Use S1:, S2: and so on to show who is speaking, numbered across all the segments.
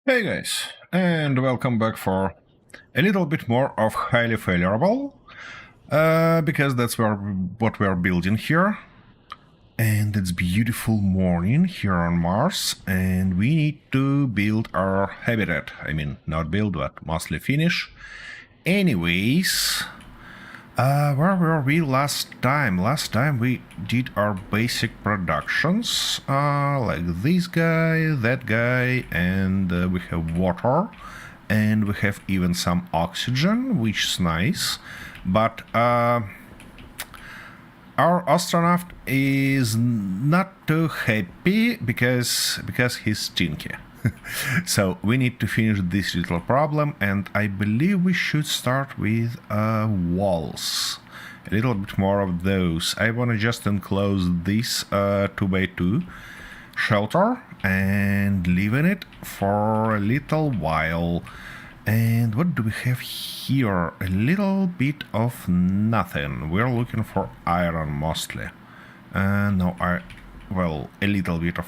S1: Hey guys, and welcome back for a little bit more of highly failurable, because that's what we're building here. And it's beautiful morning here on Mars, and we need to build our habitat. I mean, not build, but mostly finish. Anyways, where were we last time? Last time we did our basic productions, like this guy, that guy, and we have water, and we have even some oxygen, which is nice. But our astronaut is not too happy because he's stinky. So we need to finish this little problem, and I believe we should start with walls. A little bit more of those. I want to just enclose this 2x2 shelter and live in it for a little while. And what do we have here? A little bit of nothing. We're looking for iron mostly. No, well, a little bit of...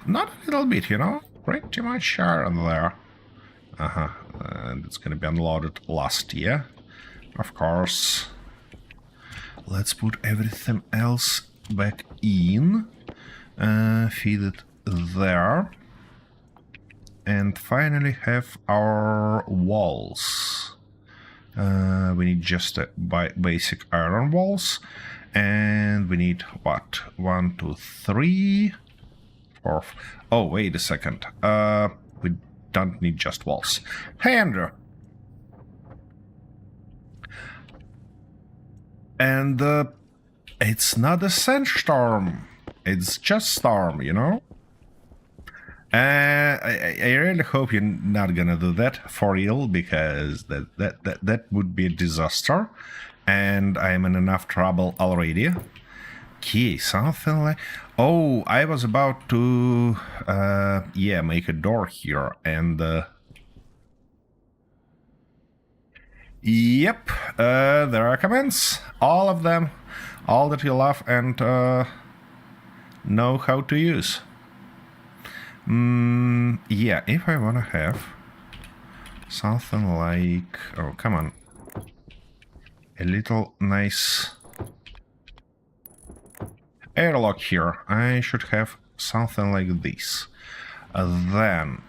S1: Not a little bit, you know? Pretty much iron there. And it's gonna be unloaded last year. Of course. Let's put everything else back in. Feed it there. And finally have our walls. We need just basic iron walls. And we need what? 1, 2, 3, 4. Oh, wait a second. We don't need just walls. Hey, Andrew. And it's not a sandstorm. It's just storm, you know? I really hope you're not gonna do that for real, because that would be a disaster, and I'm in enough trouble already. Okay, something like... Oh, I was about to yeah, make a door here, and yep, there are comments, all of them, all that you love and know how to use. Yeah, if I wanna have something like... Oh, come on. A little nice airlock here. I should have something like this. Then,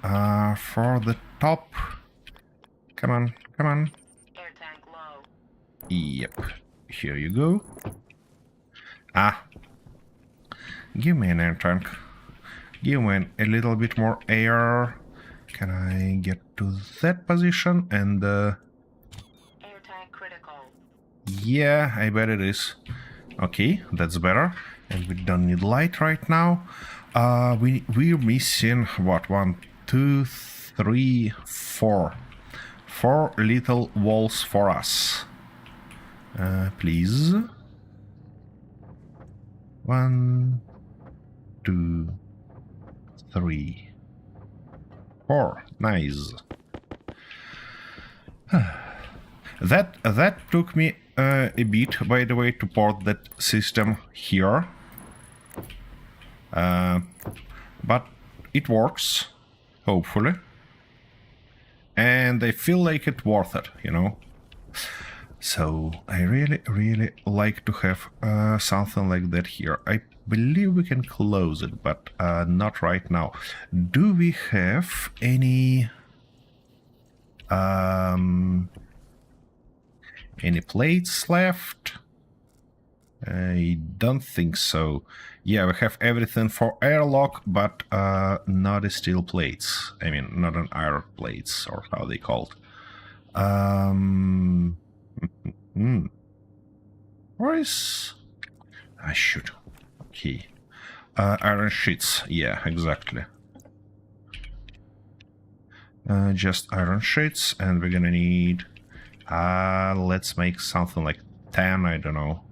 S1: for the top... Come on, come on.
S2: Air tank low.
S1: Yep, here you go. Give me an air tank. Give me a little bit more air. Can I get to that position? And
S2: Air tank critical.
S1: yeah, I bet it is. Okay, that's better. And we don't need light right now. We're missing what? 1, 2, 3, 4. 4 little walls for us. Please. 1, 2, 3, 4. Nice. That took me a bit, by the way, to port that system here. But it works, hopefully. And I feel like it's worth it, you know. So I really like to have something like that here. I believe we can close it, but not right now. Do we have any plates left? I don't think so. Yeah, we have everything for airlock, but not a steel plates. I mean, not an iron plates, or how they called. Where is... I should... Okay. Iron sheets. Yeah, exactly. Just iron sheets, and we're gonna need... let's make something like 10, I don't know.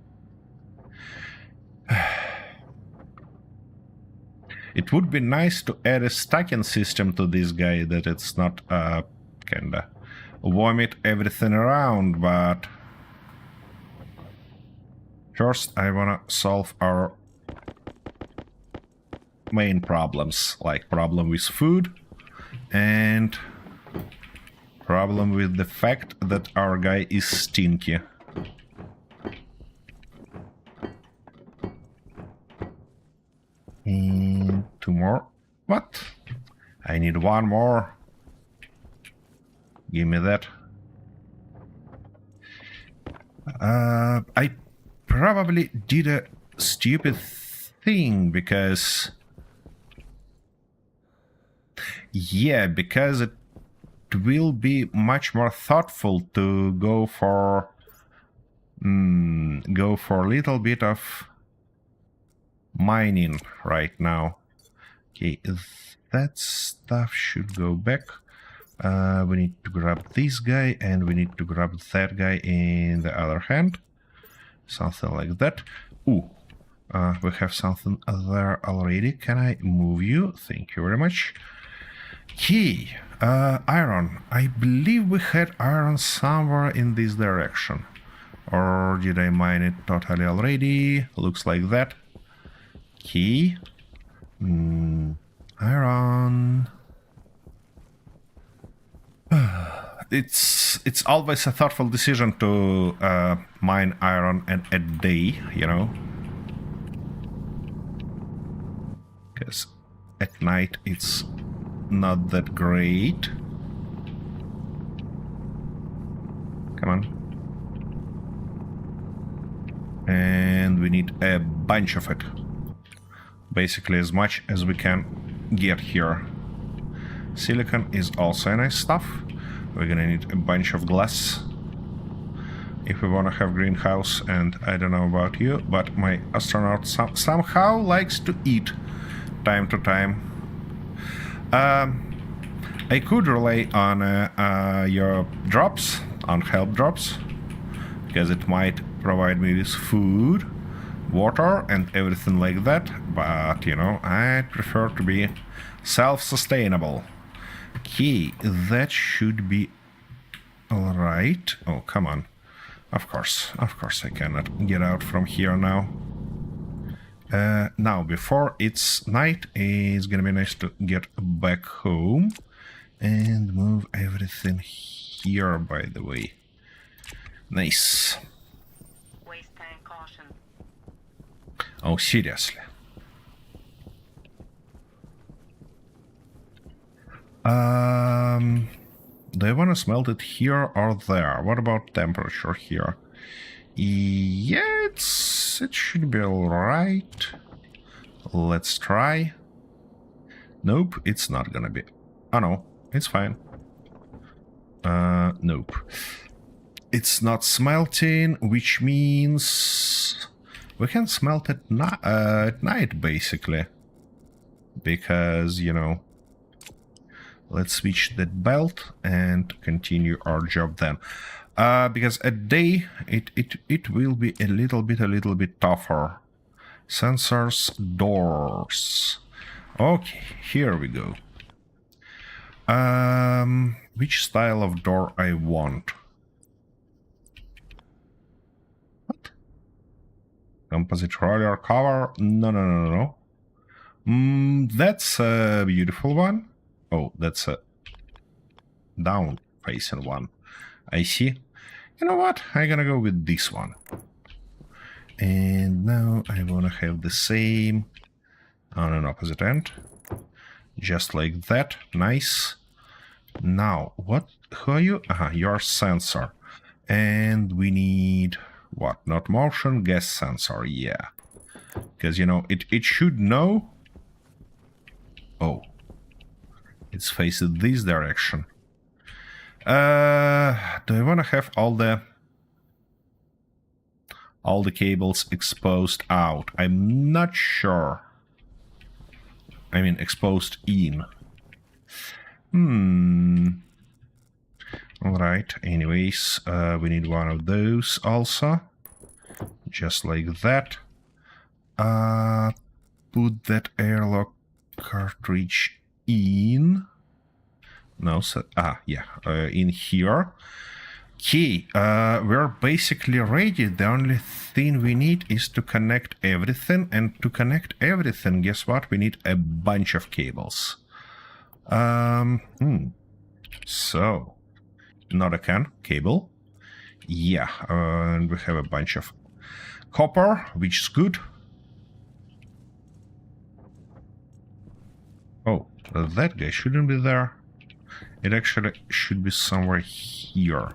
S1: It would be nice to add a stacking system to this guy, that it's not kinda vomit everything around, but first I wanna solve our main problems, like problem with food And problem with the fact that our guy is stinky. And 2 more. What? I need 1 more. Give me that. I probably did a stupid thing because... Yeah, because it will be much more thoughtful to go for a little bit of mining right now. Okay, that stuff should go back. We need to grab this guy and we need to grab that guy in the other hand. Something like that. Ooh, we have something there already. Can I move you? Thank you very much. Okay, iron. I believe we had iron somewhere in this direction. Or did I mine it totally already? Looks like that. Okay. Iron. It's always a thoughtful decision to mine iron at a day, you know? Because at night it's not that great. Come on. And we need a bunch of it. Basically as much as we can get here. Silicon is also a nice stuff. We're gonna need a bunch of glass if we wanna have greenhouse, and I don't know about you, but my astronaut somehow likes to eat time to time. I could rely on your drops, on help drops, because it might provide me with food, water, and everything like that, but, you know, I prefer to be self-sustainable. Okay, that should be alright. Oh, come on. Of course I cannot get out from here now. Now, before it's night, it's gonna be nice to get back home and move everything here, by the way. Nice.
S2: Waste tank caution.
S1: Oh, seriously. Do I want to smelt it here or there? What about temperature here? Yeah, it should be alright. Let's try. Nope, it's not gonna be. Oh no, it's fine. Nope. It's not smelting, which means we can smelt at night, basically. Because, you know, let's switch that belt and continue our job then. Because at day, it will be a little bit tougher. Sensors, doors. Okay, here we go. Which style of door I want? What? Composite roller cover? No. That's a beautiful one. Oh, that's a down-facing one. I see. You know what? I'm gonna go with this one. And now I wanna have the same on an opposite end. Just like that. Nice. Now, who are you? You're sensor. And we need, what? Not motion, gas sensor, yeah. Because, you know, it should know. Oh. It's facing this direction. Do I want to have all the cables exposed out? I'm not sure. I mean, exposed in. Alright, anyways, we need one of those also. Just like that. Put that airlock cartridge in. No, so, yeah, in here. Okay, we're basically ready. The only thing we need is to connect everything, and to connect everything, guess what? We need a bunch of cables. So, not a can, cable. Yeah, and we have a bunch of copper, which is good. Oh, that guy shouldn't be there. It actually should be somewhere here.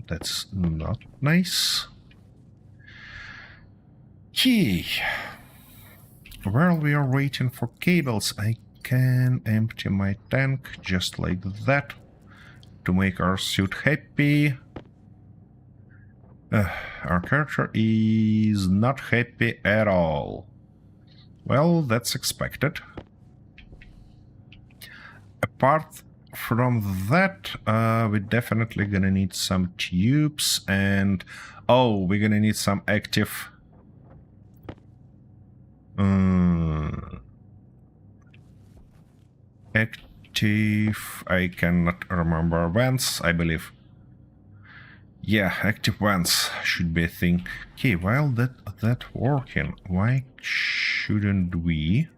S1: That's not nice. Key. While we are waiting for cables, I can empty my tank just like that to make our suit happy. Our character is not happy at all. Well, that's expected. Apart from that, we're definitely gonna need some tubes and... Oh, we're gonna need some active... active... I cannot remember. Vents, I believe. Yeah, active vents should be a thing. Okay, while that working, why shouldn't we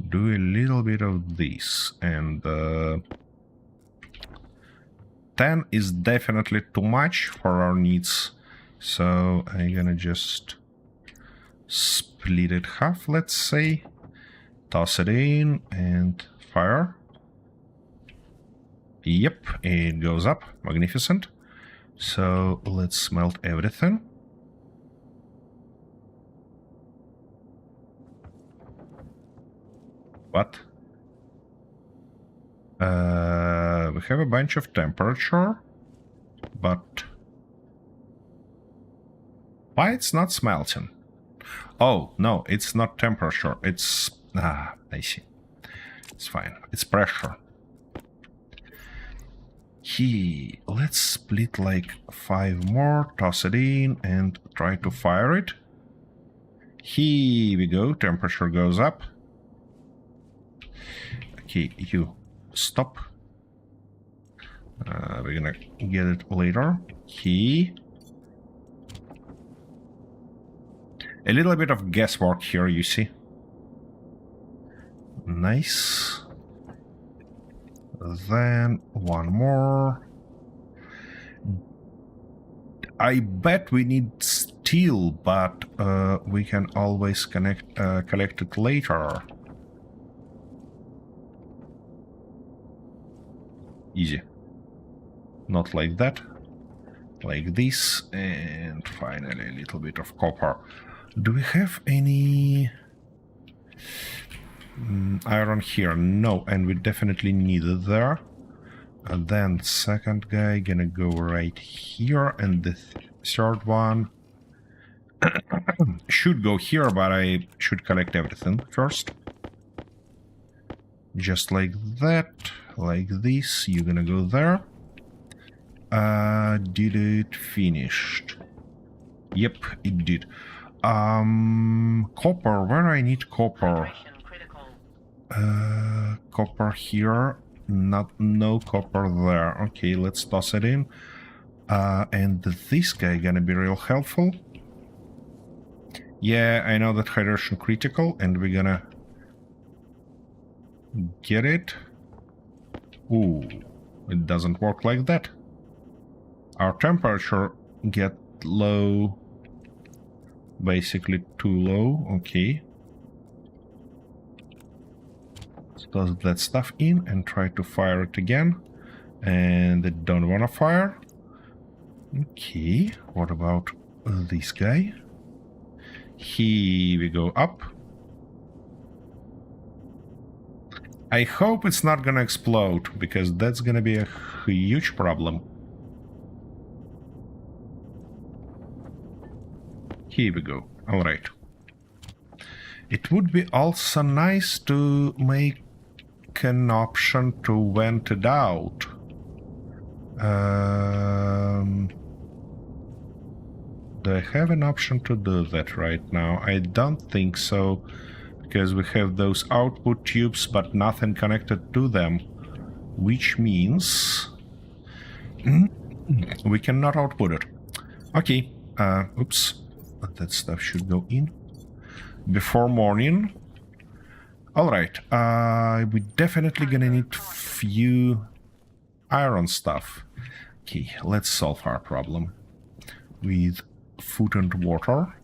S1: do a little bit of this? And 10 is definitely too much for our needs, so I'm gonna just split it half, let's say, toss it in and fire. Yep, it goes up. Magnificent. So let's smelt everything. What? We have a bunch of temperature, but why it's not smelting? Oh, no, it's not temperature. It's... Ah, I see. It's fine. It's pressure. Let's split like 5 more, toss it in, and try to fire it. Here we go, temperature goes up. Okay, you stop. We're gonna get it later. A little bit of guesswork here, you see. Nice. Then one more. I bet we need steel, but we can always collect it later. Easy. Not like that. Like this. And finally a little bit of copper. Do we have any... iron here? No, and we definitely need it there. And then second guy gonna go right here, and the third one should go here, but I should collect everything first. Just like that, like this. You're gonna go there. Did it finished? Yep, it did. Copper, where I need copper? Copper here. No copper there. Okay, let's toss it in. And this guy gonna be real helpful. Yeah, I know that hydration critical, and we're gonna get it. Ooh, it doesn't work like that. Our temperature get low, basically too low. Okay. Let's toss that stuff in and try to fire it again. And they don't wanna fire. Okay, what about this guy? Here we go up. I hope it's not gonna explode, because that's gonna be a huge problem. Here we go. Alright. It would be also nice to make an option to vent it out. Do I have an option to do that right now? I don't think so, because we have those output tubes but nothing connected to them, which means we cannot output it. Okay, oops, that stuff should go in. before morning. Alright, we definitely gonna need few iron stuff. Okay, let's solve our problem with food and water.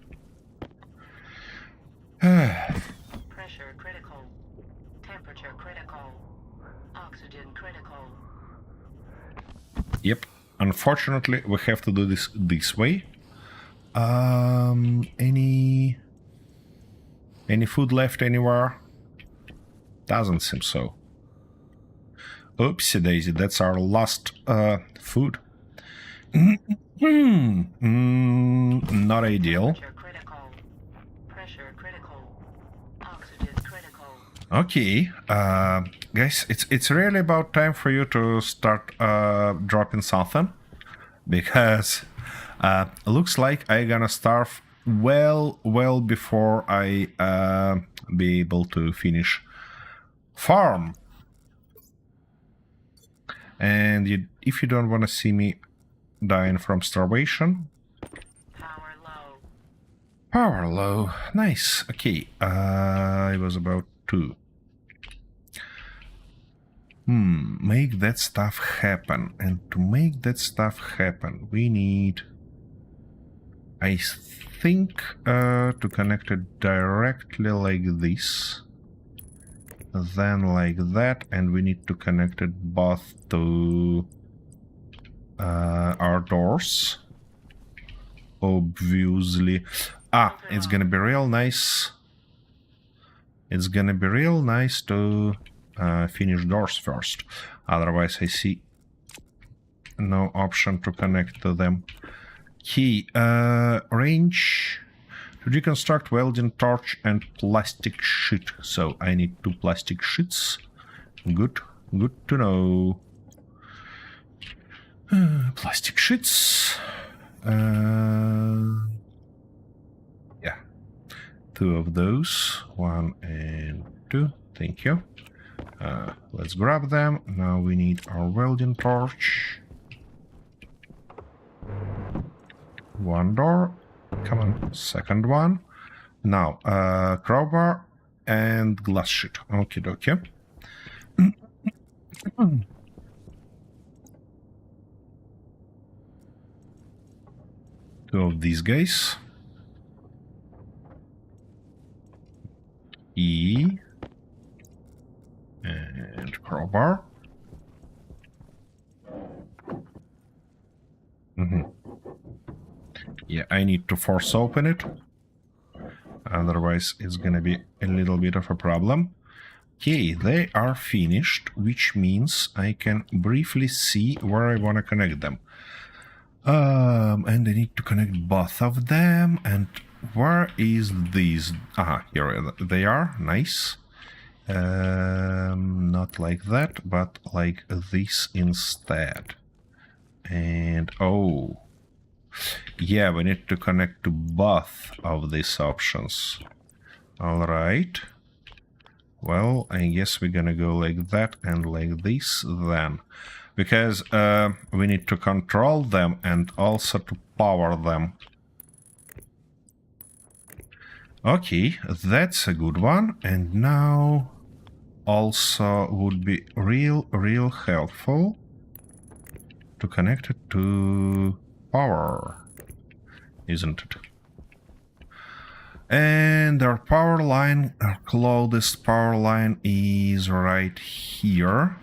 S2: Pressure critical. Temperature critical. Oxygen critical.
S1: Yep, unfortunately we have to do this way. Any food left anywhere? Doesn't seem so. Oopsie daisy, that's our last food. Not ideal.
S2: Temperature critical. Pressure critical. Oxygen critical.
S1: Okay, guys, it's really about time for you to start dropping something, because looks like I gonna starve well before I be able to finish farm. And if you don't want to see me dying from starvation.
S2: Power low.
S1: Power low. Nice. Okay. It was about 2. Make that stuff happen. And to make that stuff happen, we need, I think, to connect it directly like this. Then like that. And we need to connect it both to our doors. Obviously. It's gonna be real nice. It's gonna be real nice to finish doors first. Otherwise, I see no option to connect to them. Key range to reconstruct welding torch and plastic sheet. So I need 2 plastic sheets. Good to know. Plastic sheets. Yeah, 2 of those. 1 and 2. Thank you. Let's grab them. Now we need our welding torch. 1 door. Come on, second one. Now, crowbar and glass sheet. Okie dokie. 2 of these guys. E. And crowbar. Yeah, I need to force open it. Otherwise, it's gonna be a little bit of a problem. Okay, they are finished, which means I can briefly see where I want to connect them. And I need to connect both of them. And where is these? Here they are. Nice. Not like that, but like this instead. And yeah, we need to connect to both of these options. All right. Well, I guess we're gonna go like that and like this then. Because we need to control them and also to power them. Okay, that's a good one. And now also would be real helpful to connect it to power, isn't it? And our power line, our closest power line is right here,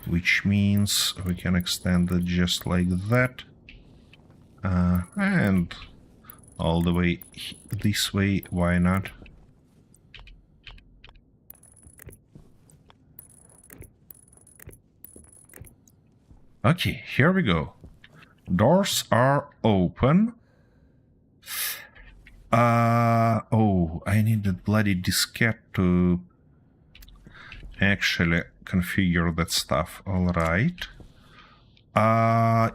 S1: which means we can extend it just like that. And all the way this way, why not? Okay, here we go. Doors are open. I need that bloody diskette to actually configure that stuff. All right.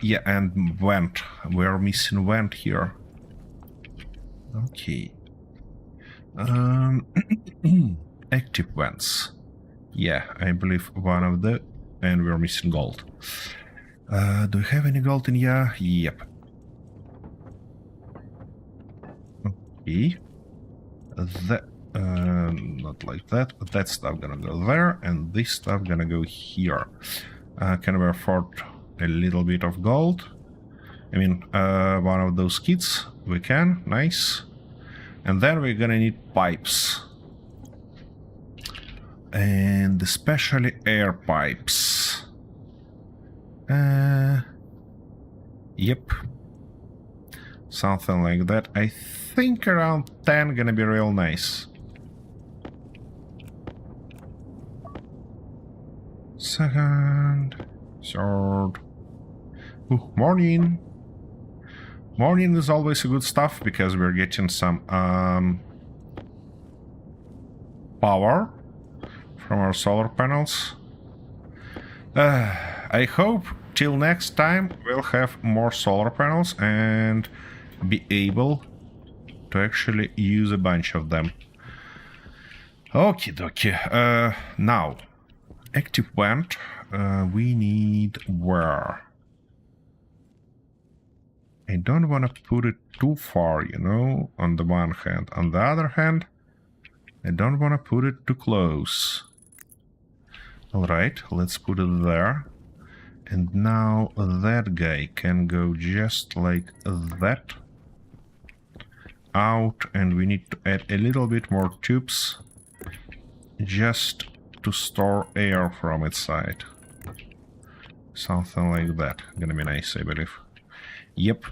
S1: Yeah, and vent. We're missing vent here. Okay. Active vents. Yeah, I believe one of the... And we're missing gold. Do we have any gold in here? Yep. Okay. That, not like that. That stuff gonna go there, and this stuff gonna go here. Can we afford a little bit of gold? I mean, one of those kits. We can. Nice. And then we're gonna need pipes. And especially air pipes. Yep. Something like that. I think around 10 gonna be real nice. Second. Third. Ooh, morning. Morning is always a good stuff because we're getting some power from our solar panels. I hope till next time we'll have more solar panels and be able to actually use a bunch of them. Okie dokie. Now, active vent. We need where? I don't want to put it too far, you know, on the one hand. On the other hand, I don't want to put it too close. Alright, let's put it there. And now that guy can go just like that. Out, and we need to add a little bit more tubes just to store air from its side. Something like that. Gonna be nice, I believe. Yep.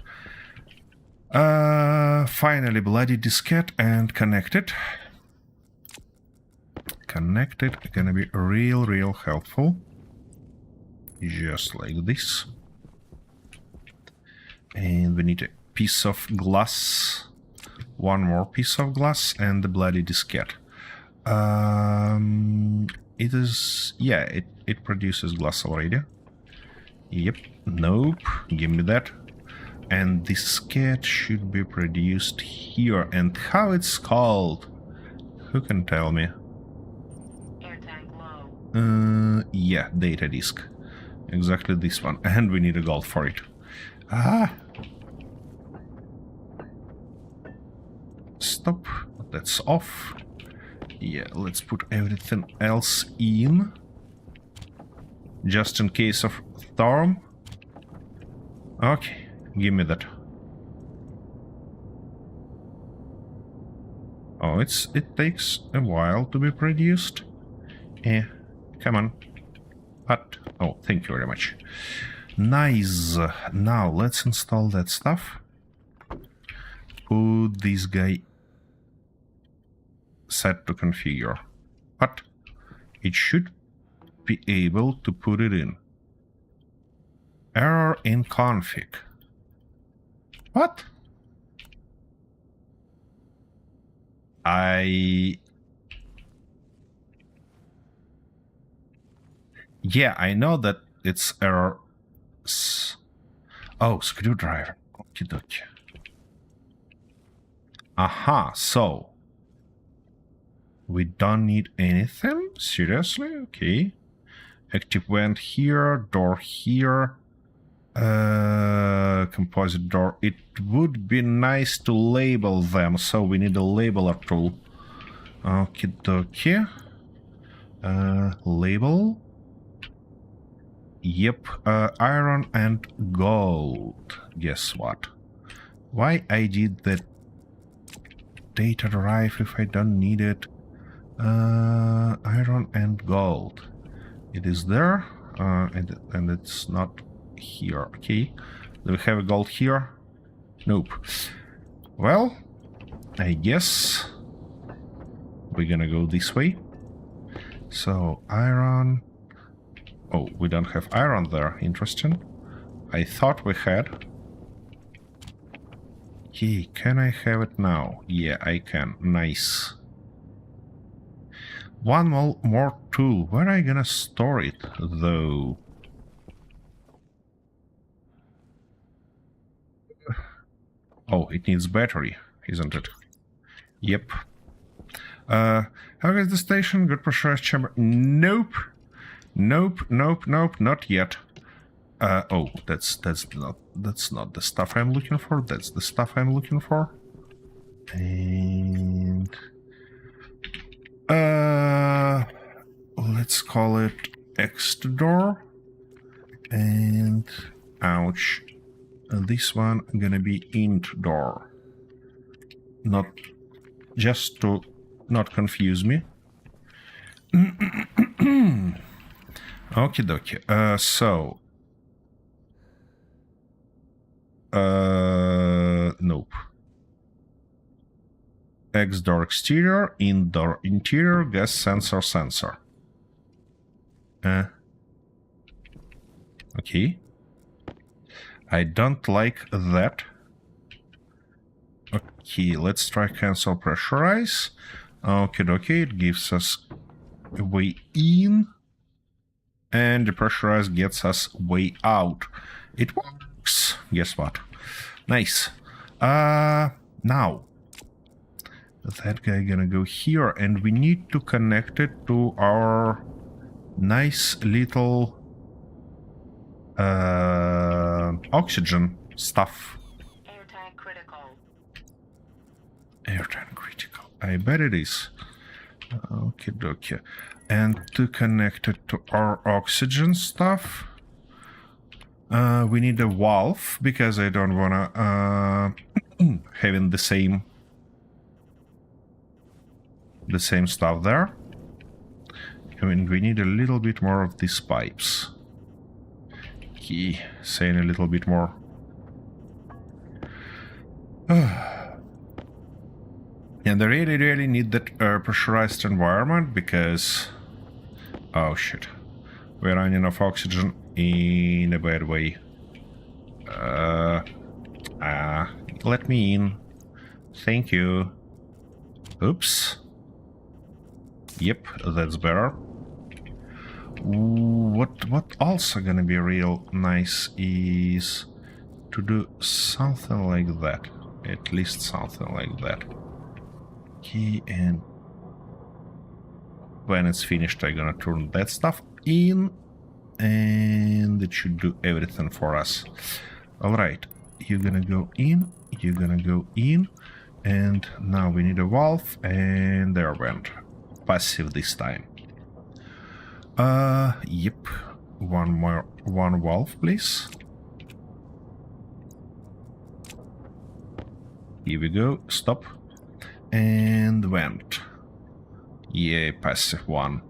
S1: Finally, bloody diskette and connected. Connected, gonna be real helpful. Just like this. And we need a piece of glass. One more piece of glass and the bloody diskette. It is... yeah, it produces glass already. Yep. Nope. Give me that. And this diskette should be produced here. And how it's called? Who can tell me?
S2: Air tank low.
S1: Yeah, data disk. Exactly this one. And we need a gold for it. Ah! Stop. That's off. Yeah, let's put everything else in. Just in case of storm. Okay, give me that. Oh, it takes a while to be produced. Come on. But, oh, thank you very much. Nice. Now, let's install that stuff. Put this guy set to configure. But it should be able to put it in. Error in config. What? Yeah, I know that it's error. Oh, screwdriver. Okie dokie. Aha, so we don't need anything? Seriously? Okay. Active vent here, door here. Composite door. It would be nice to label them, so we need a labeler tool. Okie dokie. Label. Yep, iron and gold. Guess what? Why I did that data drive if I don't need it? Iron and gold. It is there, and it's not here. Okay. Do we have a gold here? Nope. Well, I guess we're gonna go this way. So, iron... Oh, we don't have iron there. Interesting. I thought we had. Okay, can I have it now? Yeah, I can. Nice. One more tool. Where are I gonna store it, though? Oh, it needs battery, isn't it? Yep. How is the station? Good pressurized chamber? Nope. Nope, not yet. Oh, that's not the stuff I'm looking for. That's the stuff I'm looking for. And let's call it exit door. And ouch. This one gonna be int door. Not just to not confuse me. Okie dokie. Nope. X door exterior, in door interior, gas sensor. Okay. I don't like that. Okay, let's try cancel pressurize. Okay, it gives us a way in. And the pressurize gets us way out. It works. Guess what? Nice. Now. That guy gonna go here, and we need to connect it to our nice little oxygen stuff.
S2: Air tank critical.
S1: Air tank critical. I bet it is. Okay, dokie. And to connect it to our oxygen stuff, we need a valve, because I don't wanna having the same stuff there. I mean, we need a little bit more of these pipes. Okay, saying a little bit more. And I really need that pressurized environment, because... Oh shit. We're running out of oxygen in a bad way. Let me in. Thank you. Oops. Yep, that's better. What also gonna be real nice is to do something like that. At least something like that. Okay, and when it's finished, I'm gonna turn that stuff in, and it should do everything for us. Alright, you're gonna go in, you're gonna go in, and now we need a valve, and there went. Passive this time. Yep. One valve, please. Here we go. Stop. And vent. Yeah, passive one.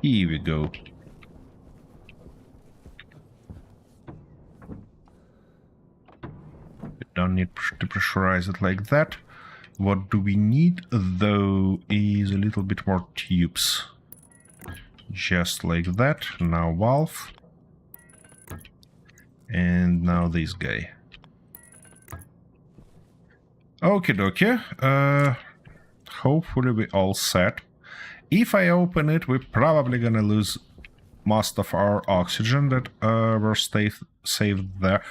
S1: Here we go. We don't need to pressurize it like that. What do we need, though, is a little bit more tubes. Just like that. Now valve. And now this guy. Okie dokie. Hopefully we all set. If I open it, we're probably gonna lose most of our oxygen that were saved there.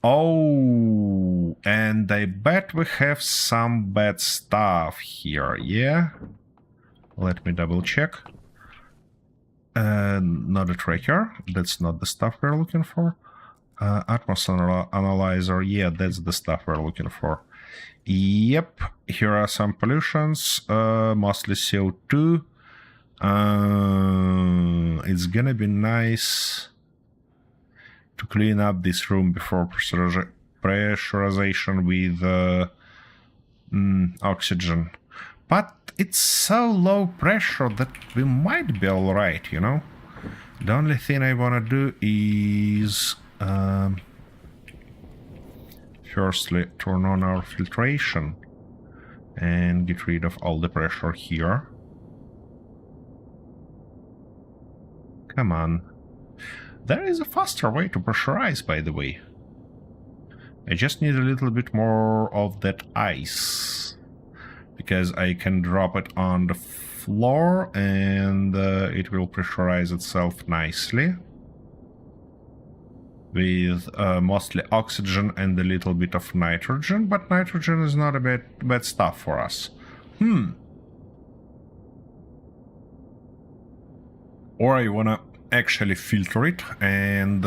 S1: Oh, and I bet we have some bad stuff here, yeah? Let me double check. Not a tracker, that's not the stuff we're looking for. Atmosphere analyzer, yeah, that's the stuff we're looking for. Yep, here are some pollutions, mostly CO2. It's gonna be nice to clean up this room before pressurization with oxygen. But it's so low pressure that we might be alright, you know? The only thing I wanna do is firstly turn on our filtration and get rid of all the pressure here. Come on. There is a faster way to pressurize, by the way. I just need a little bit more of that ice, because I can drop it on the floor and it will pressurize itself nicely with mostly oxygen and a little bit of nitrogen, but nitrogen is not a bad stuff for us. Or I wanna actually filter it and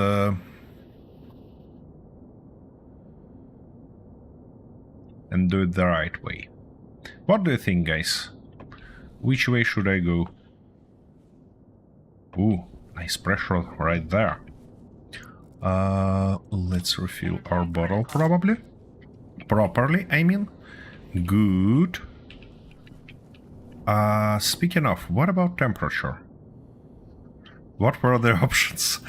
S1: do it the right way. What do you think, guys? Which way should I go? Ooh, nice pressure right there. Let's refill our bottle properly, I mean. Good. Speaking of, what about temperature? What were the options?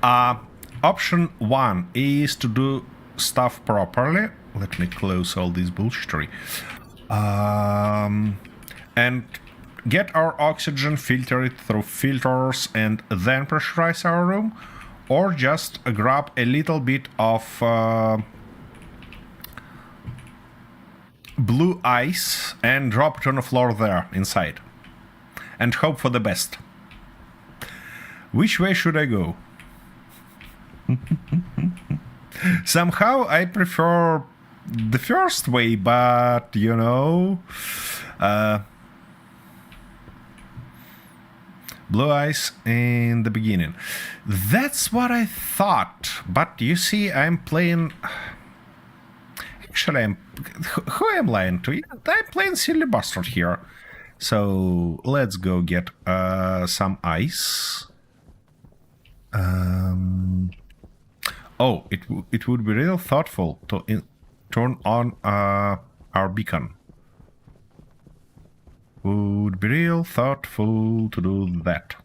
S1: Option 1 is to do stuff properly. Let me close all this bullshittery. And get our oxygen, filter it through filters, and then pressurize our room. Or just grab a little bit of blue ice and drop it on the floor there inside. And hope for the best. Which way should I go? Somehow I prefer the first way, but you know... blue ice in the beginning. That's what I thought. But you see, I'm playing... Actually, who am I lying to? I'm playing silly bastard here. So let's go get some ice. Oh, it would be real thoughtful to turn on our beacon. Would be real thoughtful to do that.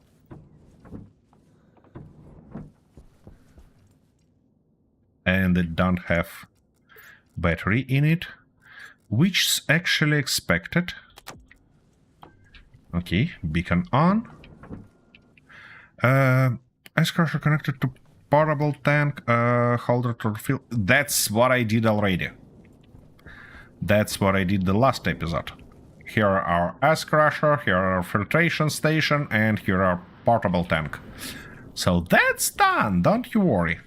S1: And it don't have battery in it, which is actually expected. Okay, beacon on. Ice crusher connected to portable tank holder to refill. That's what I did already. That's what I did the last episode. Here are our ice crusher, here are our filtration station, and here are portable tank. So that's done, don't you worry.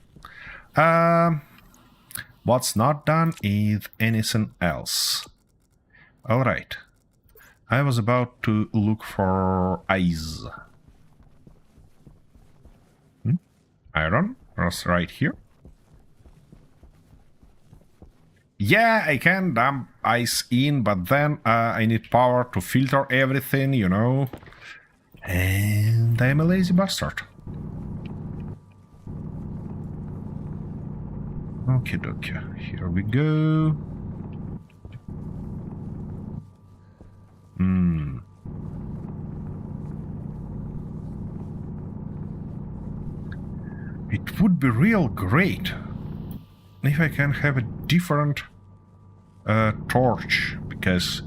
S1: What's not done is anything else. Alright. I was about to look for ice. Iron was right here. Yeah, I can dump ice in, but then I need power to filter everything, you know. And I'm a lazy bastard. Okie dokie, here we go. It would be real great if I can have a different torch, because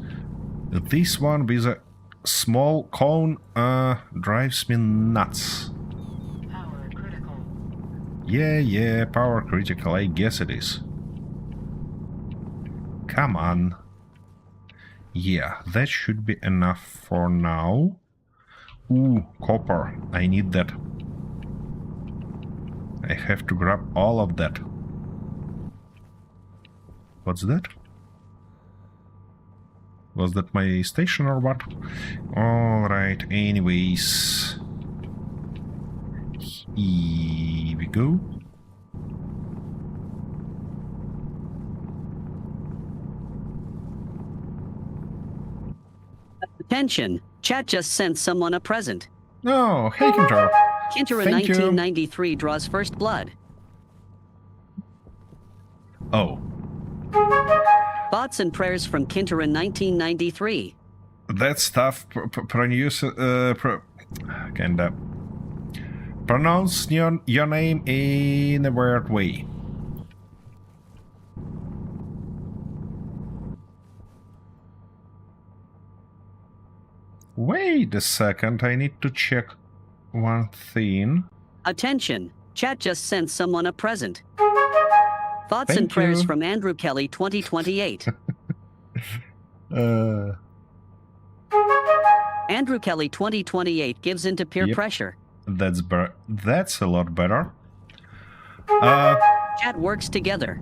S1: this one with a small cone drives me nuts.
S2: Power critical.
S1: Yeah, power critical, I guess it is. Come on. Yeah, that should be enough for now. Ooh, copper, I need that. I have to grab all of that. What's that? Was that my station or what? Alright, anyways. Here we go.
S3: Attention! Chat just sent someone a present.
S1: Oh, hey, Kintar.
S3: Kinter in
S1: Thank you.
S3: 1993 draws first blood.
S1: Oh.
S3: Thoughts and prayers from Kinter in 1993.
S1: That stuff kinda pronounce your name in a weird way. Wait a second, I need to check one thing.
S3: Attention! Chat just sent someone a present. Thoughts
S1: Thank
S3: and prayers
S1: you.
S3: from Andrew Kelly 2028. Andrew Kelly 2028 gives into peer
S1: Yep.
S3: pressure.
S1: That's a lot better.
S3: Chat works together.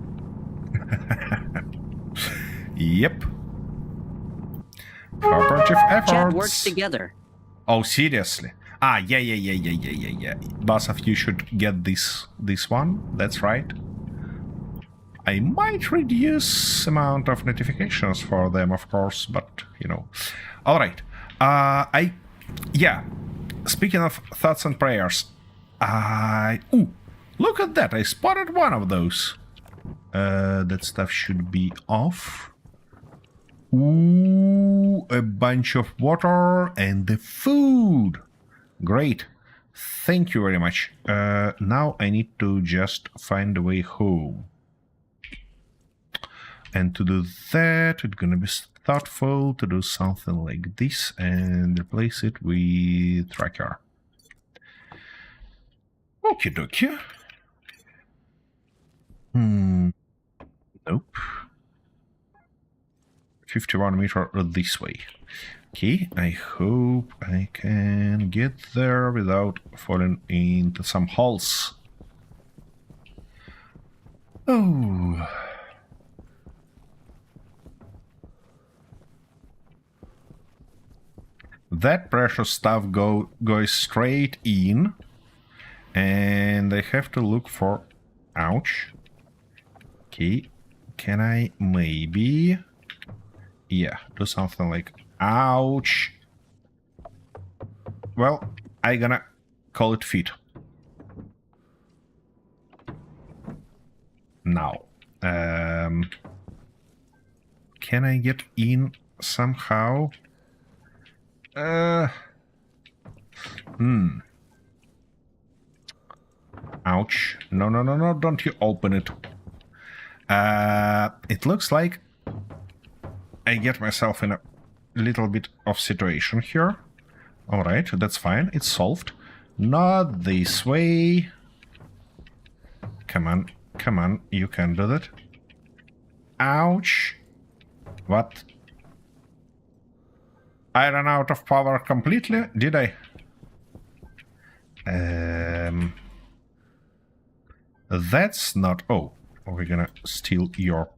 S1: Yep. Cooperative efforts.
S3: Chat works together.
S1: Oh, seriously? Ah, yeah. Both of you should get this one. That's right. I might reduce amount of notifications for them, of course, but, you know. All right. Yeah. Speaking of thoughts and prayers, ooh, look at that. I spotted one of those. That stuff should be off. Ooh, a bunch of water and the food. Great. Thank you very much. Now I need to just find a way home. And to do that, it's gonna be thoughtful to do something like this and replace it with tracker. Okie dokie. Nope. 51 meter this way. Okay, I hope I can get there without falling into some holes. Oh. That precious stuff goes straight in, and I have to look for... Ouch. Okay, can I maybe... Yeah, do something like... Ouch. Well, I gonna call it fit. Now, can I get in somehow? Ouch. No, no, no, no, don't you open it. It looks like I get myself in a little bit of situation here. Alright, that's fine, it's solved. Not this way. Come on, you can do that. Ouch. What? I ran out of power completely, did I? That's not... Oh, we're gonna steal your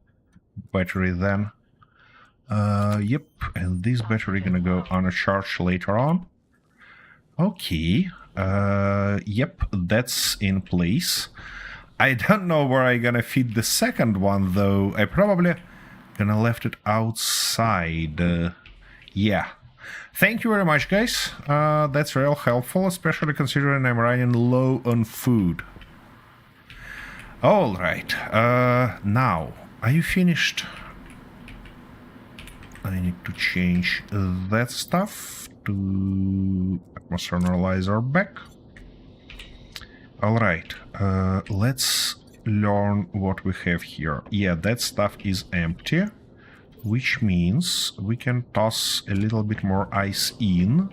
S1: battery then. Yep, and this battery gonna go on a charge later on. Okay, yep, that's in place. I don't know where I gonna fit the second one though. I probably gonna left it outside. Yeah. Thank you very much, guys. That's real helpful, especially considering I'm running low on food. All right. Now, are you finished? I need to change that stuff to atmosphere analyzer back. All right. Let's learn what we have here. Yeah, that stuff is empty, which means we can toss a little bit more ice in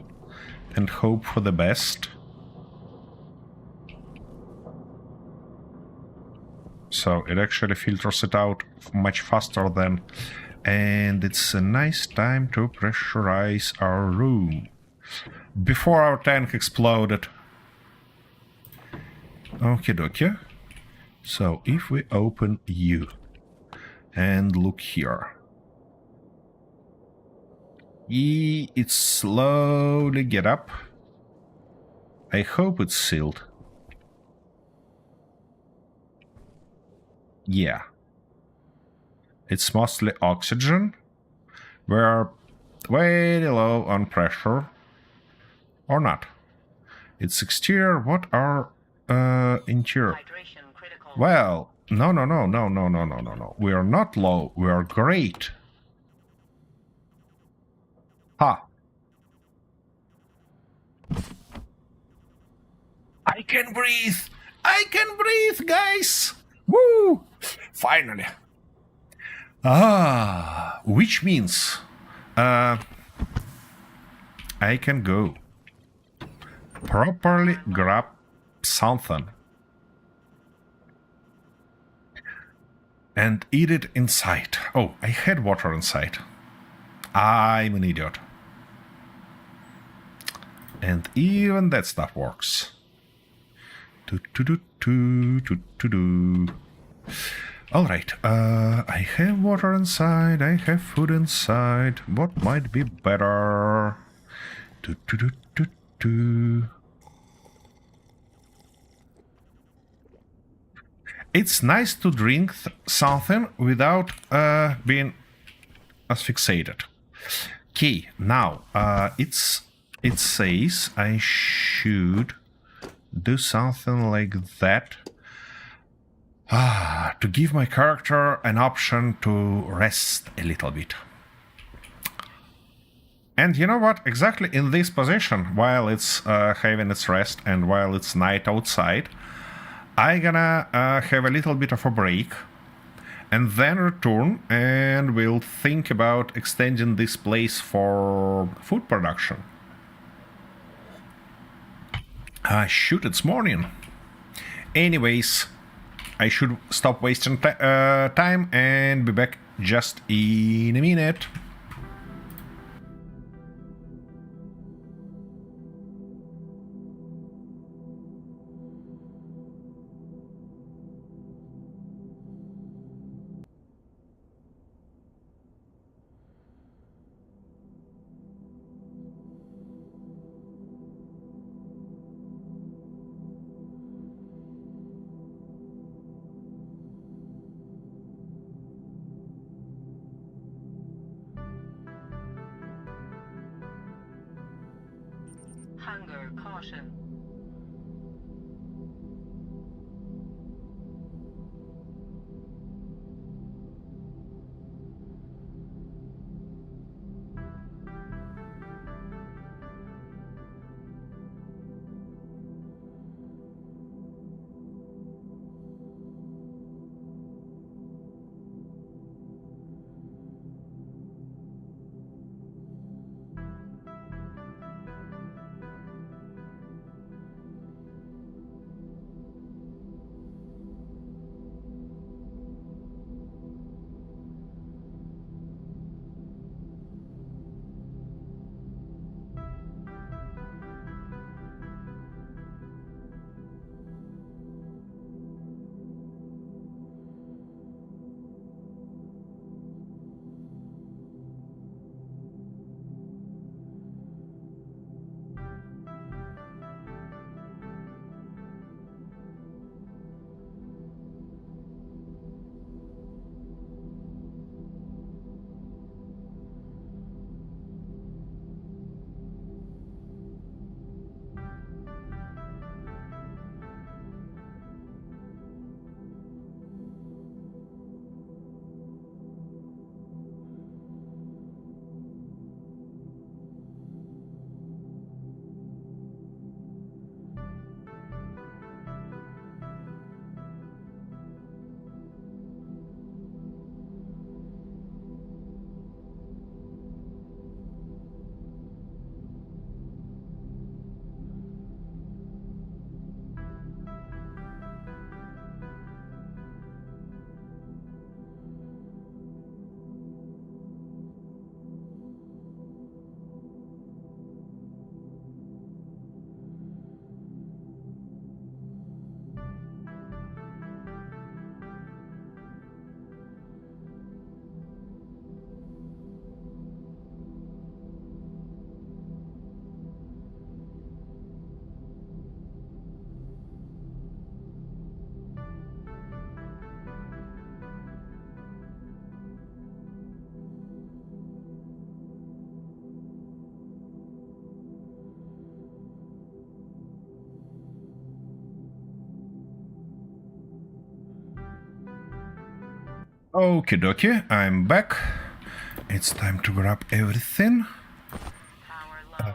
S1: and hope for the best. So it actually filters it out much faster than... And it's a nice time to pressurize our room before our tank exploded. Okie dokie. So if we open you and look here, it slowly get up. I hope it's sealed. Yeah. It's mostly oxygen. We're very low on pressure. Or not. It's exterior. What are interior?
S2: Hydration critical.
S1: Well, no. We are not low. We are great. Ha. I can breathe. I can breathe, guys. Woo! Finally. Which means I can go properly grab something and eat it inside. Oh, I had water inside. I'm an idiot. And even that stuff works. Alright, I have water inside, I have food inside. What might be better? It's nice to drink something without being asphyxiated. Okay, now it says I should do something like that to give my character an option to rest a little bit. And you know what? Exactly in this position, while it's having its rest and while it's night outside, I'm gonna have a little bit of a break and then return and we'll think about extending this place for food production. Shoot, it's morning. Anyways, I should stop wasting time and be back just in a minute.
S2: Hunger caution.
S1: Okie dokie, I'm back. It's time to grab everything.
S2: Power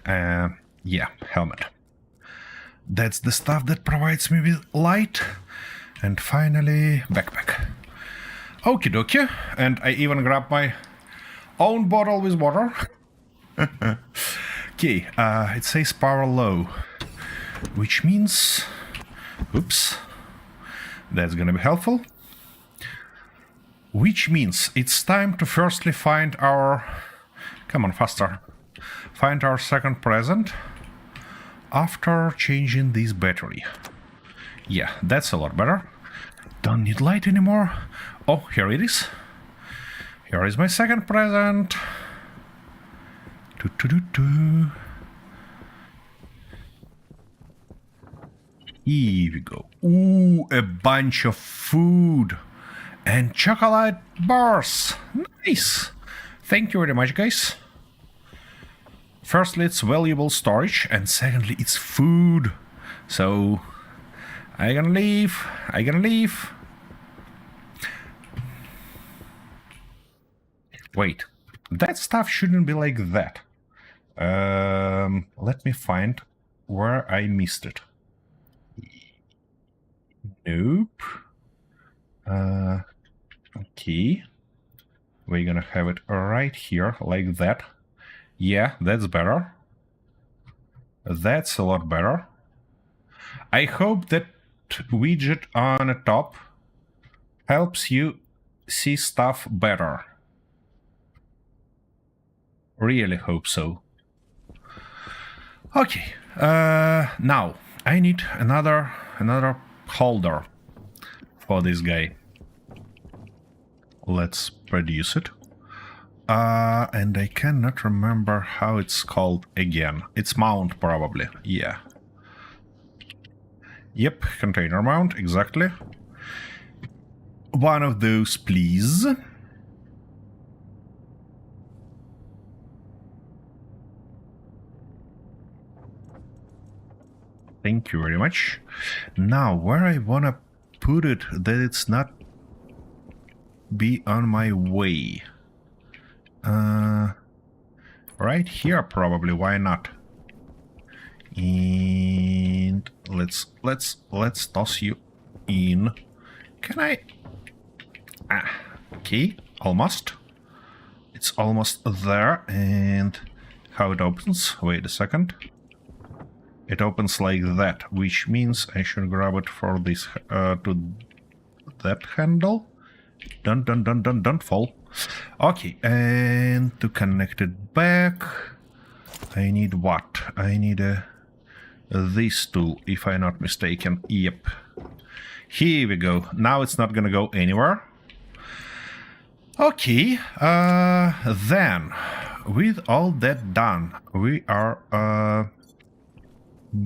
S2: low.
S1: Yeah, helmet. That's the stuff that provides me with light. And finally, backpack. Okie dokie, and I even grabbed my own bottle with water. Okay, it says power low, which means... Oops. That's gonna be helpful. Which means it's time to firstly find our... Come on, faster. Find our second present after changing this battery. Yeah, that's a lot better. Don't need light anymore. Oh, here it is. Here is my second present. Here we go. Ooh, a bunch of food and chocolate bars. Nice. Thank you very much, guys. Firstly, it's valuable storage, and secondly, it's food. So, I gonna leave. Wait, that stuff shouldn't be like that. Let me find where I missed it. Nope. Okay. We're gonna have it right here, like that. Yeah, that's better. That's a lot better. I hope that widget on the top helps you see stuff better. Really hope so. Okay, now I need another holder for this guy. Let's produce it. And I cannot remember how it's called again. It's mount, probably. Yeah. Yep, container mount, exactly. One of those, please. Thank you very much. Now, where I wanna put it that it's not be on my way. Right here, probably. Why not? And let's toss you in. Can I? Okay, almost. It's almost there. And how it opens? Wait a second. It opens like that, which means I should grab it for this to that handle. Don't fall. Okay, and to connect it back, I need what? I need this tool, if I'm not mistaken. Yep. Here we go. Now it's not gonna go anywhere. Okay, then, with all that done, we are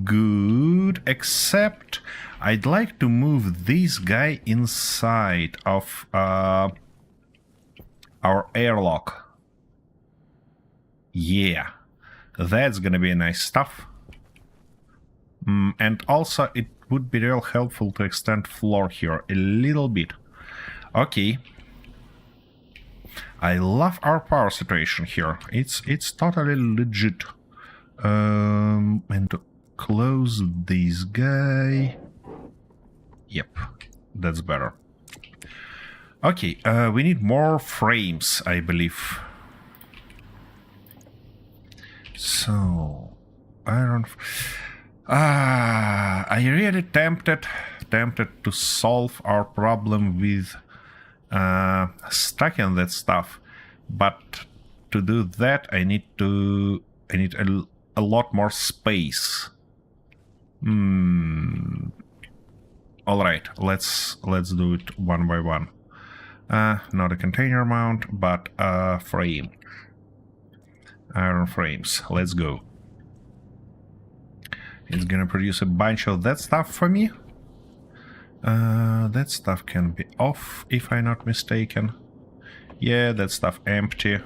S1: good, except I'd like to move this guy inside of our airlock. Yeah, that's gonna be nice stuff. And also it would be real helpful to extend floor here a little bit. Okay. I love our power situation here. It's totally legit. And to close this guy. Yep, that's better. Okay, we need more frames, I believe. So, iron. I really tempted to solve our problem with stacking that stuff, but to do that, I need a lot more space. All right, let's do it one by one. Not a container mount, but a frame. Iron frames. Let's go. It's gonna produce a bunch of that stuff for me. That stuff can be off, if I'm not mistaken. Yeah, that stuff empty.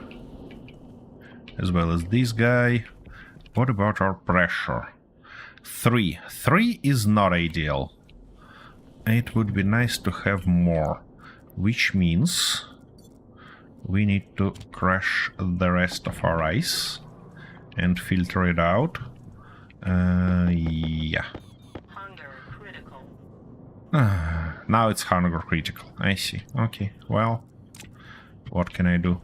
S1: As well as this guy. What about our pressure? 3. 3 is not ideal. It would be nice to have more. Which means we need to crush the rest of our ice and filter it out. Yeah.
S2: Hunger critical.
S1: Now it's hunger critical. I see. Okay, well, what can I do?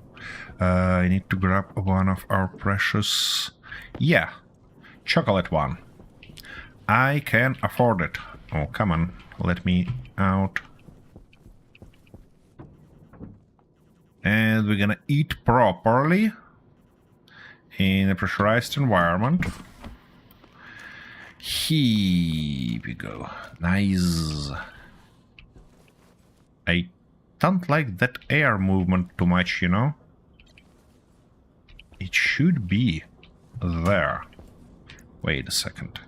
S1: I need to grab one of our precious... Yeah, chocolate one. I can afford it. Oh, come on, let me out. And we're gonna eat properly in a pressurized environment. Here we go. Nice. I don't like that air movement too much, you know? It should be there. Wait a second.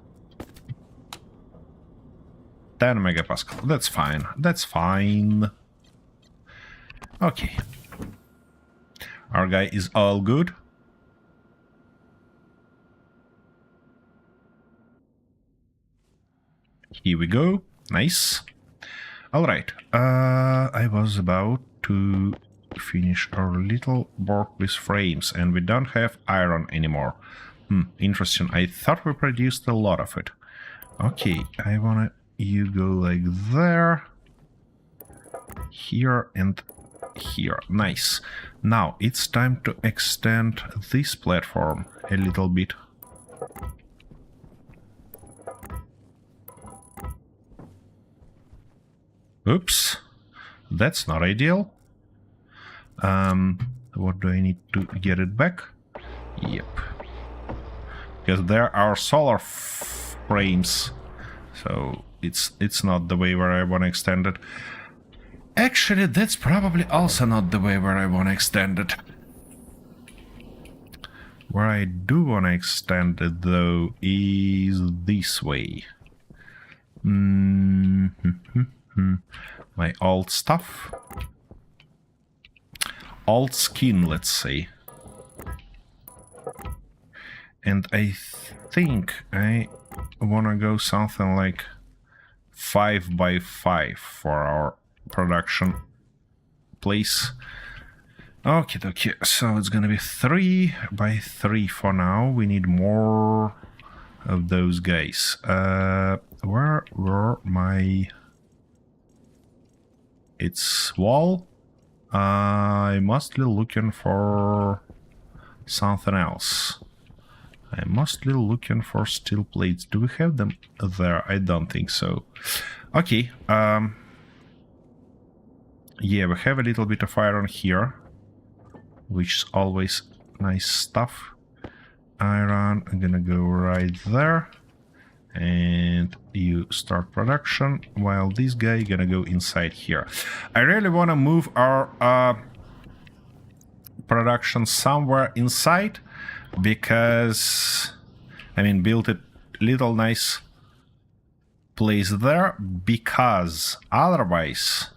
S1: 10 megapascal. That's fine. That's fine. Okay. Our guy is all good. Here we go. Nice. Alright. I was about to finish our little work with frames, and we don't have iron anymore. Interesting. I thought we produced a lot of it. Okay, I wanna you go like there, here and here. Nice. Now it's time to extend this platform a little bit. Oops, that's not ideal. What do I need to get it back? Yep. Because there are solar frames, so it's not the way where I want to extend it. Actually, that's probably also not the way where I want to extend it. Where I do want to extend it, though, is this way. My old stuff. Old skin, let's say. And I think I wanna go something like 5 by 5 for our production place. Okay, so it's gonna be 3 by 3 for now. We need more of those guys. Where were my... It's wall. I must be looking for something else. I'm mostly looking for steel plates. Do we have them there? I don't think so. Okay. Yeah, we have a little bit of iron here, which is always nice stuff. Iron, I'm gonna go right there. And you start production, while this guy gonna go inside here. I really wanna move our production somewhere inside, because I mean build a little nice place there, because otherwise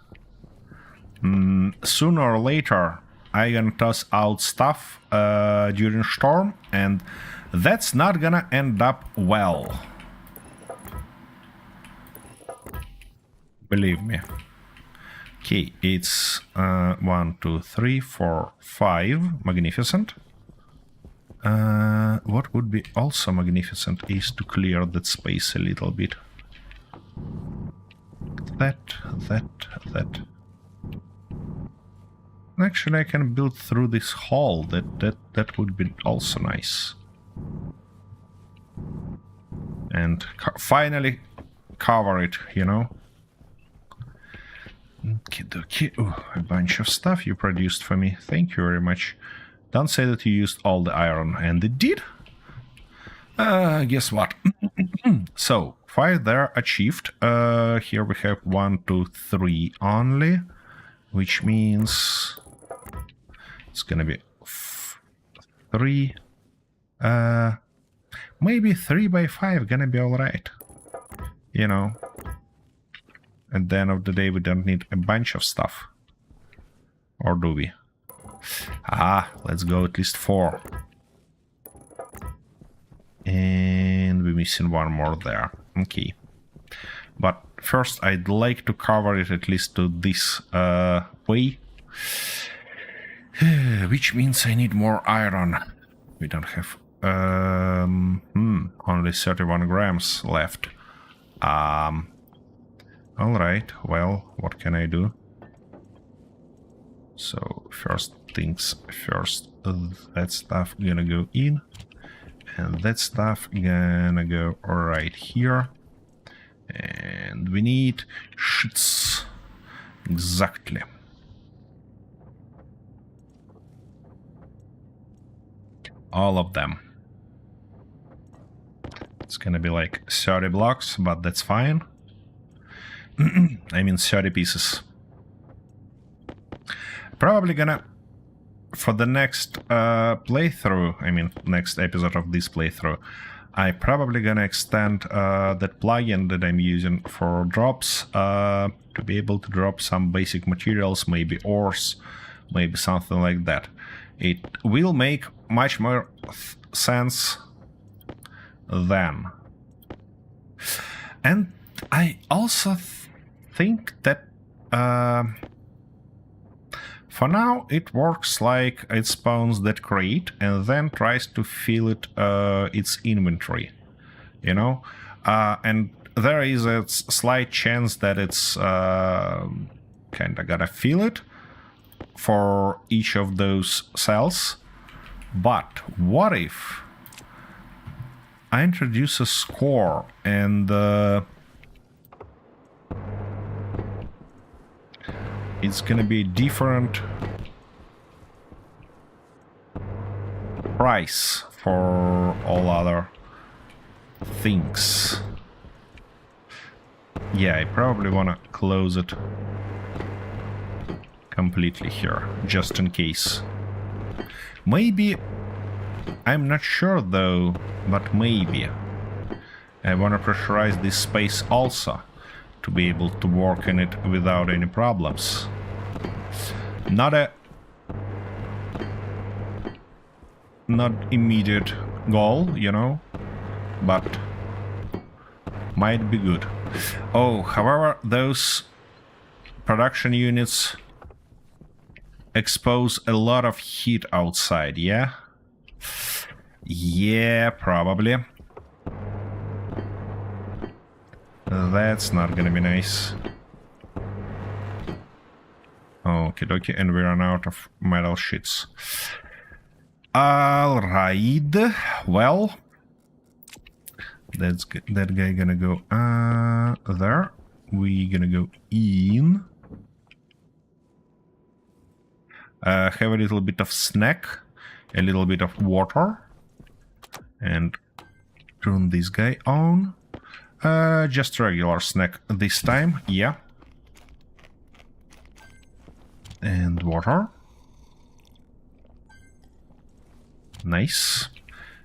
S1: sooner or later I gonna toss out stuff during storm, and that's not gonna end up well, believe me. Okay, it's 1, 2, 3, 4, 5. Magnificent. What would be also magnificent is to clear that space a little bit. That. Actually, I can build through this hall. That would be also nice. And finally cover it, you know. Okay, a bunch of stuff you produced for me. Thank you very much. Don't say that you used all the iron, and it did. Guess what? So, 5 there achieved. Here we have 1, 2, 3 only, which means it's gonna be 3. Maybe 3 by 5 gonna be alright. You know. At the end of the day, we don't need a bunch of stuff. Or do we? Let's go at least 4. And we're missing 1 more there. Okay. But first, I'd like to cover it at least to this way. Which means I need more iron. We don't have... only 31 grams left. Alright, well, what can I do? So, first things first, that stuff gonna go in, and that stuff gonna go right here. And we need sheets. Exactly. All of them. It's gonna be like 30 blocks, but that's fine. I mean 30 pieces. Probably gonna, for the next playthrough, I mean next episode of this playthrough, I probably gonna extend that plugin that I'm using for drops to be able to drop some basic materials, maybe ores, maybe something like that. It will make much more sense then. And I also think that for now it works like it spawns that crate and then tries to fill it its inventory, you know, and there is a slight chance that it's kind of gonna fill it for each of those cells. But what if I introduce a score and it's gonna be a different price for all other things? Yeah, I probably wanna close it completely here, just in case. Maybe, I'm not sure though, but maybe I wanna pressurize this space also to be able to work in it without any problems. Not immediate goal, you know, but might be good. Oh, however, those production units expose a lot of heat outside, yeah? Yeah, probably. That's not gonna be nice. Okie dokie, and we run out of metal sheets. Alright, well, that's good. That guy gonna go there. We gonna go in. Have a little bit of snack, a little bit of water, and turn this guy on. Just regular snack this time, yeah. And water. Nice.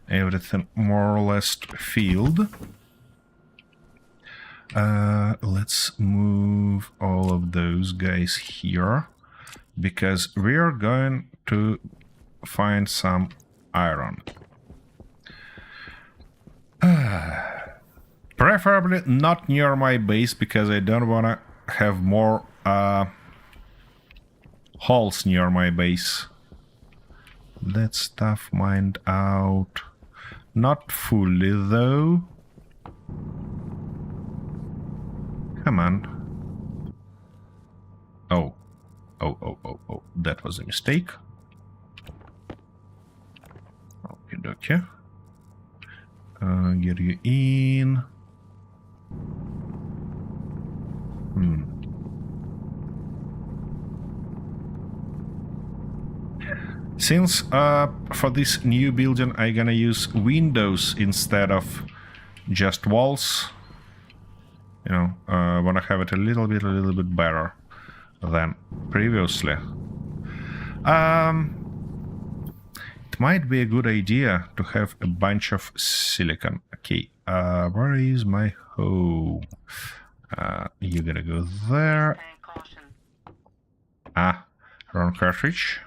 S1: Everything more or less filled. Let's move all of those guys here, because we're going to find some iron. Preferably not near my base, because I don't want to have more holes near my base. That stuff mined out. Not fully, though. Come on. Oh. Oh. That was a mistake. Okie dokie. Get you in. Since for this new building I'm gonna use windows instead of just walls, you know, wanna have it a little bit better than previously. It might be a good idea to have a bunch of silicon. Okay, where is my home? You gotta go there.
S2: And caution.
S1: Wrong cartridge.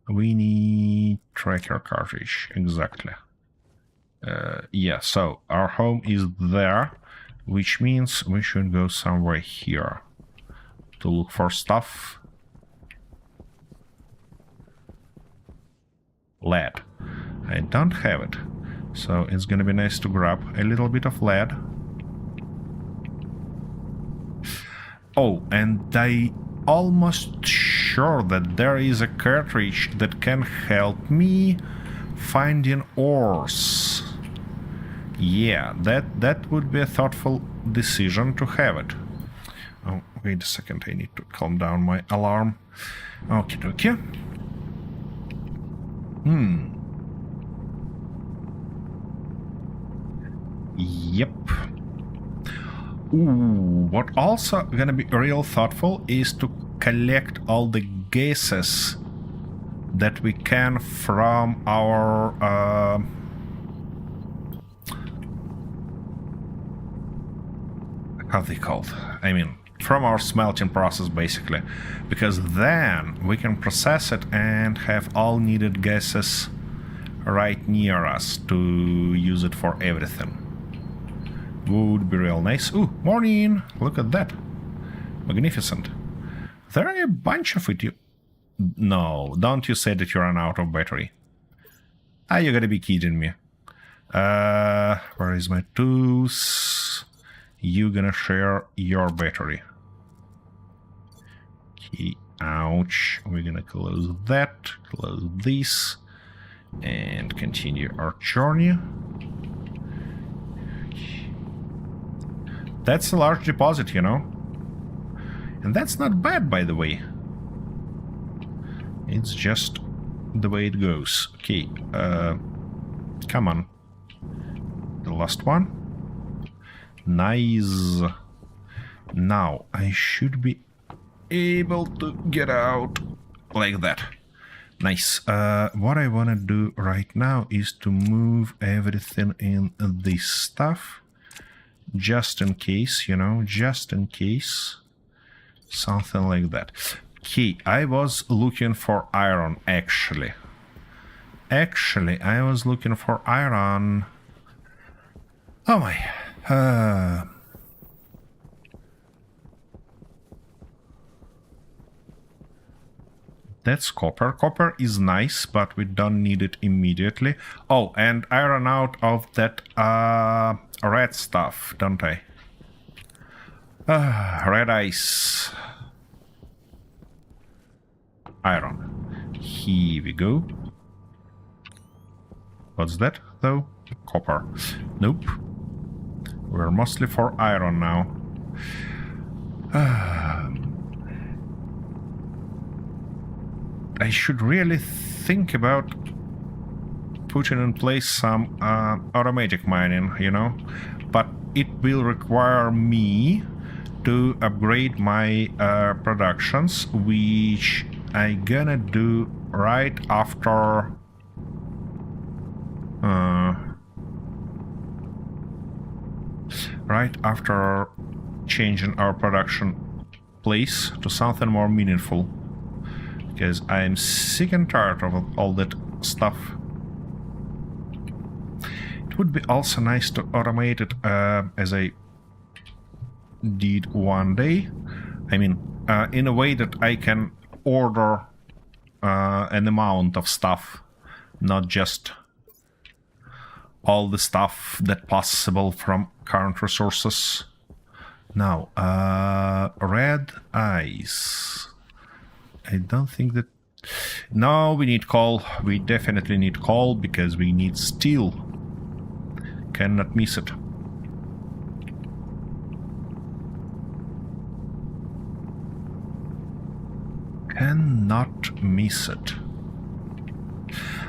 S1: We need tracker cartridge, exactly. Yeah, so our home is there, which means we should go somewhere here to look for stuff. Lead. I don't have it, so it's gonna be nice to grab a little bit of lead. Oh, and I almost sure that there is a cartridge that can help me finding ores. Yeah, that would be a thoughtful decision to have it. Oh, wait a second, I need to calm down my alarm. Okie dokie. Yep. Ooh, what also gonna be real thoughtful is to collect all the gases that we can from our how they called? I mean, from our smelting process, basically. Because then we can process it and have all needed gases right near us to use it for everything. Would be real nice. Ooh, morning! Look at that. Magnificent. There are a bunch of it. No, don't you say that you run out of battery. Ah, you gotta be kidding me. Where is my tools? You gonna share your battery. Okay, ouch. We're gonna close that, close this, and continue our journey. That's a large deposit, you know? And that's not bad, by the way. It's just the way it goes. Okay, come on. The last one. Nice. Now, I should be able to get out like that. Nice. What I want to do right now is to move everything in this stuff. Just in case, you know, just in case. Something like that. Okay, I was looking for iron, actually. Actually, I was looking for iron. Oh my. That's copper. Copper is nice, but we don't need it immediately. Oh, and I ran out of that red stuff, don't I? Red ice. Iron. Here we go. What's that, though? Copper. Nope. We're mostly for iron now. I should really think about putting in place some automatic mining, you know? But it will require me to upgrade my productions, which I gonna do right after changing our production place to something more meaningful, because I'm sick and tired of all that stuff. It would be also nice to automate it as I did one day. I mean, in a way that I can order an amount of stuff, not just all the stuff that possible from current resources. Now, red ice. I don't think that... No, we need coal. We definitely need coal because we need steel. Cannot miss it. Cannot miss it.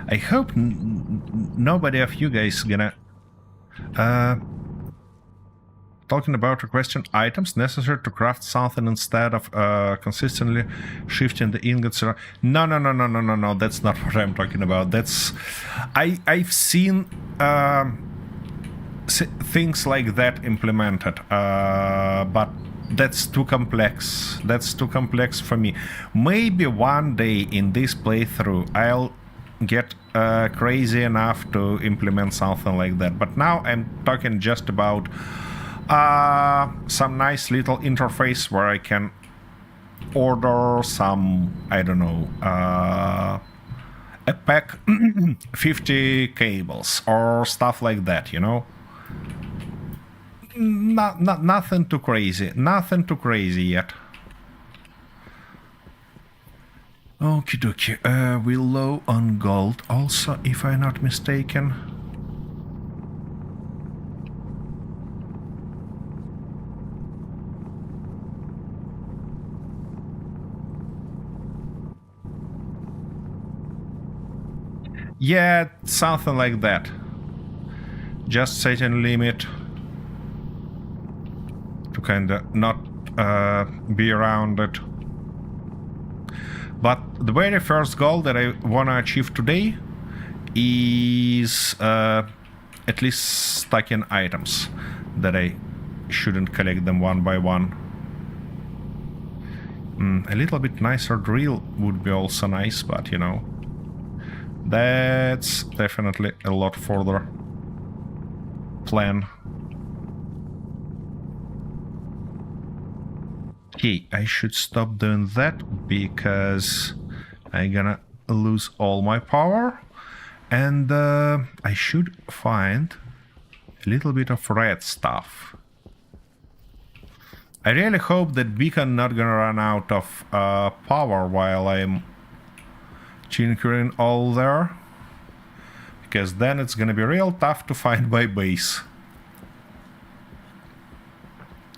S1: I hope nobody of you guys gonna talking about requesting items necessary to craft something instead of consistently shifting the ingots around. No, that's not what I'm talking about. That's I've seen things like that implemented, but that's too complex. That's too complex for me. Maybe one day in this playthrough I'll get crazy enough to implement something like that. But now I'm talking just about some nice little interface where I can order some, I don't know, a pack 50 cables or stuff like that, you know. Nothing too crazy. Nothing too crazy yet. Okie dokie. We're low on gold also, if I'm not mistaken. Yeah, something like that. Just setting limit to kinda not be around it. But the very first goal that I wanna achieve today is at least stacking items that I shouldn't collect them one by one. A little bit nicer drill would be also nice, but you know, that's definitely a lot further plan. Okay, I should stop doing that because I'm gonna lose all my power, and I should find a little bit of red stuff. I really hope that beacon not gonna run out of power while I'm tinkering all there, because then it's gonna be real tough to find my base.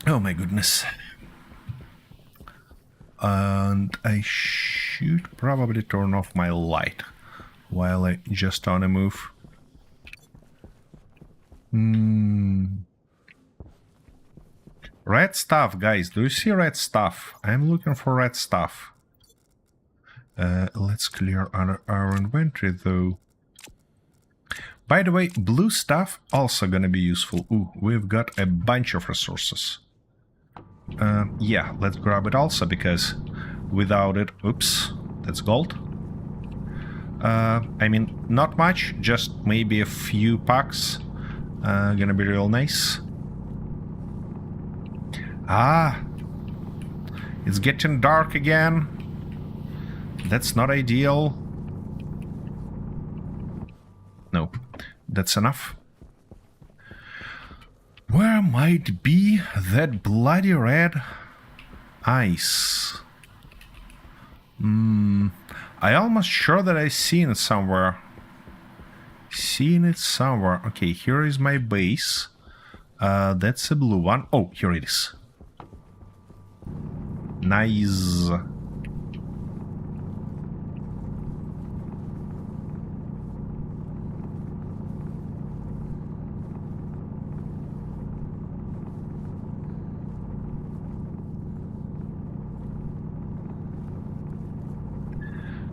S1: Oh my goodness. And I should probably turn off my light while I just on a move. Red stuff, guys. Do you see red stuff? I'm looking for red stuff. Let's clear our inventory, though. By the way, blue stuff also gonna be useful. Ooh, we've got a bunch of resources. Yeah, let's grab it also, because without it... Oops, that's gold. I mean, not much, just maybe a few packs. Gonna be real nice. Ah! It's getting dark again. That's not ideal. Nope, that's enough. Where might be that bloody red ice? I almost sure that I seen it somewhere. Okay, here is my base. That's a blue one. Oh, here it is. Nice.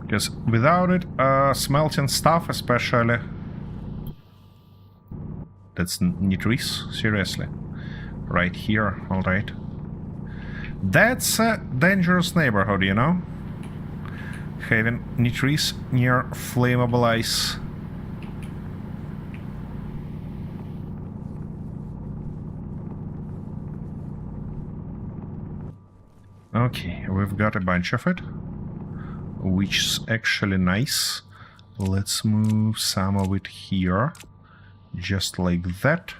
S1: Because without it, smelting stuff especially... That's nitrous, seriously. Right here, alright. That's a dangerous neighborhood, you know? Having nitrous near flammable ice. Okay, we've got a bunch of it, which is actually nice. Let's move some of it here, just like that.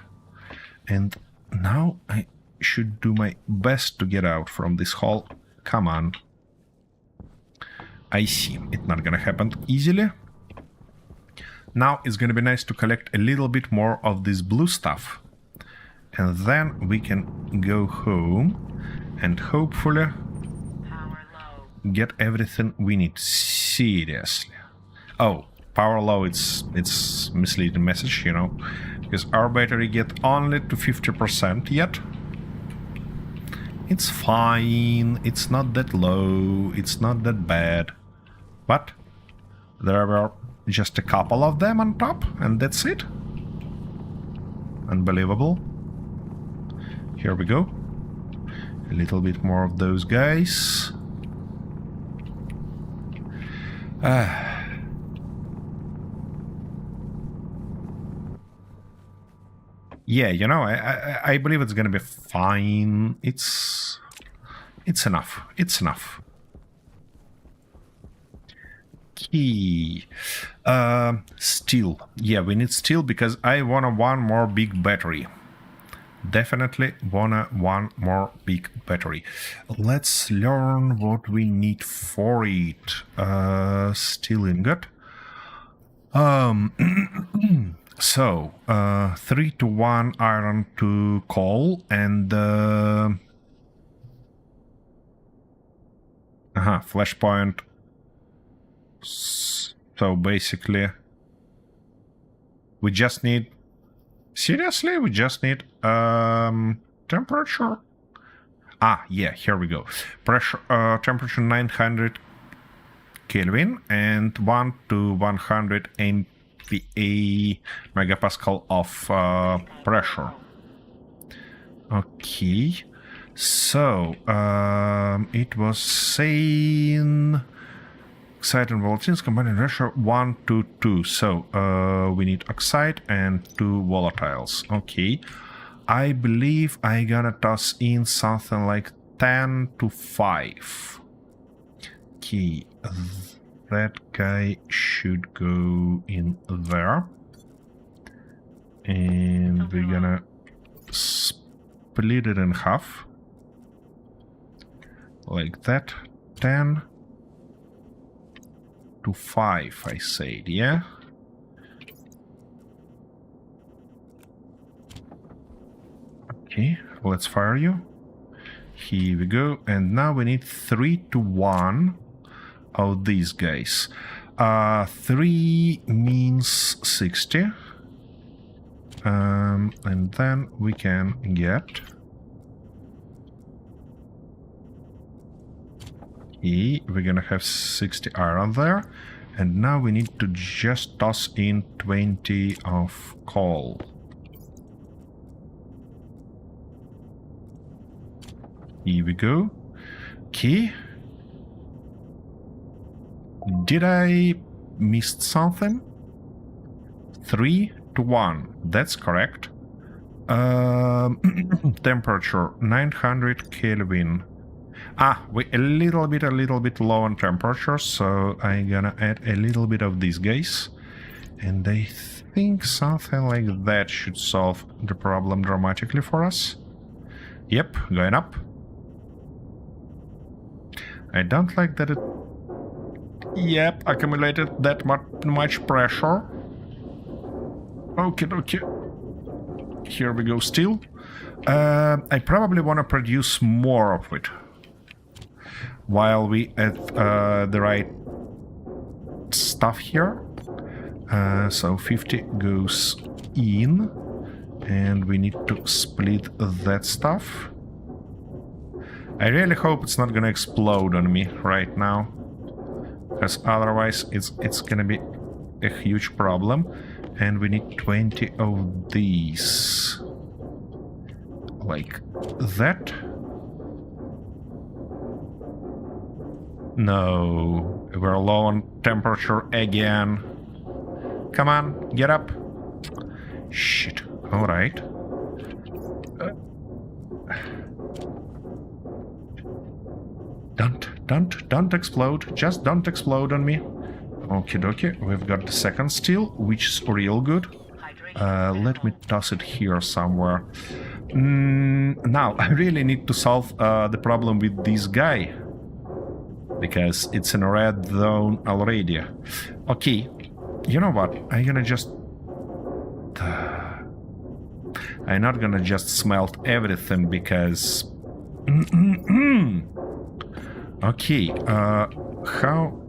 S1: And now I should do my best to get out from this hole. Come on. I see, it's not gonna happen easily. Now it's gonna be nice to collect a little bit more of this blue stuff. And then we can go home and hopefully get everything we need. Seriously. Oh, power low, it's misleading message, you know, because our battery get only to 50% yet. It's fine, it's not that low, it's not that bad, but there were just a couple of them on top, and that's it. Unbelievable. Here we go. A little bit more of those guys. Yeah, you know, I believe it's gonna be fine. It's enough. It's enough. Key. Steel. Yeah, we need steel because I wanna one more big battery. Definitely wanna one more big battery. Let's learn what we need for it. Steel ingot. So, 3 to 1 iron to coal, and flashpoint. So basically, we just need... Seriously? We just need temperature? Ah, yeah, here we go. Pressure, temperature 900 Kelvin and 1 to 100 MPa megapascal of pressure. Okay. So, it was saying oxide and volatiles combined in ratio 1 to 2. So, we need oxide and 2 volatiles. Okay. I believe I gonna toss in something like 10 to 5. Okay. That guy should go in there. And we're gonna split it in half. Like that. 10 to 5, I said, yeah? Okay, let's fire you. Here we go. And now we need 3 to 1 of these guys. 3 means 60. And then we can get... Okay, we're gonna have 60 iron there. And now we need to just toss in 20 of coal. Here we go. Okay. Did I miss something? 3 to 1. That's correct. Temperature 900 Kelvin. We're a little bit low on temperature, so I'm gonna add a little bit of these guys. And I think something like that should solve the problem dramatically for us. Yep, going up. I don't like that it... Yep, accumulated that much pressure. Okay. Here we go still. I probably want to produce more of it. While we add the right stuff here. So 50 goes in. And we need to split that stuff. I really hope it's not gonna explode on me right now. Because otherwise it's gonna be a huge problem. And we need 20 of these. Like that. No, we're low on temperature again. Come on, get up. Shit, alright. Don't explode. Just don't explode on me. Okie dokie, we've got the second steel, which is real good. Let me toss it here somewhere. Now, I really need to solve the problem with this guy. Because it's in a red zone already. Okay, you know what? I'm gonna just... I'm not gonna just smelt everything because... Okay, how...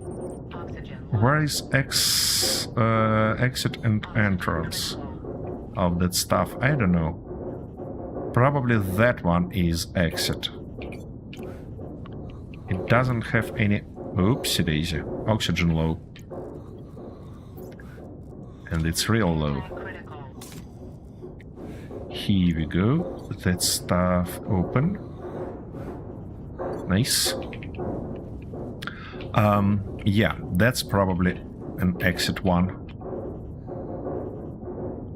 S1: Where is exit and entrance of that stuff? I don't know. Probably that one is exit. It doesn't have any... Oopsie daisy. Oxygen low. And it's real low. Here we go. That stuff open. Nice. Yeah, that's probably an exit one.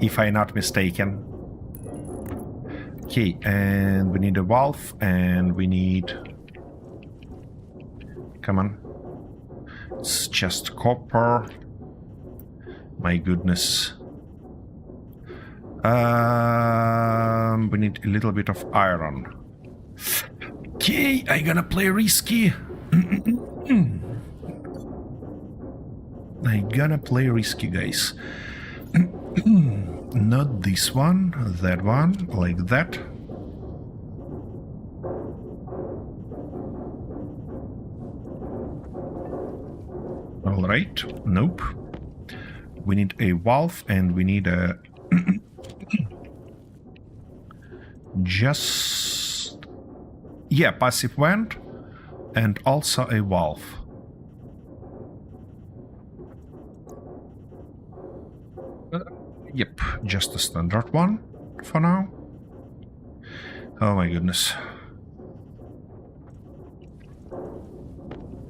S1: If I'm not mistaken. Okay, and we need a valve, and we need... Come on. It's just copper. My goodness. We need a little bit of iron. Okay, I'm gonna play risky. I'm gonna play risky, guys. Not this one, that one, like that. Alright, nope. We need a valve and we need a... just... Yeah, passive vent and also a valve. Yep, just a standard one for now. Oh my goodness.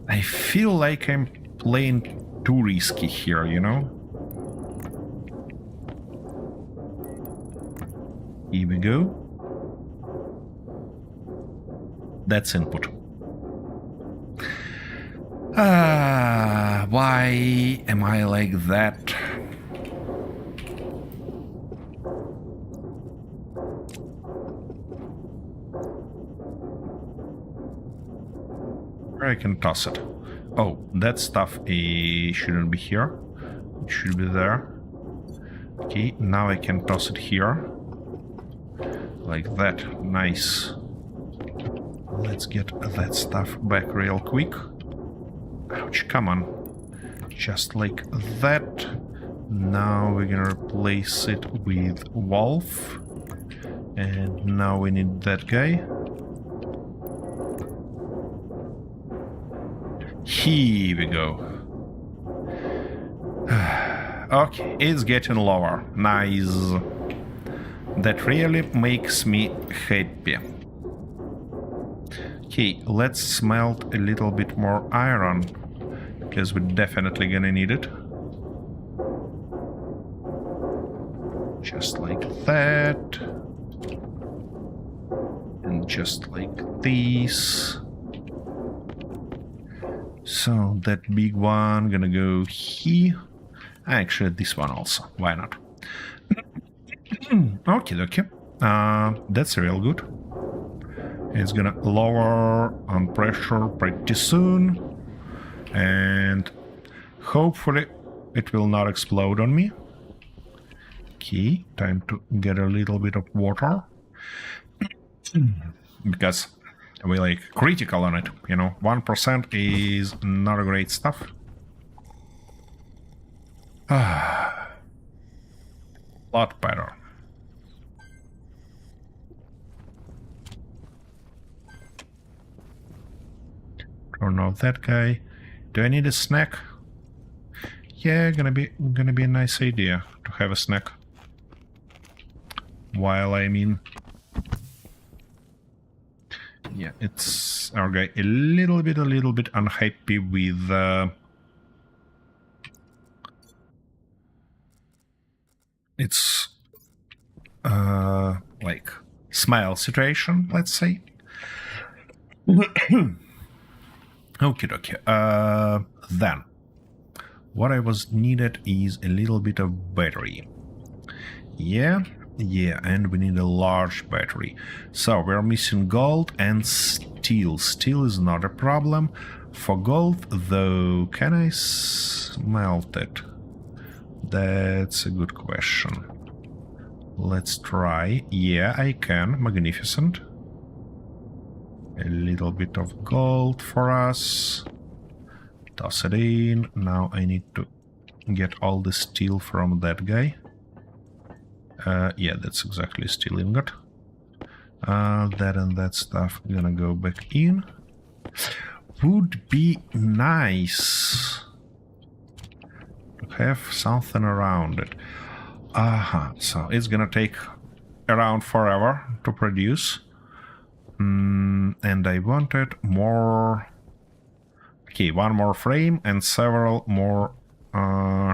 S1: I feel like I'm playing too risky here, you know? Here we go. That's input. Why am I like that? I can toss it. Oh, that stuff shouldn't be here. It should be there. Okay, now I can toss it here. Like that. Nice. Let's get that stuff back real quick. Ouch, come on. Just like that. Now we're gonna replace it with Wolf. And now we need that guy. Here we go. Okay, it's getting lower. Nice. That really makes me happy. Okay, let's smelt a little bit more iron, because we're definitely gonna need it. Just like that. And just like this. So that big one gonna go here. Actually, this one also. Why not? Okay. That's real good. It's gonna lower on pressure pretty soon. And hopefully it will not explode on me. Okay, time to get a little bit of water. Because we like critical on it, you know, 1% is not a great stuff. Lot better. Turn off that guy. Do I need a snack? Yeah, gonna be a nice idea to have a snack. While I'm in. Yeah, it's our guy a little bit unhappy with its like smile situation, let's say. Okay. Then what I was needed is a little bit of battery. Yeah, and we need a large battery. So we're missing gold and steel. Steel is not a problem. For gold, though, can I smelt it? That's a good question. Let's try. Yeah, I can. Magnificent. A little bit of gold for us. Toss it in. Now I need to get all the steel from that guy. Yeah, that's exactly steel ingot. That and that stuff gonna go back in. Would be nice to have something around it. So it's gonna take around forever to produce. And I wanted more... Okay, one more frame and several more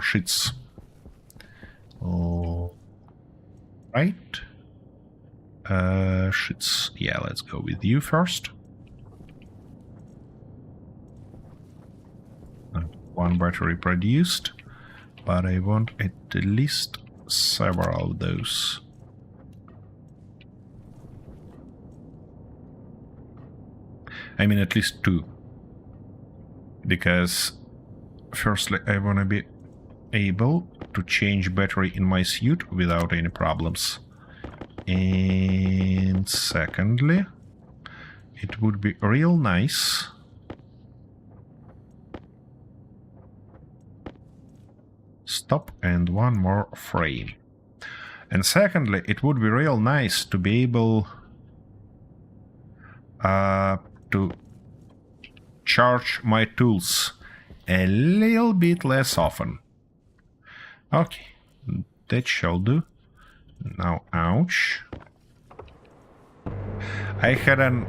S1: sheets. Right? Sheets. Yeah, let's go with you first. One battery produced, but I want at least several of those. I mean, at least two. Because, firstly, I want to be able to change battery in my suit without any problems. And secondly, it would be real nice stop and one more frame. And secondly, it would be real nice to be able to charge my tools a little bit less often. Okay, that shall do. Now, ouch. I had an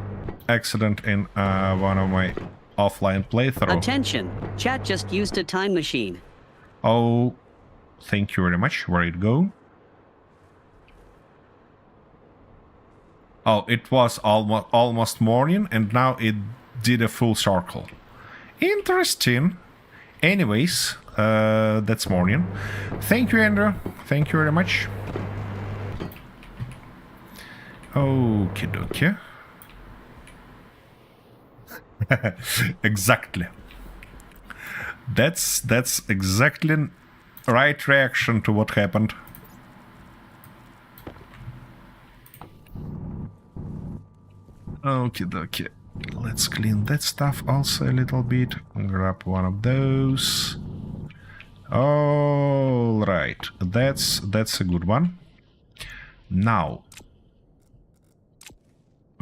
S1: accident in one of my offline playthrough.
S3: Attention! Chat just used a time machine.
S1: Oh, thank you very much. Where it go? Oh, it was almost morning, and now it did a full circle. Interesting. Anyways, that's morning. Thank you, Andrew. Thank you very much. Okie dokie. Exactly. That's exactly right reaction to what happened. Okie dokie. Let's clean that stuff also a little bit. Grab one of those. All right, that's a good one. Now,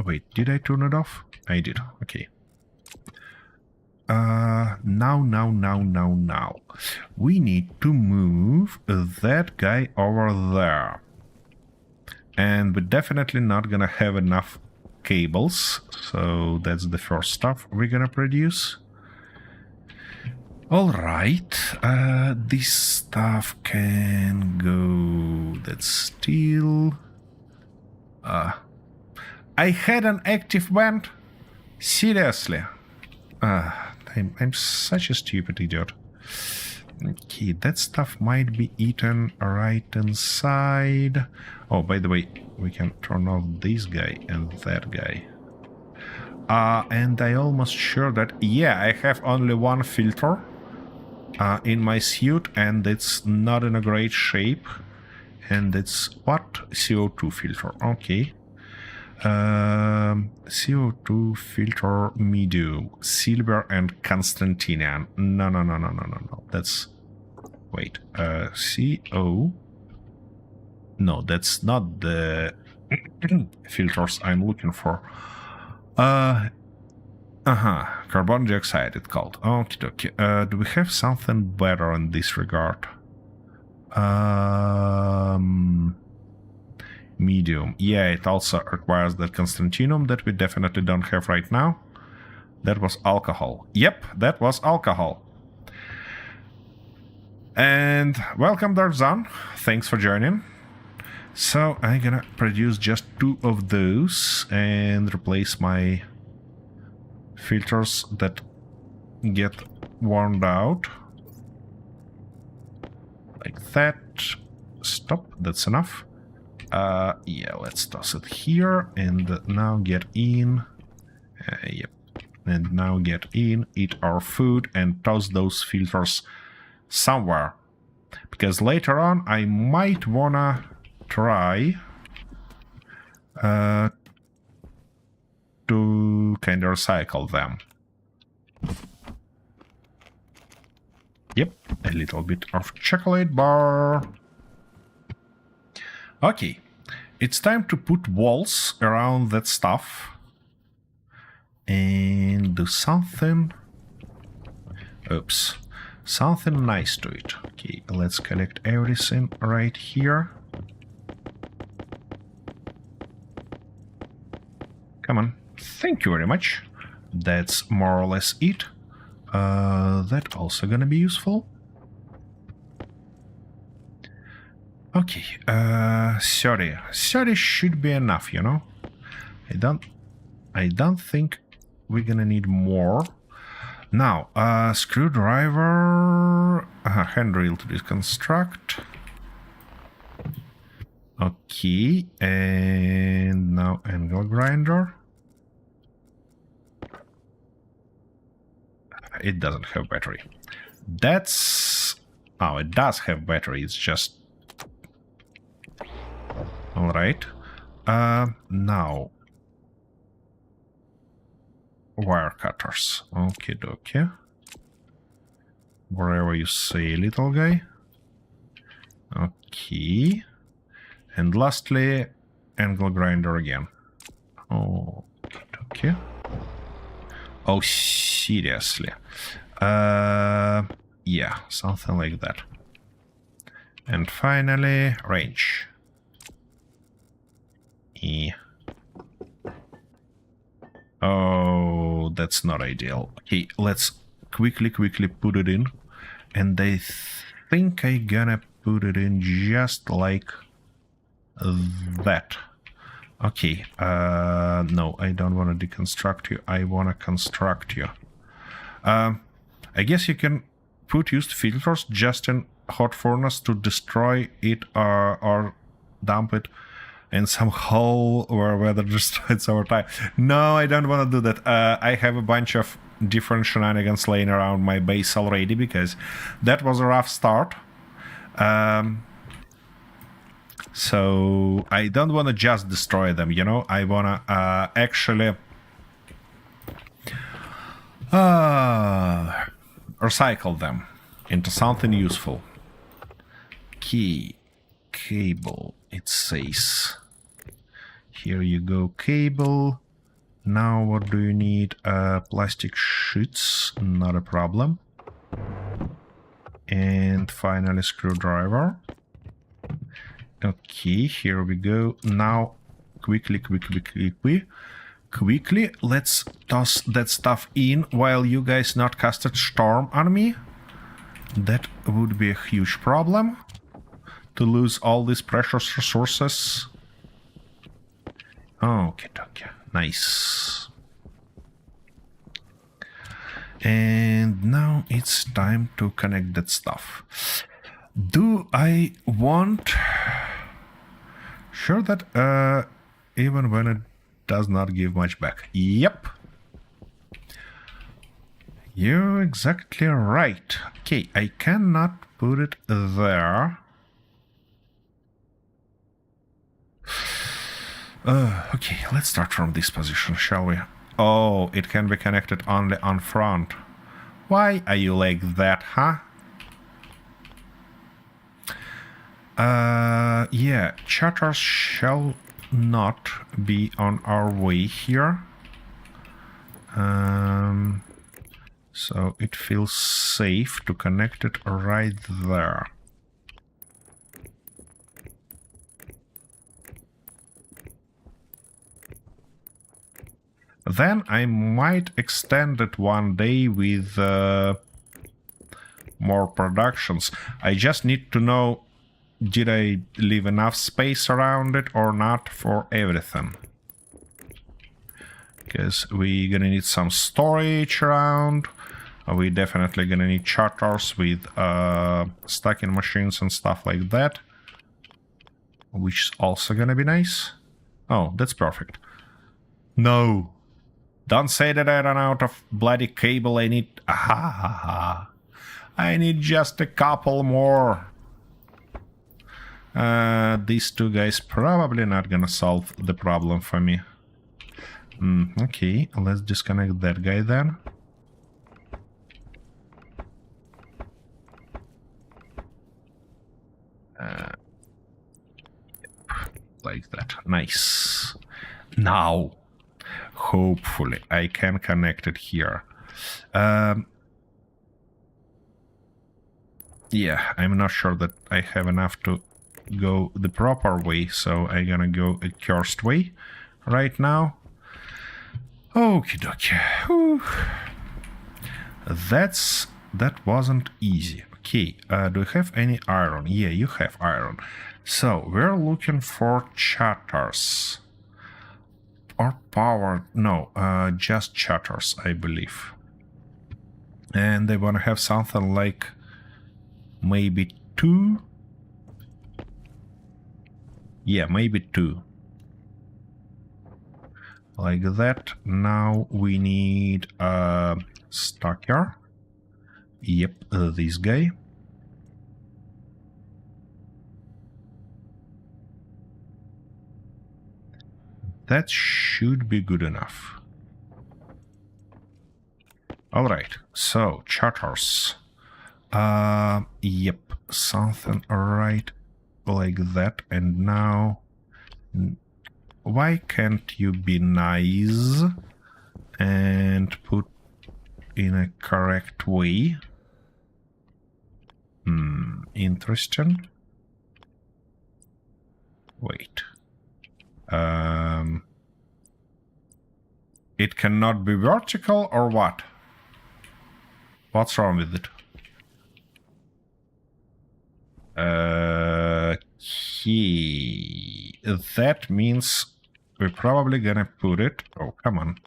S1: wait, did I turn it off? I did. Okay. Now. We need to move that guy over there. And we're definitely not gonna have enough cables, so that's the first stuff we're gonna produce. All right, this stuff can go. That's steel. I had an active vent. Seriously. I'm such a stupid idiot. Okay, that stuff might be eaten right inside. Oh, by the way, we can turn off this guy and that guy. And I almost sure that, yeah, I have only one filter in my suit, and it's not in a great shape. And it's what? CO2 filter. Okay. CO2 filter medium, silver and Constantinian. No. That's, wait, CO. No, that's not the filters I'm looking for. Carbon dioxide it's called. Okay. Do we have something better in this regard? Medium. Yeah, it also requires that Constantinum that we definitely don't have right now. That was alcohol. Yep, that was alcohol. And welcome, Darzan. Thanks for joining. So I'm gonna produce just 2 of those and replace my filters that get worn out. Like that. Stop, that's enough. Yeah, let's toss it here, and now get in. Yep. And now get in, eat our food, and toss those filters somewhere. Because later on, I might wanna try to kind of recycle them. Yep, a little bit of chocolate bar. Okay, it's time to put walls around that stuff and do something. Oops, something nice to it. Okay, let's collect everything right here. Come on, thank you very much. That's more or less it. That also gonna be useful. Okay, 30. 30 should be enough, you know? I don't think we're gonna need more. Now, screwdriver... handrail to deconstruct. Okay, and now angle grinder. It doesn't have battery. That's... oh, it does have battery, it's just... Alright. Now. Wire cutters. Okay, dokie. Wherever you say, little guy. Okay. And lastly, angle grinder again. Okay, dokie. Oh, seriously. Yeah, something like that. And finally, wrench. Oh, that's not ideal. Okay, let's quickly put it in. And I think I gonna put it in just like that. Okay, no, I don't want to deconstruct you. I want to construct you. I guess you can put used filters just in hot furnace to destroy it or dump it in some hole where weather destroys over time. No, I don't want to do that. I have a bunch of different shenanigans laying around my base already because that was a rough start. So I don't want to just destroy them, you know? I want to actually recycle them into something useful. Key, cable, it says. Here you go, cable. Now what do you need? Plastic sheets, not a problem. And finally screwdriver. Okay, here we go. Now quickly, let's toss that stuff in while you guys not casted storm on me. That would be a huge problem to lose all these precious resources. Okay, nice. And now it's time to connect that stuff. Do I want... Sure that even when it does not give much back. Yep. You're exactly right. Okay, I cannot put it there. Okay, let's start from this position, shall we? Oh, it can be connected only on front. Why are you like that, huh? Yeah, chatters shall not be on our way here. So it feels safe to connect it right there. Then I might extend it one day with more productions. I just need to know, did I leave enough space around it or not for everything? Because we're gonna need some storage around. We're definitely gonna need charters with stacking machines and stuff like that. Which is also gonna be nice. Oh, that's perfect. No! Don't say that I ran out of bloody cable. I need... I need just a couple more. These two guys probably not gonna solve the problem for me. Okay, let's disconnect that guy then. Like that. Nice. Now, hopefully, I can connect it here. Yeah, I'm not sure that I have enough to go the proper way, so I'm gonna go a cursed way right now. Okie dokie. Whew. That wasn't easy. Okay, do you have any iron? Yeah, you have iron. So, we're looking for chatters. Or power... No, just chatters, I believe. And they want to have something like... maybe 2? Yeah, maybe 2. Like that. Now we need a stacker. Yep, this guy. That should be good enough. Alright, so chatters. Yep, something right like that. And now, why can't you be nice and put in a correct way? Interesting. Wait. It cannot be vertical or what? What's wrong with it? Okay. That means we're probably gonna put it... Oh, come on.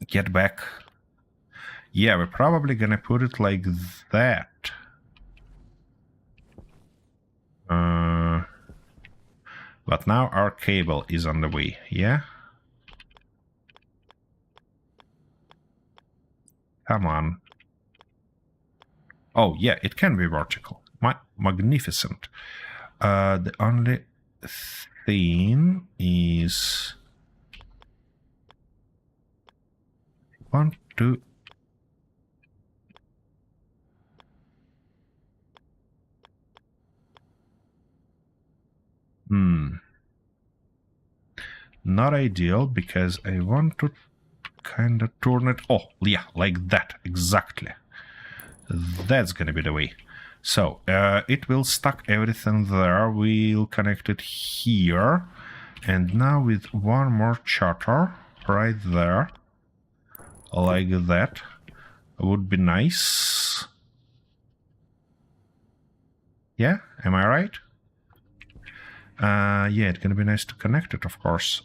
S1: Get back. Yeah, we're probably gonna put it like that. But now our cable is on the way, yeah? Come on. Oh, yeah, it can be vertical. Magnificent. The only thing is... 1, 2... Not ideal, because I want to kind of turn it... Oh, yeah, like that, exactly. That's gonna be the way. So, it will stuck everything there. We'll connect it here. And now with one more charter right there. Like that. Would be nice. Yeah, am I right? Yeah, it's gonna be nice to connect it, of course.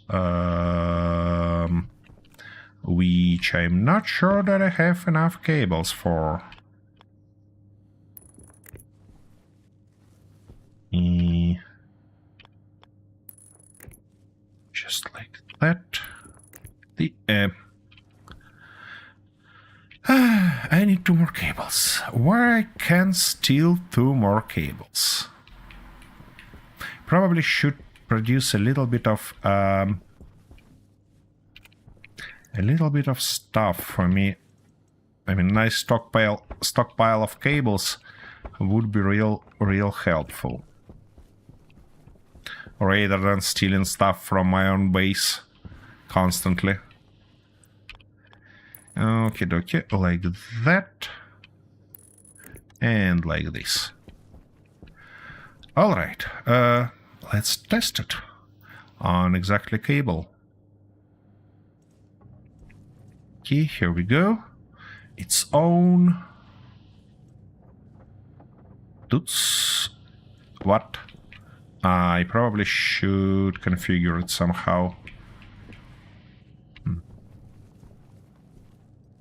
S1: Which I'm not sure that I have enough cables for. Just like that. I need 2 more cables. Where I can steal 2 more cables. Probably should produce a little bit of stuff for me. I mean, nice stockpile of cables would be real helpful. Rather than stealing stuff from my own base constantly. Okie dokie, like that. And like this. Alright, let's test it on exactly cable. Okay, here we go. Its own. Toots. What? I probably should configure it somehow.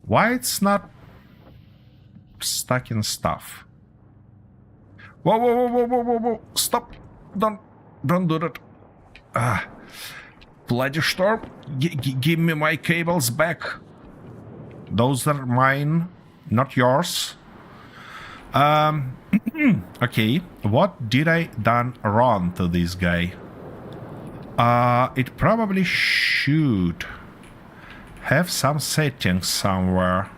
S1: Why it's not stuck in stuff? Whoa, whoa, whoa, whoa, whoa, whoa, whoa. Stop. Don't do that. Bloody storm. Give me my cables back. Those are mine, not yours. Okay, what did I done wrong to this guy? It probably should have some settings somewhere.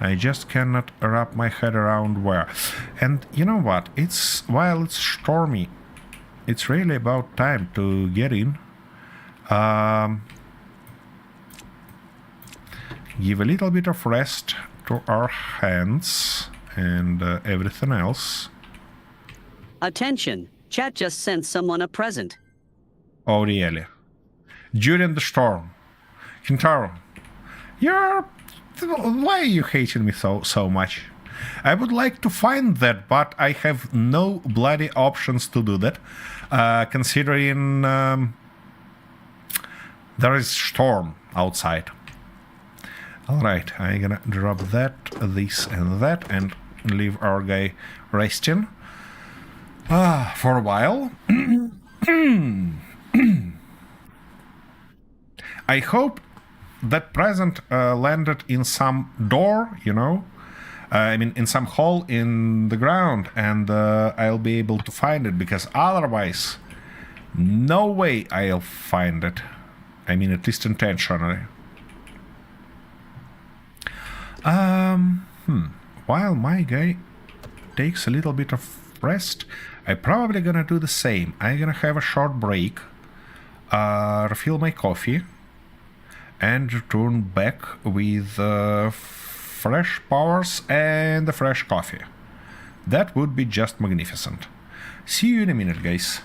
S1: I just cannot wrap my head around where. And you know what? While it's stormy, it's really about time to get in. Give a little bit of rest to our hands and everything else.
S3: Attention! Chat just sent someone a present.
S1: Oh, really? During the storm. Kintaro, why are you hating me so much? I would like to find that, but I have no bloody options to do that, considering there is storm outside. Alright, I'm gonna drop that, this and that, and leave our guy resting for a while. I hope that present landed in some door, you know? I mean, in some hole in the ground, and I'll be able to find it, because otherwise, no way I'll find it. I mean, at least intentionally. While my guy takes a little bit of rest, I'm probably gonna do the same. I'm gonna have a short break, refill my coffee, and return back with fresh powers and the fresh coffee. That would be just magnificent. See you in a minute, guys.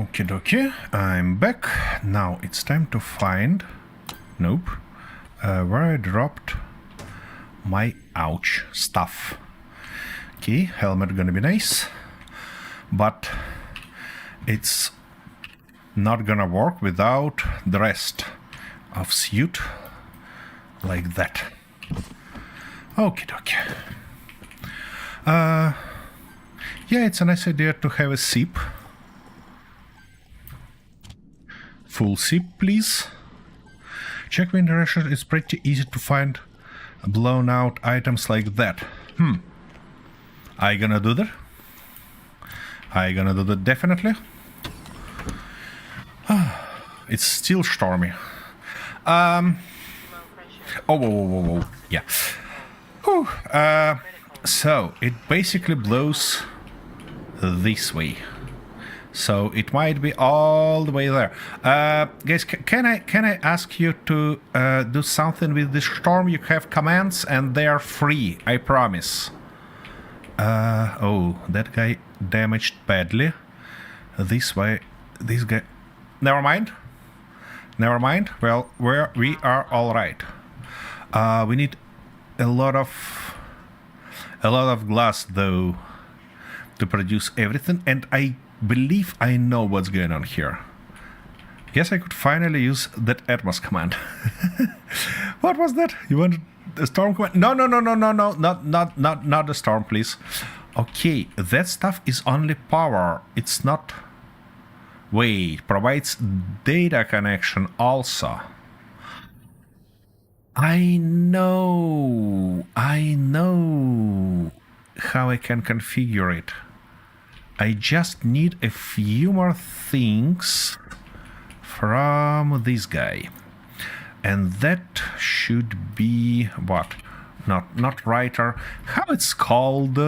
S1: Okie dokie, I'm back. Now it's time to find... Nope. Where I dropped my ouch stuff. Okay, helmet gonna be nice. But it's not gonna work without the rest of suit. Like that. Okie dokie. Yeah, it's a nice idea to have a zip. Full zip, please. Check the direction. It's pretty easy to find blown out items like that. I gonna do that. I gonna do that definitely. It's still stormy. Oh, whoa, whoa, whoa, whoa. Yeah. Whew. So it basically blows this way. So it might be all the way there. Guys, can I ask you to do something with this storm? You have commands and they are free, I promise. Oh, that guy damaged badly. This way, this guy... Never mind. Never mind. Well, we are all right. We need a lot of glass though to produce everything, and I believe I know what's going on here. Guess I could finally use that Atmos command. What was that? You wanted the storm command? No, not the storm, please. Okay, that stuff is only power. It's not... Wait, provides data connection also. I know how I can configure it. I just need a few more things from this guy. And that should be what? Not writer. How it's called?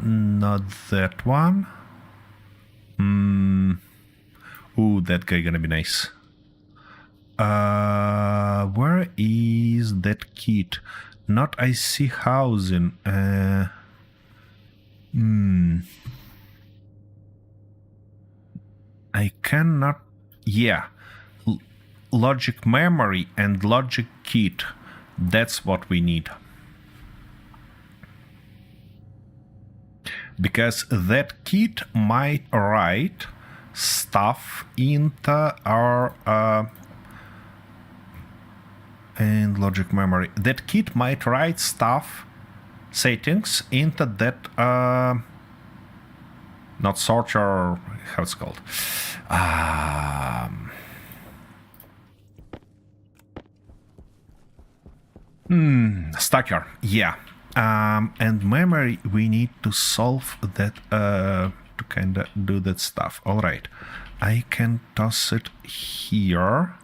S1: Not that one. Ooh, that guy gonna be nice. Where is that kit? Not IC housing. I cannot... Yeah. Logic memory and logic kit. That's what we need. Because that kit might write stuff into our... and logic memory. That kit might write stuff, settings, into that... not sorter, how it's called? Stacker, yeah. And memory, we need to solve that, to kind of do that stuff. All right, I can toss it here.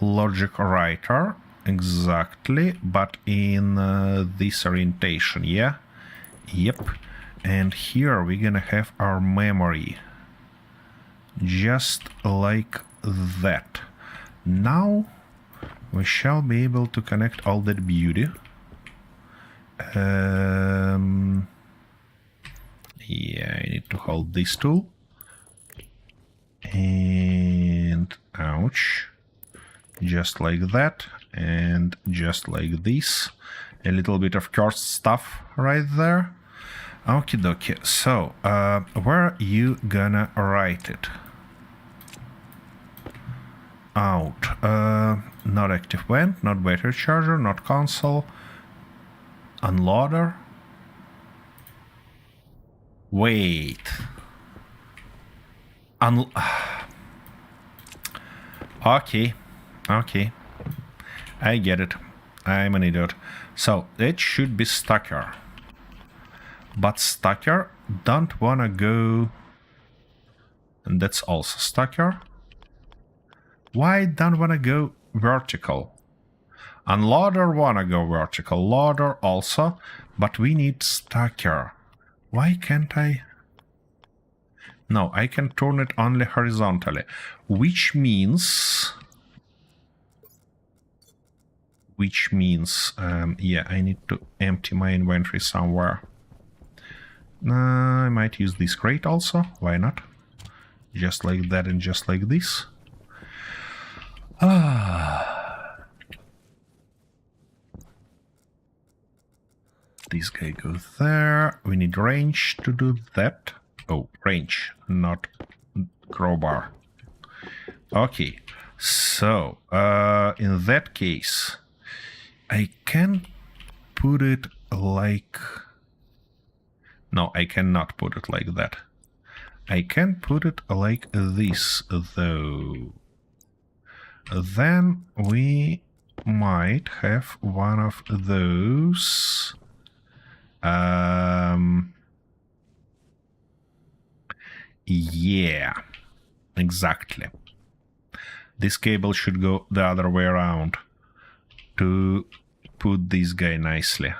S1: Logic writer, exactly, but in this orientation, yeah? Yep. And here we're gonna have our memory. Just like that. Now we shall be able to connect all that beauty. Yeah, I need to hold this tool. And ouch. Just like that. And just like this. A little bit of cursed stuff right there. Okie dokie. So, where you gonna write it? Out. Not active vent, not battery charger, not console. Unloader. Wait. Okay. Okay. I get it. I'm an idiot. So, it should be stacker. But stacker don't wanna go... And that's also stacker. Why don't wanna go vertical? Unloader wanna go vertical. Loader also. But we need stacker. Why can't I... No, I can turn it only horizontally. Which means... yeah, I need to empty my inventory somewhere. I might use this crate also. Why not? Just like that and just like this. This guy goes there. We need range to do that. Oh, range, not crowbar. Okay, so in that case, I can put it like... No, I cannot put it like that. I can put it like this, though. Then we might have one of those. Yeah, exactly. This cable should go the other way around to put this guy nicely.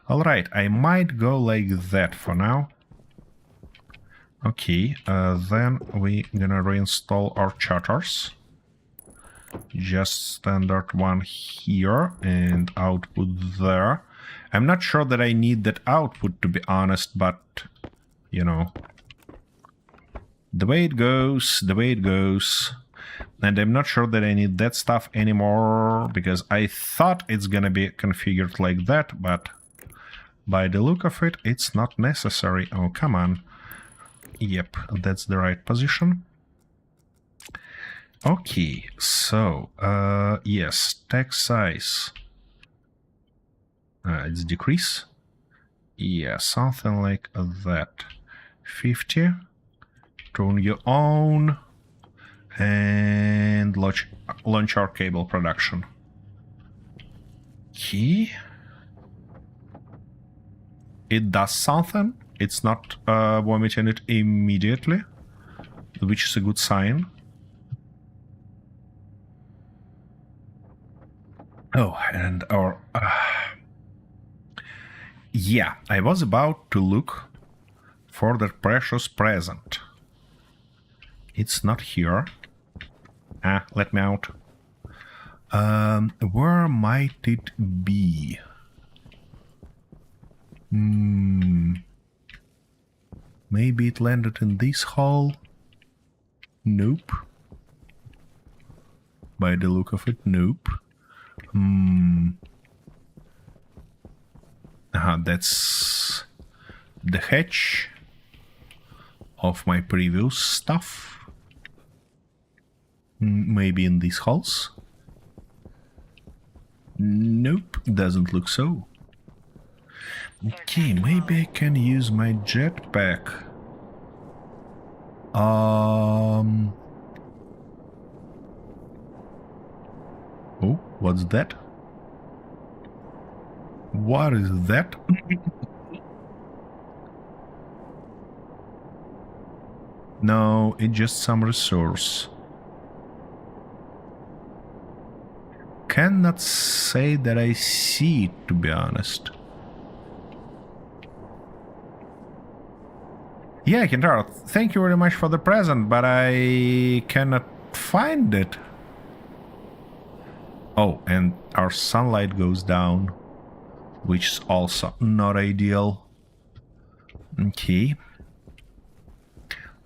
S1: Alright, I might go like that for now. Okay, then we gonna reinstall our charters. Just standard one here and output there. I'm not sure that I need that output, to be honest, but, you know, the way it goes, the way it goes. And I'm not sure that I need that stuff anymore, because I thought it's gonna be configured like that, but by the look of it, it's not necessary. Oh, come on. Yep, that's the right position. Okay, so, yes, text size. It's decrease. Yeah, something like that. 50. Turn your own. And launch our cable production. Okay. It does something. It's not vomiting it immediately, which is a good sign. Oh, and our... yeah, I was about to look for that precious present. It's not here. Ah, let me out. Where might it be? Maybe it landed in this hole? Nope. By the look of it, nope. That's the hatch of my previous stuff. Maybe in these holes? Nope, doesn't look so. Okay, maybe I can use my jetpack. Oh, what's that? What is that? No, it's just some resource. Cannot say that I see it, to be honest. Yeah, Kintaro, thank you very much for the present, but I cannot find it. Oh, and our sunlight goes down, which is also not ideal. Okay.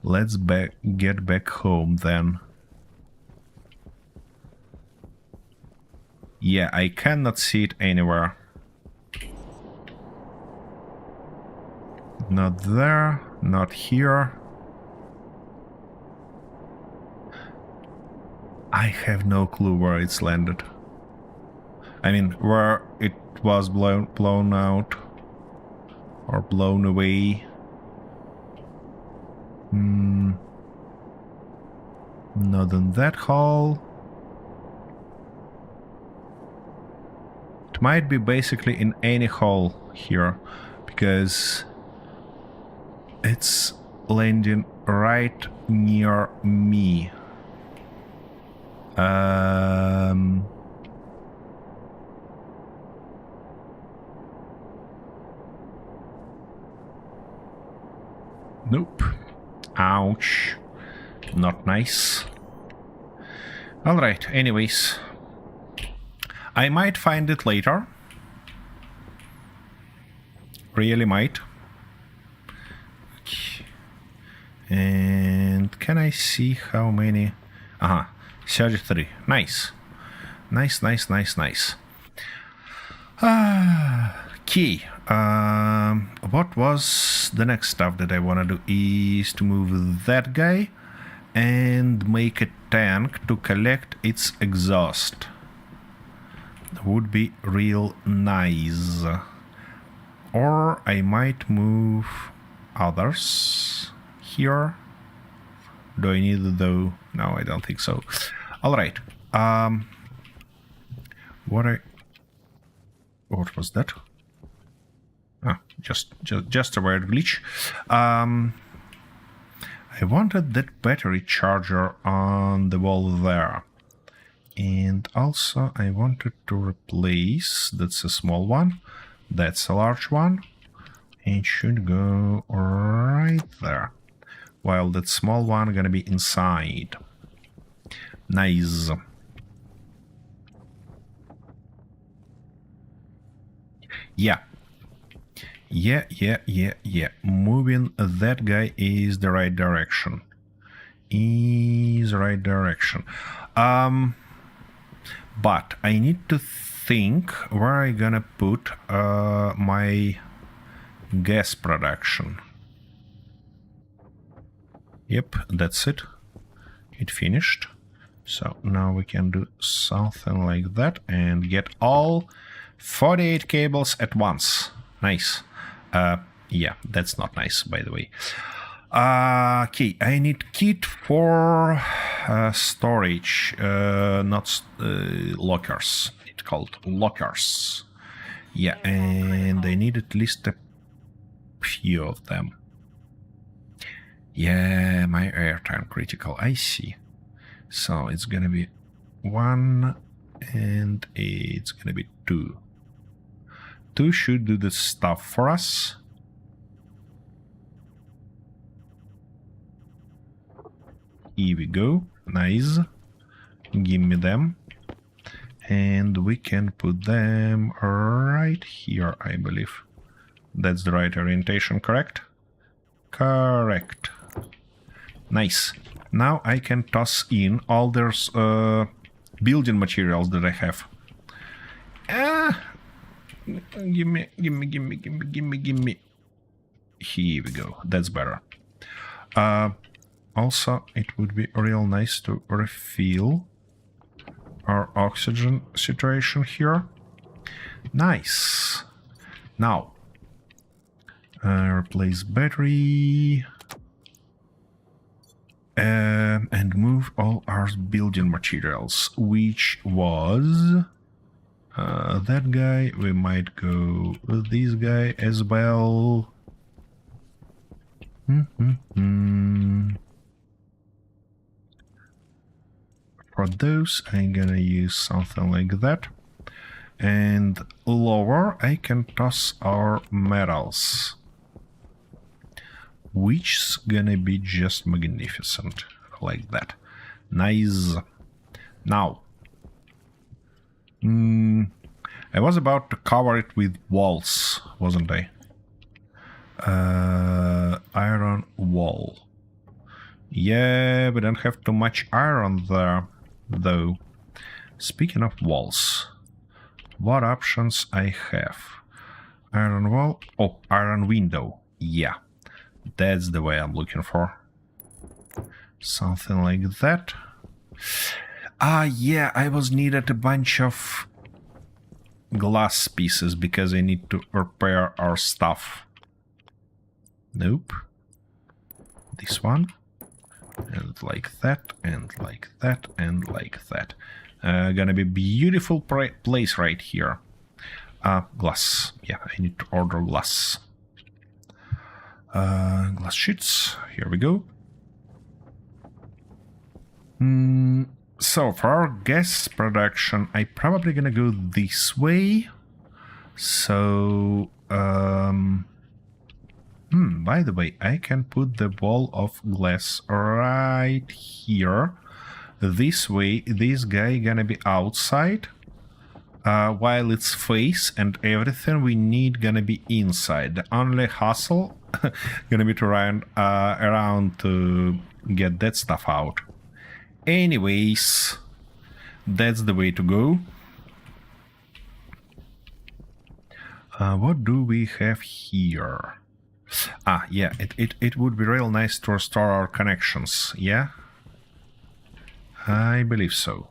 S1: Let's get back home then. Yeah, I cannot see it anywhere. Not there, not here. I have no clue where it's landed. I mean, where it was blown out or blown away. Not in that hole. It might be basically in any hole here, because it's landing right near me. Nope. Ouch. Not nice. Alright, anyways. I might find it later. Really might. Okay. And can I see how many? 33. Nice. Nice. Okay. What was the next stuff that I want to do is to move that guy and make a tank to collect its exhaust. That would be real nice. Or I might move others here. Do I need though? No, I don't think so. All right. What was that? Just a weird glitch. I wanted that battery charger on the wall there. And also I wanted to replace, that's a small one, that's a large one. It should go right there. While that small one gonna be inside. Nice. Yeah. Moving that guy is the right direction. But I need to think where I gonna put my gas production. Yep, that's it. It finished. So now we can do something like that and get all 48 cables at once. Nice. Yeah, that's not nice, by the way. Okay, I need kit for storage, not lockers. It's called lockers. Yeah, and I need at least a few of them. Yeah, my airtime critical, I see. So it's gonna be 1 and it's gonna be 2. 2 should do the stuff for us. Here we go. Nice. Give me them. And we can put them right here, I believe. That's the right orientation, correct? Correct. Nice. Now I can toss in all those building materials that I have. Give me. Here we go. That's better. Also, it would be real nice to refill our oxygen situation here. Nice. Now, replace battery. And move all our building materials, which was that guy. We might go with this guy as well. For those, I'm gonna use something like that. And lower, I can toss our metals, which is gonna be just magnificent, like that. Nice. Now, I was about to cover it with walls, wasn't I? Iron wall. Yeah, we don't have too much iron there, though. Speaking of walls, what options I have? Iron wall. Oh, iron window. Yeah. That's the way I'm looking for. Something like that. Yeah, I was needed a bunch of glass pieces because I need to repair our stuff. Nope. This one. And like that, and like that, and like that. Gonna be beautiful place right here. Glass. Yeah, I need to order glass. Glass sheets. Here we go. So for our gas production, I probably gonna go this way. So, by the way, I can put the wall of glass right here. This way, this guy gonna be outside. while it's face and everything we need gonna be inside. The only hustle gonna be to run around to get that stuff out. Anyways, that's the way to go. What do we have here? Ah, yeah, it would be real nice to restore our connections, yeah? I believe so.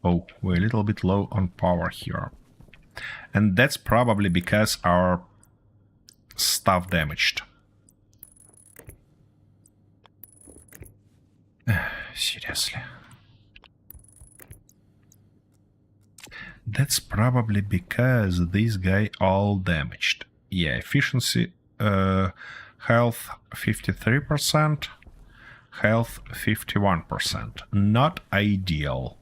S1: Oh, we're a little bit low on power here. And that's probably because our stuff damaged. Seriously. That's probably because this guy all damaged. Yeah, efficiency, health 53%, health 51%. Not ideal.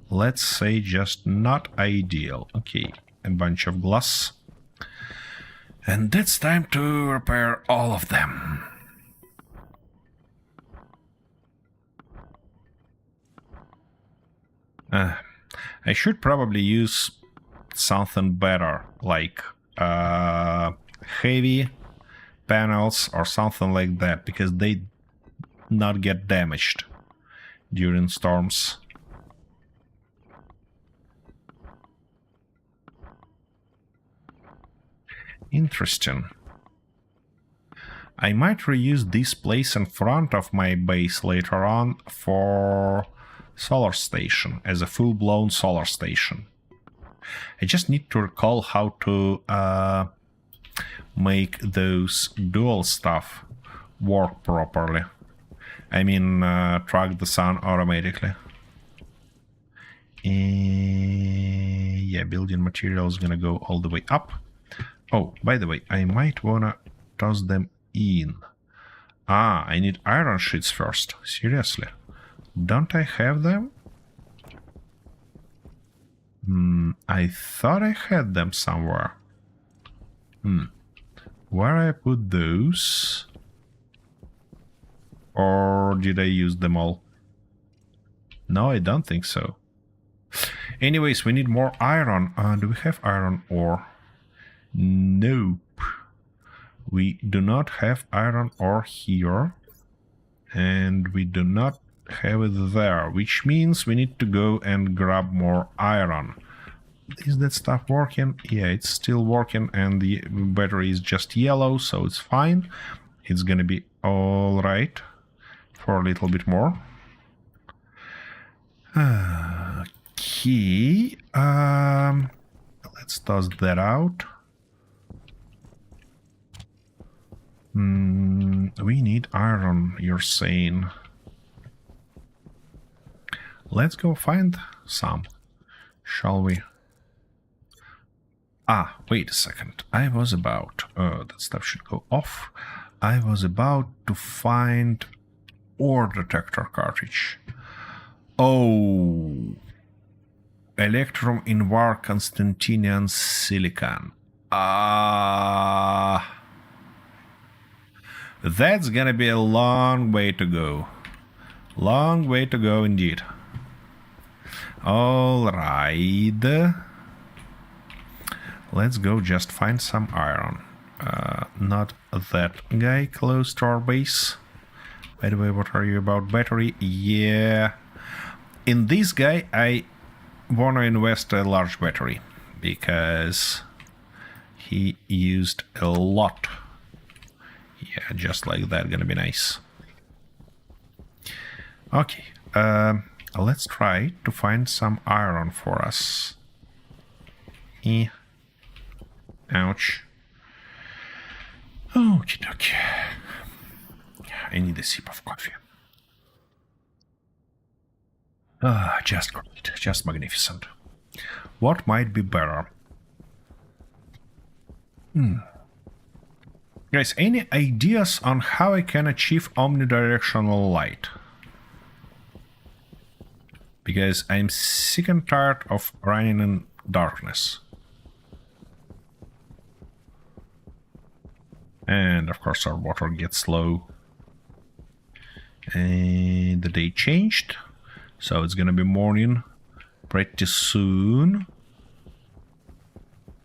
S1: Let's say just not ideal. Okay, a bunch of glass. And it's time to repair all of them. I should probably use something better, like heavy panels or something like that, because they not get damaged during storms. Interesting. I might reuse this place in front of my base later on for solar station, as a full-blown solar station. I just need to recall how to make those dual stuff work properly. I mean, track the sun automatically. Yeah, building material is gonna go all the way up. Oh, by the way, I might wanna toss them in. Ah, I need iron sheets first. Seriously. Don't I have them? I thought I had them somewhere. Where I put those? Or did I use them all? No, I don't think so. Anyways, we need more iron. Do we have iron ore? Nope. We do not have iron ore here. And we do not have it there, which means we need to go and grab more iron. Is that stuff working? Yeah, it's still working, and the battery is just yellow, so it's fine. It's gonna be all right for a little bit more. Okay, let's toss that out. We need iron, you're saying. Let's go find some, shall we? Ah, wait a second. I was about... that stuff should go off. I was about to find ore detector cartridge. Oh... Electrum Invar Constantinian Silicon. That's gonna be a long way to go. Long way to go indeed. Alright. Let's go just find some iron. Not that guy close to our base. By the way, what are you about? Battery? Yeah. In this guy, I want to invest a large battery because he used a lot. Yeah, just like that, gonna be nice. Okay, let's try to find some iron for us. Ouch. Okie dokie. I need a sip of coffee. Just great, just magnificent. What might be better? Guys, any ideas on how I can achieve omnidirectional light? Because I'm sick and tired of running in darkness. And of course our water gets low. And the day changed, so it's gonna be morning pretty soon.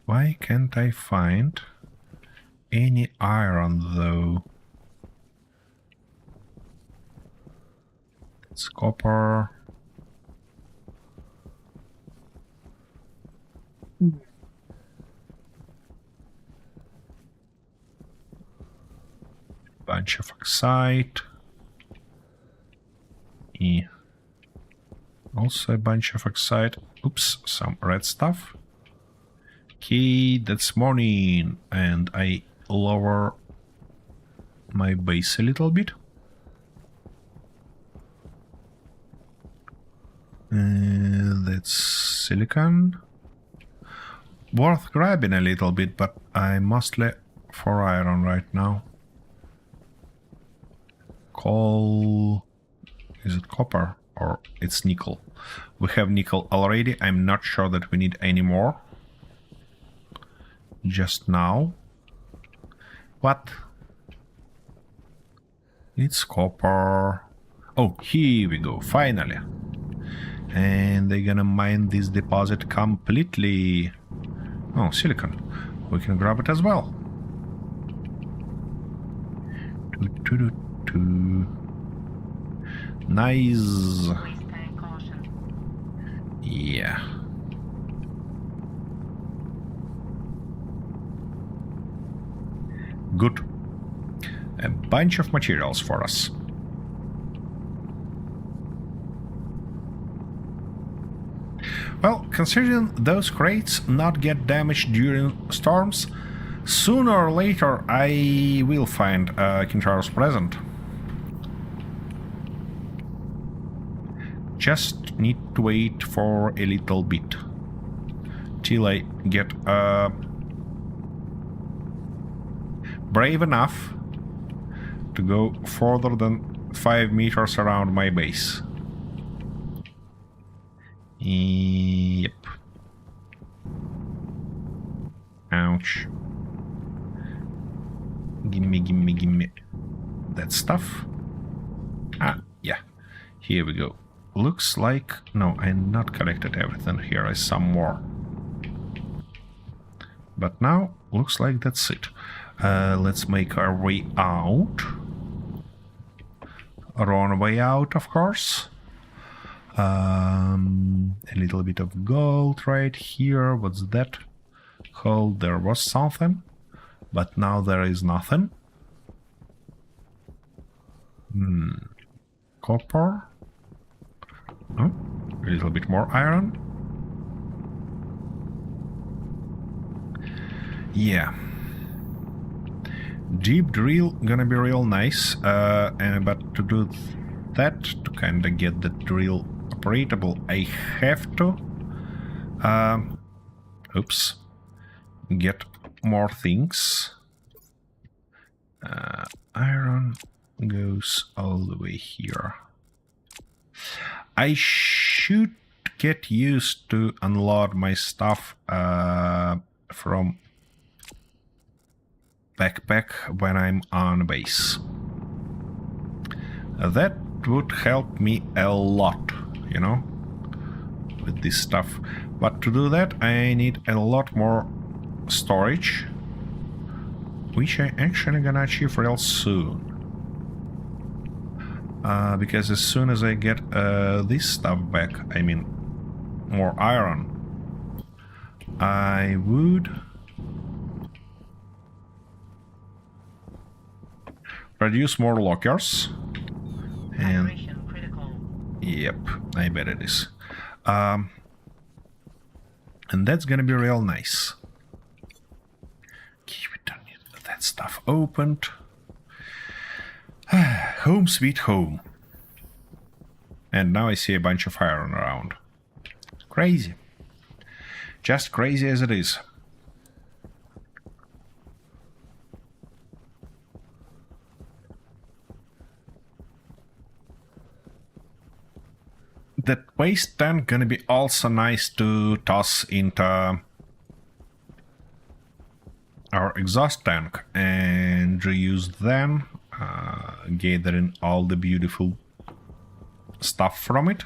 S1: Why can't I find any iron though? It's copper. Bunch of oxide. Yeah. Also a bunch of oxide. Oops, some red stuff. Okay, that's morning, and I lower my base a little bit. That's silicon. Worth grabbing a little bit, but I'm mostly for iron right now. Coal. Is it copper or it's nickel? We have nickel already. I'm not sure that we need any more. Just now. What? It's copper. Oh, here we go. Finally. And they're gonna mine this deposit completely. Oh, silicon. We can grab it as well. Nice.
S2: Please take caution.
S1: Yeah. Good. A bunch of materials for us. Well, considering those crates not get damaged during storms, sooner or later I will find Kintaro's present. Just need to wait for a little bit till I get brave enough to go further than 5 meters around my base. Yep. Ouch. Gimme that stuff. Ah, yeah. Here we go. Looks like... No, I not collected everything. Here is some more. But now, looks like that's it. Let's make our way out. Run way out, of course. A little bit of gold right here. What's that? Hold, there was something. But now there is nothing. Copper. Oh, a little bit more iron. Yeah. Deep drill gonna be real nice. But to do that, to kinda get the drill operatable, I have to get more things. Iron goes all the way here. I should get used to unload my stuff from backpack when I'm on base. That would help me a lot, you know, with this stuff. But to do that, I need a lot more storage, which I actually gonna achieve real soon. Because as soon as I get this stuff back, I mean more iron, I would produce more lockers. And
S2: Operation critical.
S1: yep, I bet it is. And that's gonna be real nice. Okay, we don't need that stuff opened. Home sweet home. And now I see a bunch of iron around. Crazy. Just crazy as it is. That waste tank gonna be also nice to toss into our exhaust tank and reuse them, gathering all the beautiful stuff from it.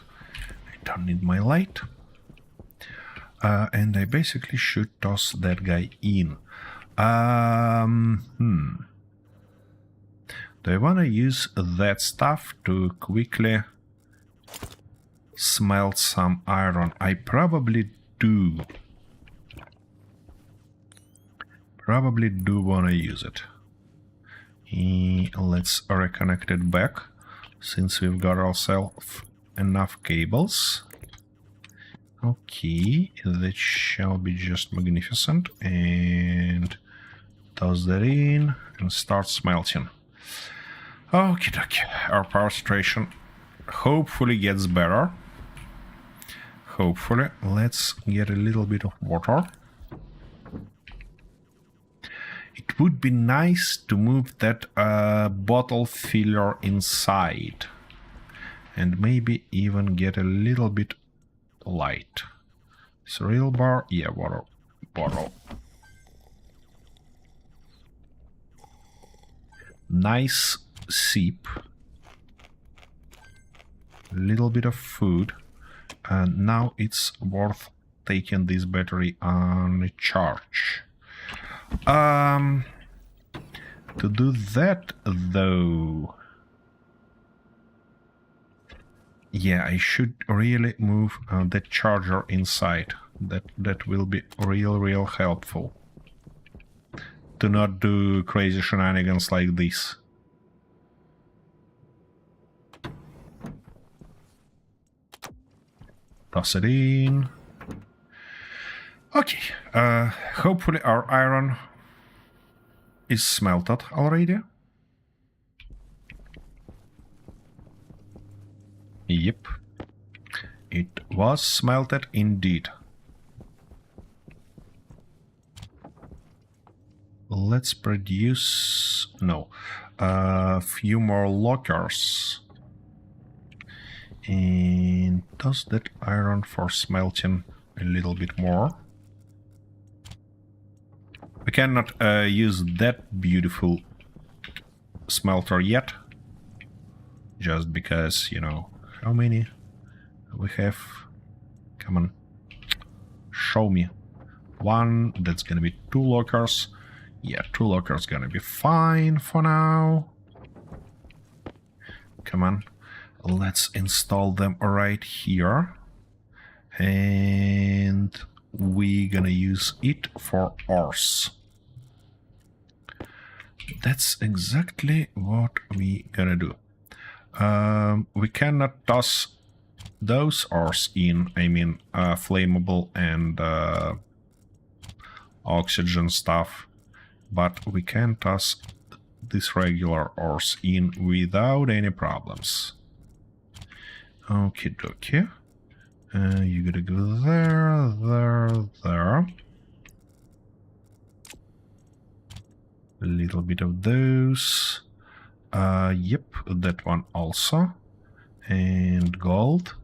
S1: I don't need my light. And I basically should toss that guy in. Do I want to use that stuff to quickly smelt some iron? I probably do. Probably do want to use it. Let's reconnect it back, since we've got ourselves enough cables. Okay, that shall be just magnificent. And toss that in and start smelting. Okie dokie, our power situation hopefully gets better. Hopefully. Let's get a little bit of water. It would be nice to move that bottle filler inside. And maybe even get a little bit light. Cereal bar, yeah, water bottle. Nice sip. A little bit of food. And now it's worth taking this battery on charge. To do that, though, yeah, I should really move the charger inside. That will be real helpful. To not do crazy shenanigans like this. Toss it in. Okay, hopefully our iron is smelted already. Yep, it was smelted indeed. Let's produce, no, a few more lockers. And toss that iron for smelting a little bit more. We cannot use that beautiful smelter yet. Just because, you know, how many we have? Come on. Show me. One, that's gonna be 2 lockers. Yeah, 2 lockers gonna be fine for now. Come on. Let's install them right here. And we're gonna use it for ores. That's exactly what we're gonna do. We cannot toss those ores in, I mean flammable and oxygen stuff, but we can toss this regular ores in without any problems. Okie dokie. You gotta go there, there. A little bit of those. Yep, that one also. And gold.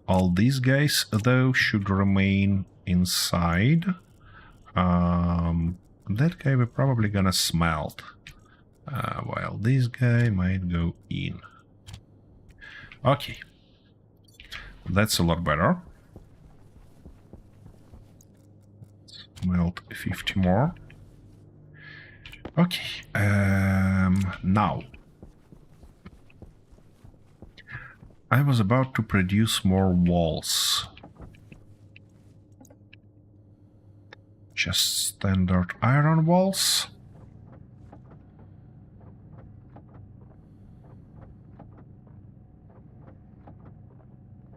S1: All these guys, though, should remain inside. That guy we're probably gonna smelt. While this guy might go in. Okay. That's a lot better. Smelt 50 more. Okay. Now. I was about to produce more walls. Just standard iron walls.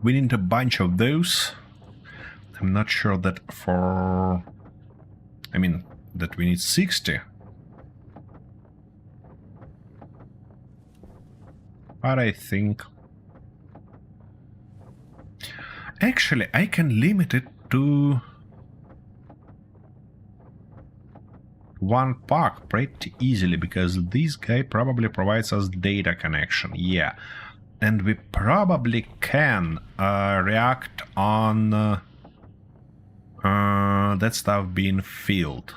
S1: We need a bunch of those. I'm not sure that for... I mean, that we need 60. But I think... Actually, I can limit it to 1 pack pretty easily, because this guy probably provides us data connection. Yeah. And we probably can react on that stuff being filled.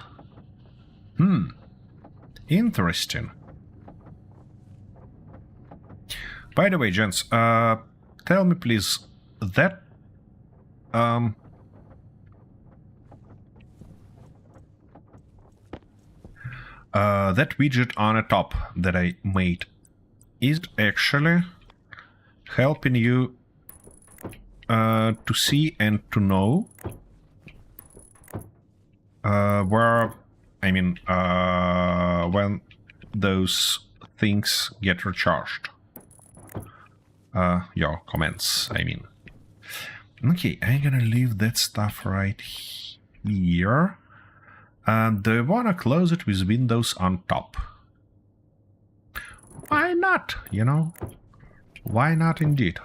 S1: Interesting. By the way, gents, tell me please, that that widget on the top that I made is actually helping you to see and to know when those things get recharged. Your comments, I mean. Okay, I'm gonna leave that stuff right here. Do you wanna close it with Windows on top? Why not, you know? Why not indeed?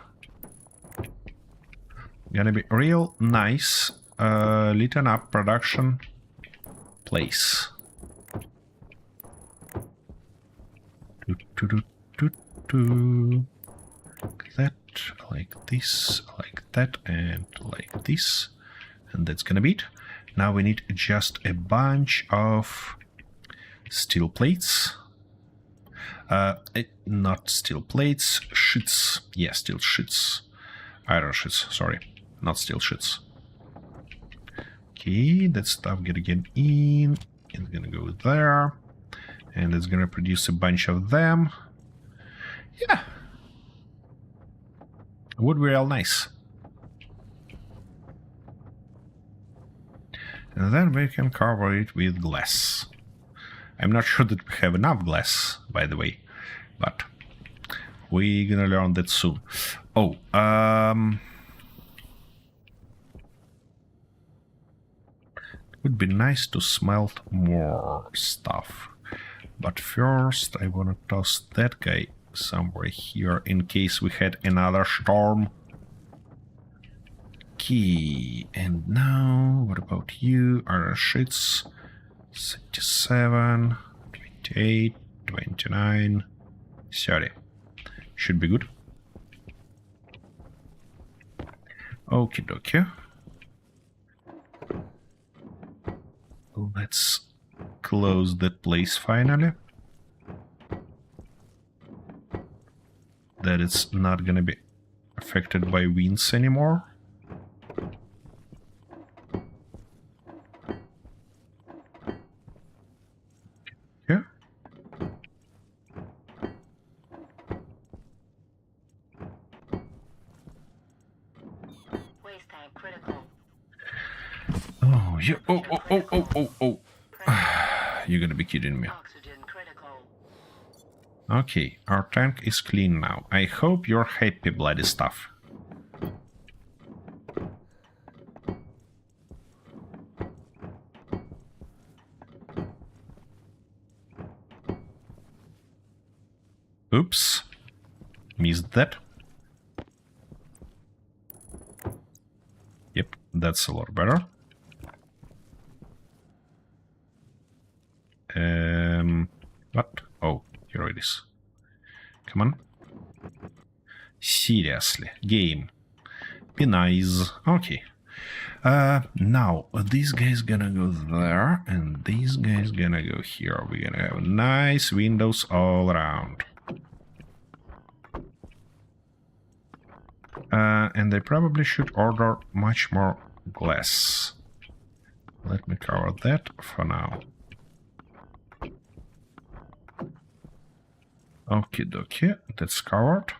S1: Gonna be real nice, lit up production place. Like that, like this, like that, and like this. And that's gonna be it. Now we need just a bunch of steel plates. Not steel plates, sheets. Yeah, steel sheets. Iron sheets, sorry. Not steel sheets. Okay, that stuff gonna get in. It's gonna go there. And it's gonna produce a bunch of them. Yeah. Would be real nice. And then we can cover it with glass. I'm not sure that we have enough glass, by the way, but we're gonna learn that soon. Oh, it would be nice to smelt more stuff. But first, I wanna toss that guy somewhere here in case we had another storm. Okay, and now, what about you? Iron sheets. 77, 28, 29, 30. Should be good. Okie dokie. Let's close that place finally. That it's not gonna be affected by winds anymore. Yeah.
S2: Waste tank critical.
S1: Oh, yeah. Oh. You're gonna be kidding me.
S2: Oxygen critical.
S1: Okay, our tank is clean now. I hope you're happy, bloody stuff. Oops. Missed that. Yep, that's a lot better. What? Oh, here it is. Come on. Seriously, game. Be nice. Okay. Now, this guy's gonna go there, and this guy's gonna go here. We're gonna have nice windows all around. And they probably should order much more glass. Let me cover that for now. Okie dokie, that's covered.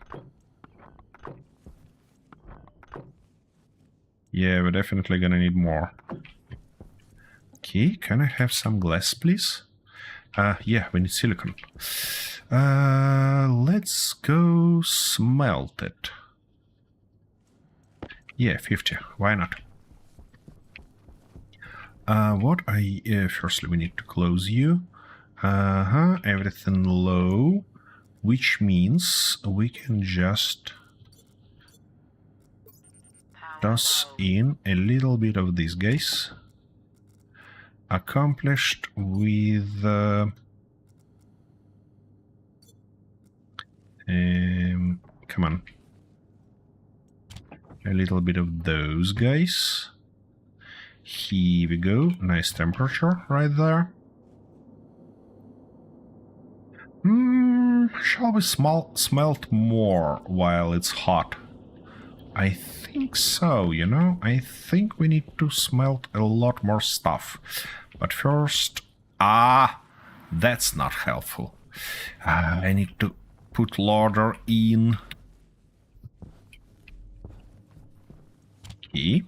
S1: Yeah, we're definitely gonna need more. Okay, can I have some glass, please? Yeah, we need silicon. Let's go smelt it. Yeah, 50. Why not? Firstly, we need to close you. Everything low, which means we can just toss in a little bit of these guys. Accomplished with come on. A little bit of those guys. Here we go. Nice temperature right there. Shall we smelt more while it's hot? I think so, you know? I think we need to smelt a lot more stuff. But first... That's not helpful. I need to put ladder in. Key.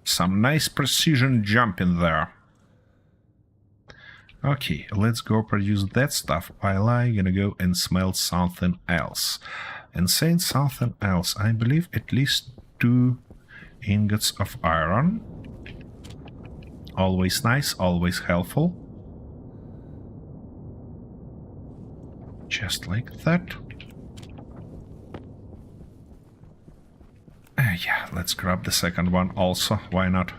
S1: Some nice precision jump in there. Okay, let's go produce that stuff while I'm gonna go and smell something else. And saying something else, I believe at least 2 ingots of iron. Always nice, always helpful. Just like that. Yeah, let's grab the second one also, why not?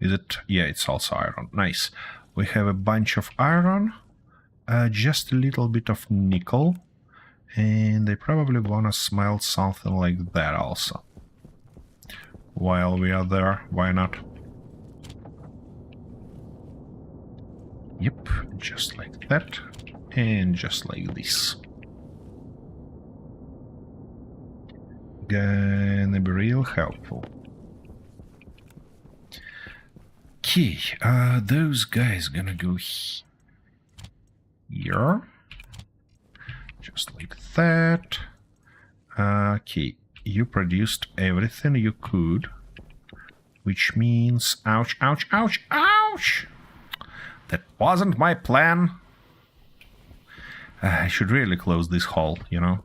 S1: Is it? Yeah, it's also iron. Nice. We have a bunch of iron, just a little bit of nickel, and they probably want to smell something like that also. While we are there, why not? Yep, just like that, and just like this. Gonna be real helpful. Okay, those guys gonna go here. Just like that. Okay, you produced everything you could. Which means... Ouch, ouch, ouch, ouch! That wasn't my plan. I should really close this hole, you know?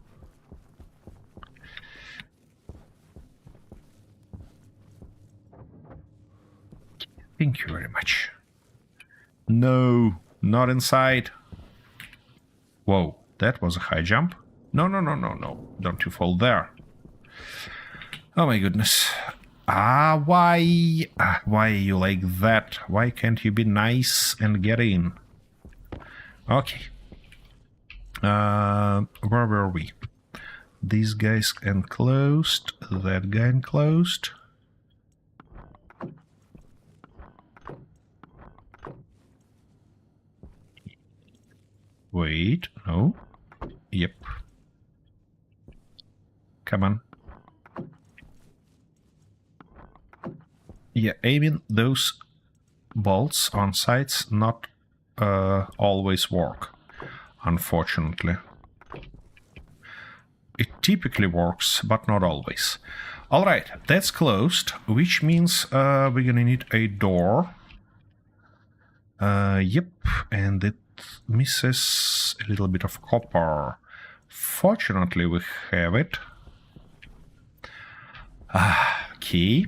S1: Thank you very much. No, not inside. Whoa, that was a high jump. No, no, no, no, no. Don't you fall there. Oh my goodness. Why? Why are you like that? Why can't you be nice and get in? Okay. Where were we? These guys enclosed. That guy enclosed. Wait, no. Yep. Come on. Yeah, aiming those bolts on sides not always work, unfortunately. It typically works, but not always. Alright, that's closed, which means we're gonna need a door. Yep, and it misses a little bit of copper. Fortunately, we have it. Key.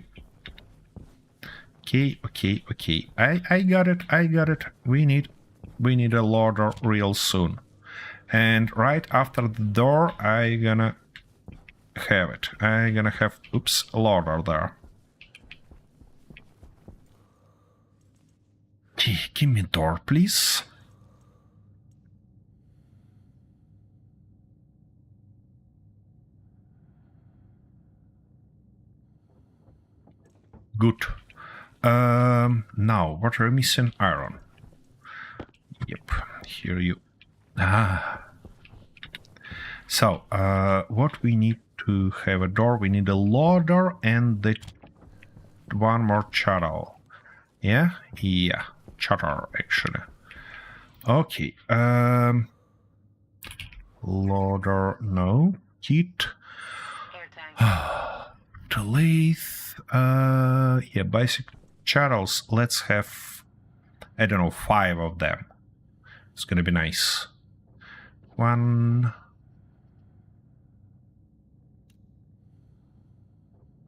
S1: Okay. I got it. We need a ladder real soon. And right after the door, I gonna have it. I gonna have, oops, a ladder there. Okay, give me a door, please. Good. Now, what are we missing? Iron. Yep, here you... So, what we need to have a door? We need a ladder and the one more shuttle. Yeah? Yeah, shutter, actually. Okay, ladder, no. Kit. To lathe. Yeah, basic shuttles. Let's have, I don't know, 5 of them. It's gonna be nice. 1,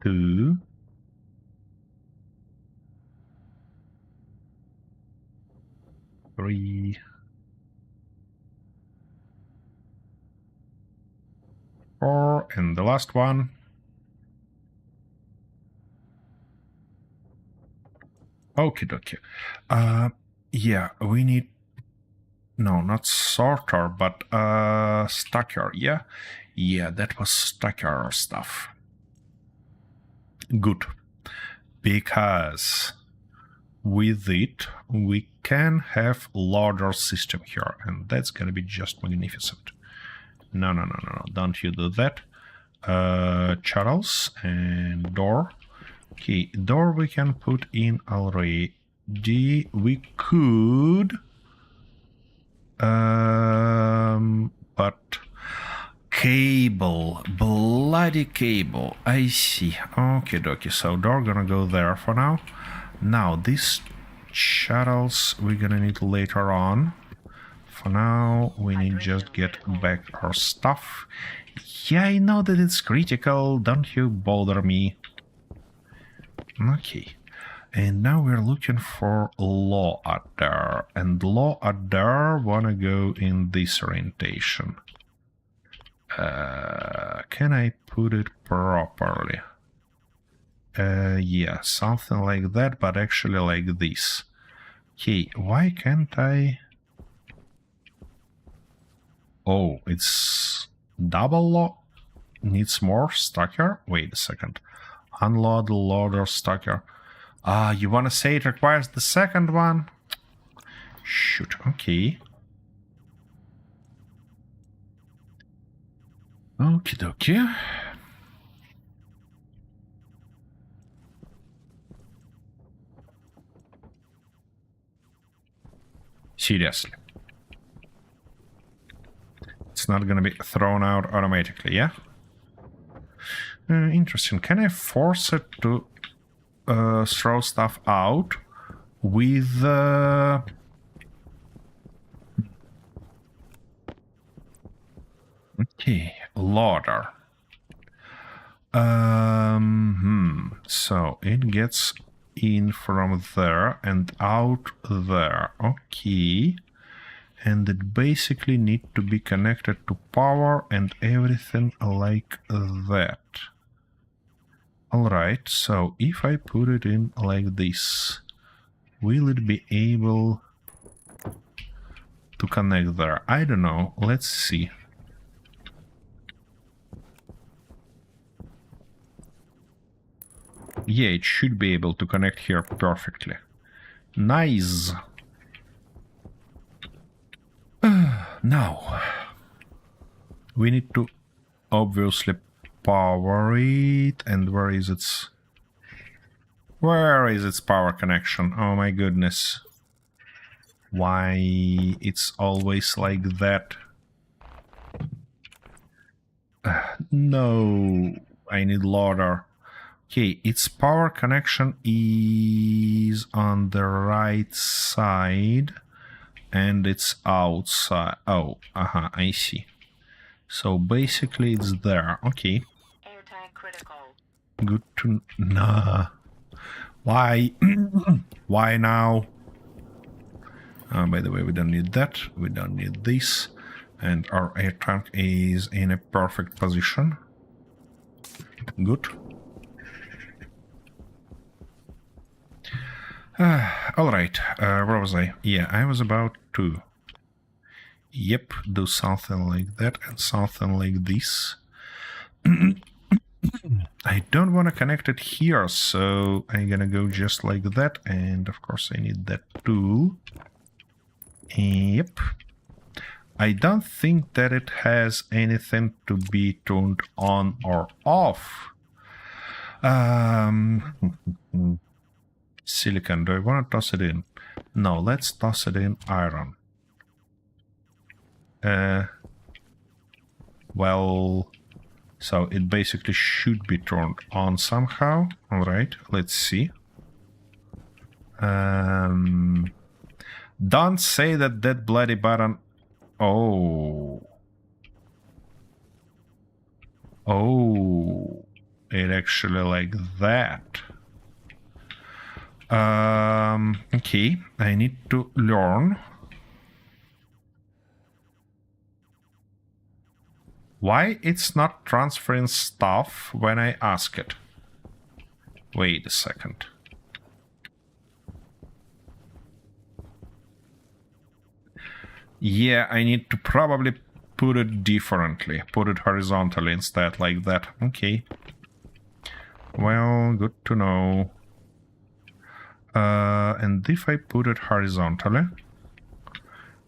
S1: 2, 3, 4, and the last one. Okie dokie. Yeah, we need... No, not sorter, but stacker, yeah? Yeah, that was stacker stuff. Good. Because with it, we can have loader system here, and that's gonna be just magnificent. No, don't you do that. Channels and door. Okay, door we can put in already. We could... but... Cable. Bloody cable. I see. Okay, dokie. So door gonna go there for now. Now, these shuttles we're gonna need later on. For now, we need just get back our stuff. Yeah, I know that it's critical. Don't you bother me. Okay. And now we're looking for law adder. And law adder wanna go in this orientation. Can I put it properly? Yeah, something like that, but actually like this. Okay, why can't I... Oh, it's double law? Needs more stacker? Wait a second. Unload, loader, stacker. You wanna say it requires the second one? Shoot, okay. Okie dokie. Seriously. It's not gonna be thrown out automatically, yeah? Interesting. Can I force it to throw stuff out with... Okay, loader. So it gets in from there and out there. Okay. And it basically need to be connected to power and everything like that. Alright, so if I put it in like this, will it be able to connect there? I don't know. Let's see. Yeah, it should be able to connect here perfectly. Nice. Now, we need to obviously power it. And where is its... Where is its power connection? Oh my goodness. Why it's always like that? No, I need loader. Okay, its power connection is on the right side and it's outside. Oh, I see. So basically it's there. Okay.
S2: Airtag critical.
S1: Good to... Nah. Why? Why now? By the way, we don't need that. We don't need this. And our air tank is in a perfect position. Good. Alright, where was I? Yeah, I was about to... Yep, do something like that and something like this. I don't want to connect it here, so I'm gonna go just like that, and of course I need that too. Yep. I don't think that it has anything to be turned on or off. Silicon, do I want to toss it in? No, let's toss it in iron. Well, so it basically should be turned on somehow. Alright, let's see. Don't say that bloody button... Oh. Oh. It actually like that. Okay, I need to learn. Why it's not transferring stuff when I ask it? Wait a second. Yeah, I need to probably put it differently. Put it horizontally instead, like that. Okay. Well, good to know. And if I put it horizontally,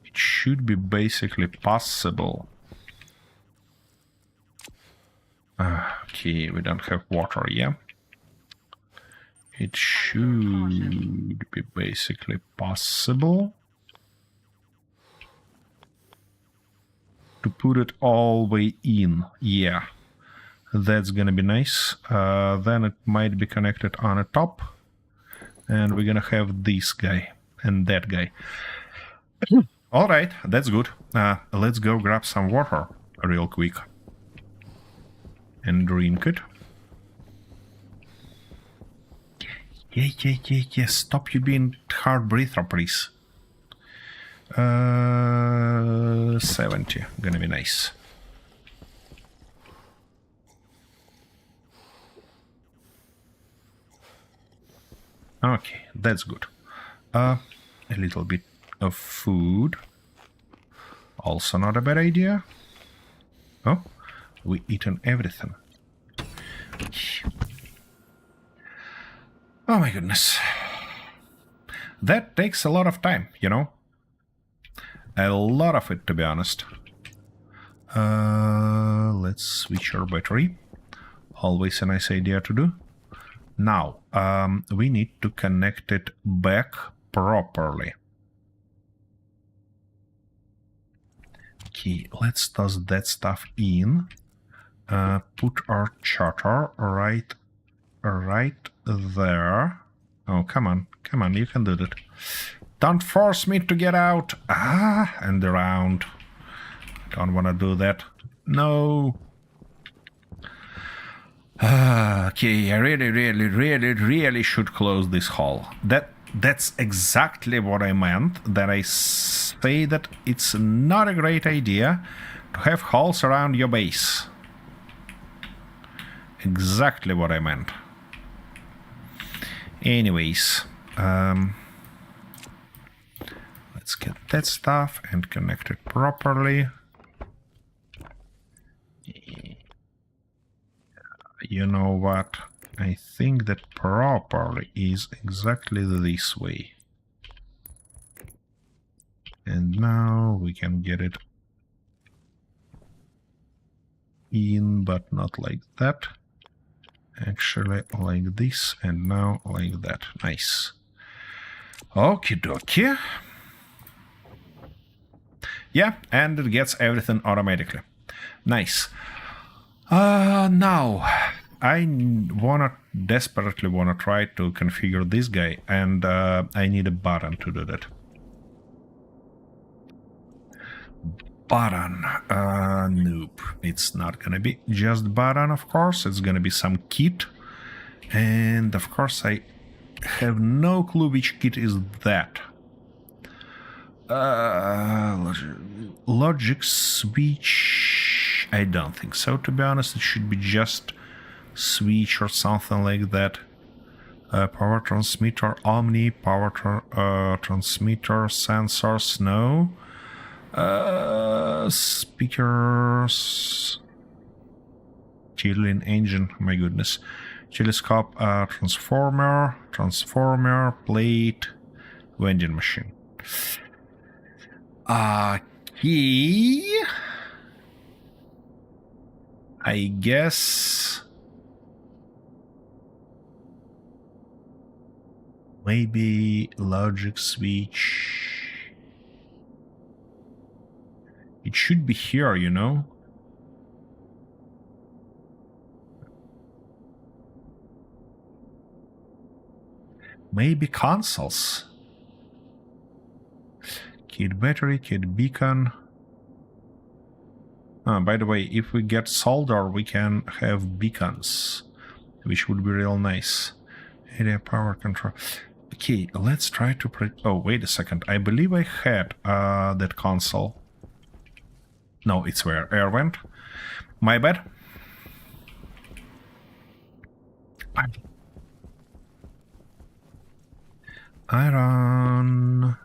S1: it should be basically possible. Okay, we don't have water, yeah? It should be basically possible to put it all the way in, yeah. That's gonna be nice. Then it might be connected on the top. And we're gonna have this guy and that guy. Alright, that's good. Let's go grab some water real quick. And drink it. Yeah. Stop you being hard breather, please. 70. Gonna be nice. Okay, that's good. A little bit of food. Also not a bad idea. Oh, we eaten everything. Oh my goodness. That takes a lot of time, you know? A lot of it, to be honest. Let's switch our battery. Always a nice idea to do. Now, we need to connect it back properly. Okay, let's toss that stuff in. Put our charter right there. Oh, come on, you can do that. Don't force me to get out. And around. Don't want to do that. No. Okay, I really should close this hole. That's exactly what I meant. That I say that it's not a great idea to have holes around your base. Exactly what I meant. Anyways, let's get that stuff and connect it properly. You know what? I think that properly is exactly this way. And now we can get it in, but not like that. Actually, like this, and now like that. Nice. Okie dokie. Yeah, and it gets everything automatically. Nice. Now, I desperately wanna try to configure this guy, and I need a button to do that. Button. Nope. It's not gonna be just button, of course. It's gonna be some kit. And of course, I have no clue which kit is that. Logic switch. I don't think so, to be honest. It should be just switch or something like that. Power transmitter, Omni, power transmitter, sensors, no. Speakers, Chilling engine, my goodness. Telescope, transformer, plate, vending machine. Key. I guess maybe logic switch. It should be here, you know? Maybe consoles. Kit battery, kit beacon. By the way, if we get solder, we can have beacons, which would be real nice. Area power control. Okay, let's try to... Oh, wait a second. I believe I had that console. No, it's where air went. My bad. Iron.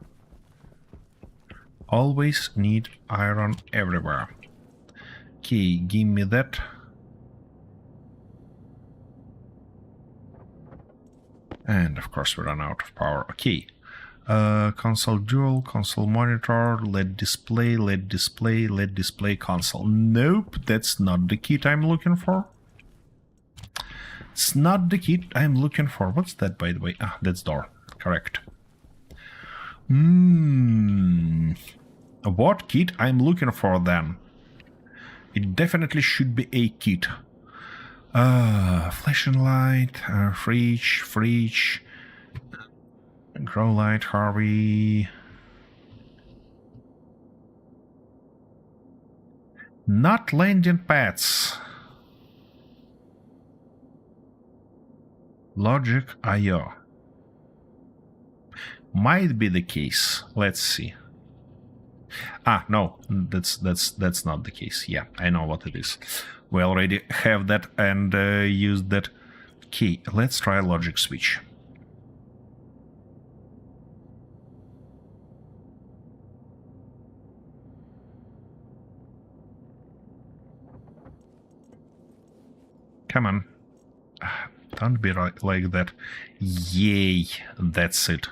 S1: Always need iron everywhere. Okay, give me that. And of course we run out of power. Okay. Console dual, console monitor, LED display, LED display, LED display console. Nope, that's not the kit I'm looking for. It's not the kit I'm looking for. What's that, by the way? Ah, that's door. Correct. What kit I'm looking for then? It definitely should be a kit. Flashing light, fridge, grow light, hurry. Not landing pads. Logic I/O. Might be the case. Let's see. Ah, no, that's not the case. Yeah, I know what it is. We already have that and used that. Okay, let's try logic switch. Come on. Don't be like that. Yay, that's it.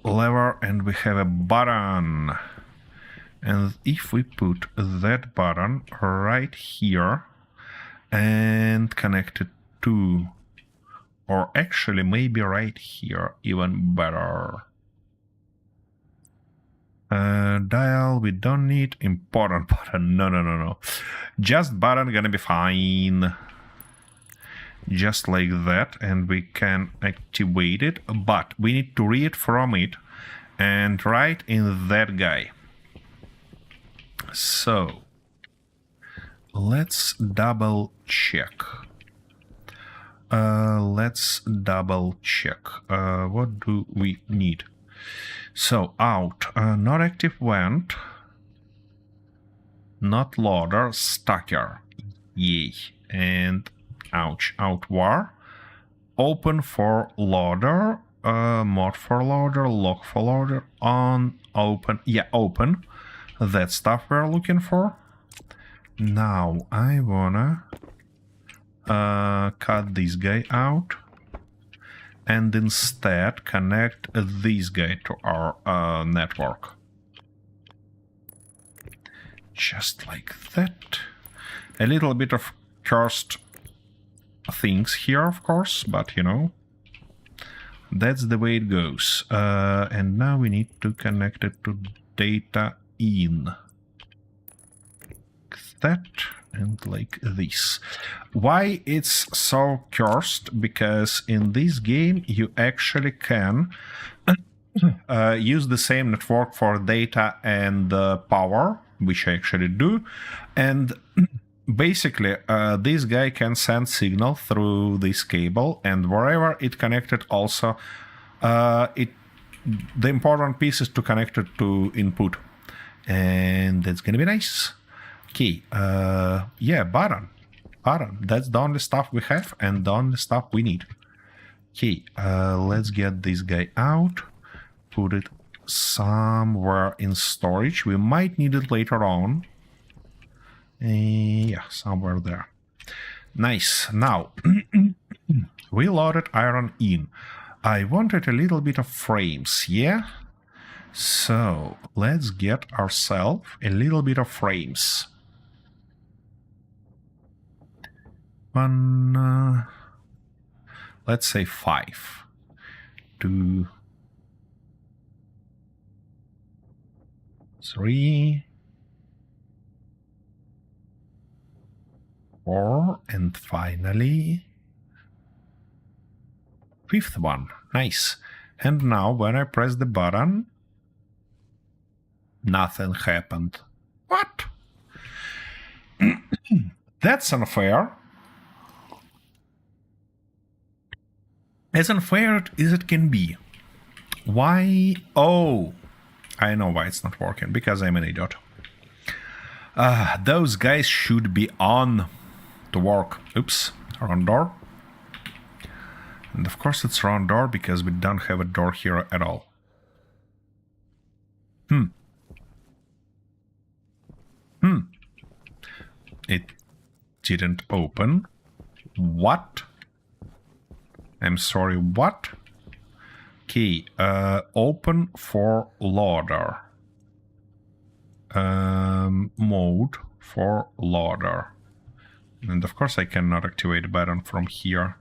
S1: Lever, and we have a button. And if we put that button right here and connect it to, or actually maybe right here, even better. Dial, we don't need important button. No. Just button gonna be fine. Just like that, and we can activate it, but we need to read from it and write in that guy. So let's double check. What do we need? So out, not active vent, not loader, stacker. Yay. And ouch, out var, open for loader, mod for loader, lock for loader, on, open, yeah, open. That stuff we're looking for. Now I wanna cut this guy out and instead connect this guy to our network. Just like that. A little bit of cursed things here, of course, but you know, that's the way it goes. And now we need to connect it to data in. Like that, and like this. Why it's so cursed? Because in this game you actually can use the same network for data and power, which I actually do, and basically this guy can send signal through this cable, and wherever it connected also, the important piece is to connect it to input, and that's gonna be nice. Okay, yeah, button, that's the only stuff we have and the only stuff we need. Okay, let's get this guy out, put it somewhere in storage. We might need it later on. Yeah, somewhere there. Nice. Now we loaded iron in. I wanted a little bit of frames, yeah? So let's get ourselves a little bit of frames. One, let's say 5. 2, 3, 4, and finally 5th one. Nice. And now when I press the button, nothing happened. What? That's unfair. As unfair as it can be. Why? Oh, I know why it's not working. Because I'm an idiot. Those guys should be on to work. Oops, wrong door. And of course it's wrong door because we don't have a door here at all. It didn't open. What? I'm sorry, what? Okay, open for loader. Mode for loader. And of course I cannot activate the button from here.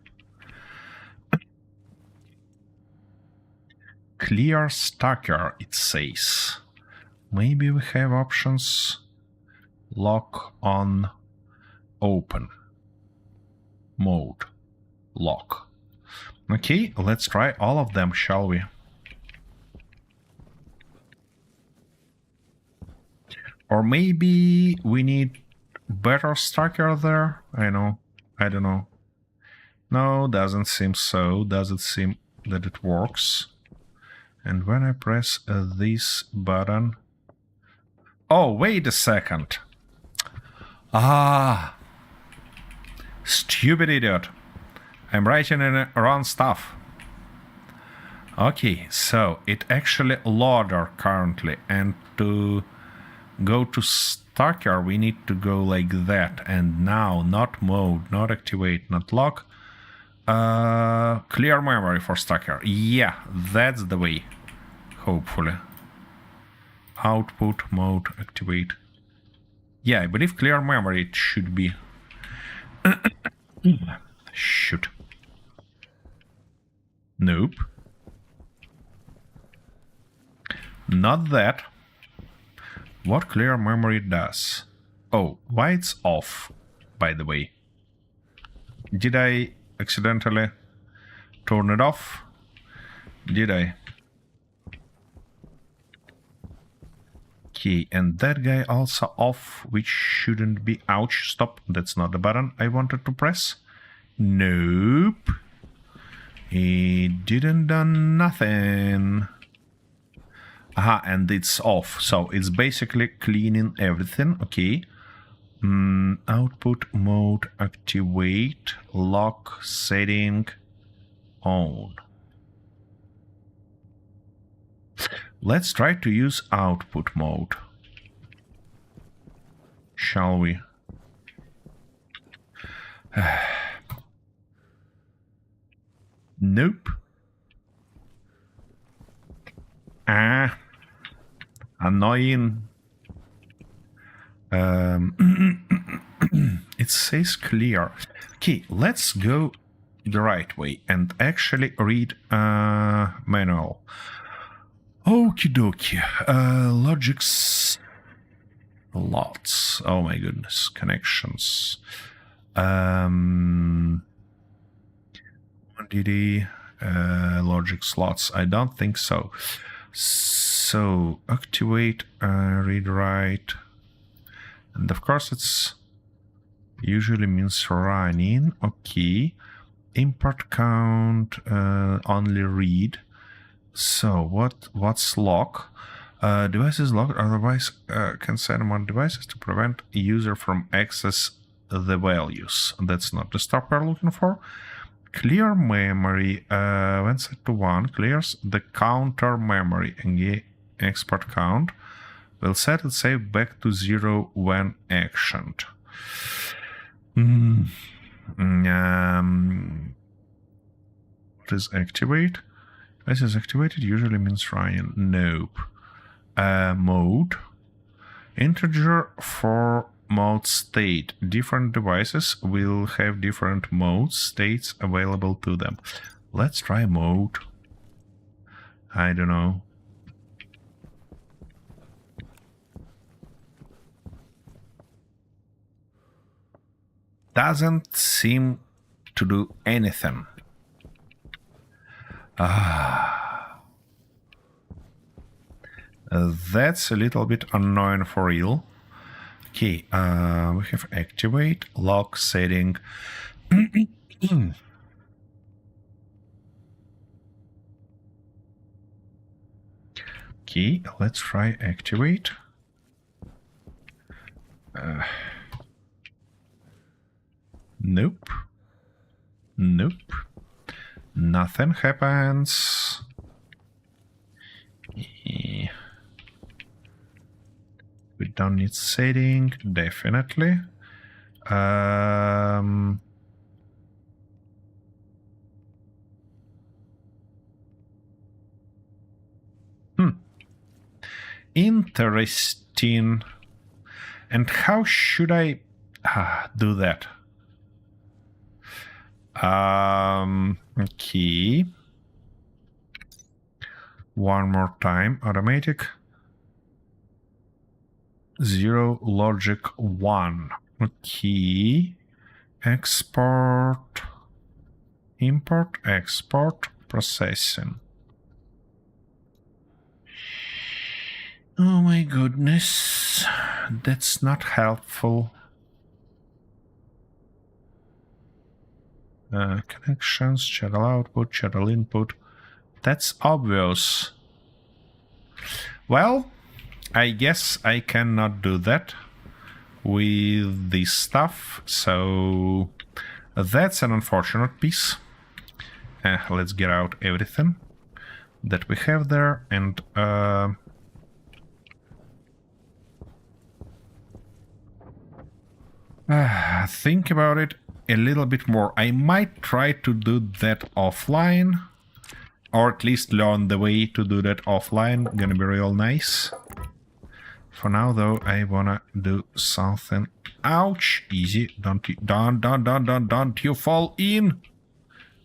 S1: Clear stacker, it says. Maybe we have options. Lock on open. Mode. Lock. Okay, let's try all of them, shall we? Or maybe we need better stacker there? I don't know. No, doesn't seem so. Does it seem that it works? And when I press this button... Oh, wait a second. Ah. Stupid idiot. I'm writing in wrong stuff. Okay, so it actually loader currently, and to go to stacker we need to go like that, and now not mode, not activate, not lock. Clear memory for stacker. Yeah, that's the way. Hopefully. Output mode activate. Yeah, I believe clear memory it should be. Shoot. Nope. Not that. What clear memory does? Oh, why it's off, by the way. Did I accidentally turn it off? Did I? Okay, and that guy also off, which shouldn't be... Ouch, stop, that's not the button I wanted to press. Nope. It didn't do nothing. Aha, and it's off, so it's basically cleaning everything, okay. Output mode activate, lock setting on. Let's try to use output mode. Shall we? Nope. Ah. Annoying. It says clear. Okay, let's go the right way and actually read manual. Okie dokie. Logics. Lots. Oh my goodness. Connections. DD. Logic slots. I don't think so. So activate, read write, and of course it's usually means running. Okay, import count, only read. So what's lock? Devices locked, otherwise can send more devices to prevent user from access the values. That's not the stuff we're looking for. Clear memory, when set to 1, clears the counter memory. And export count will set it save back to 0 when actioned. What is activate? This is activated, usually means running. Nope. Mode. Integer for mode state. Different devices will have different mode states available to them. Let's try mode. I don't know. Doesn't seem to do anything. That's a little bit annoying for real. Okay, we have activate, lock setting. Okay, let's try activate. Nope. Nope. Nothing happens. We don't need setting, definitely. Interesting. And how should I do that? Okay. One more time. Automatic. 0 logic 1. Okay. Export. Import. Export. Processing. Oh my goodness. That's not helpful. Connections, channel output, channel input. That's obvious. Well, I guess I cannot do that with this stuff, so that's an unfortunate piece. Let's get out everything that we have there, and think about it a little bit more. I might try to do that offline, or at least learn the way to do that offline. Gonna be real nice. For now, though, I wanna do something. Ouch! Easy. Don't you fall in!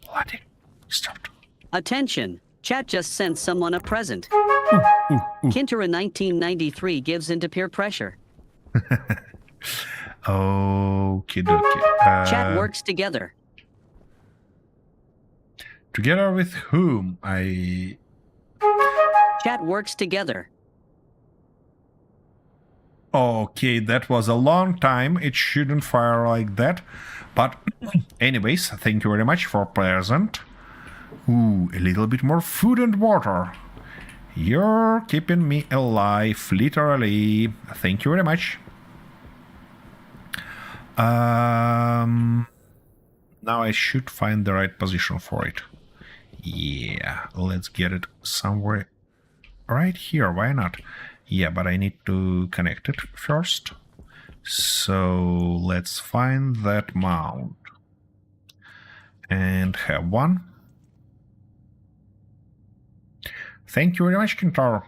S1: Bloody stopped.
S3: Attention! Chat just sent someone a present.
S1: Ooh.
S3: Kinter in 1993 gives into peer pressure.
S1: Okie dokie.
S3: Chat works together.
S1: Together with whom?
S3: Chat works together.
S1: Okay, that was a long time. It shouldn't fire like that. But anyways, thank you very much for present. Ooh, a little bit more food and water. You're keeping me alive, literally. Thank you very much. Now I should find the right position for it. Yeah, let's get it somewhere right here. Why not? Yeah, but I need to connect it first. So let's find that mount and have one. Thank you very much, Kintaro.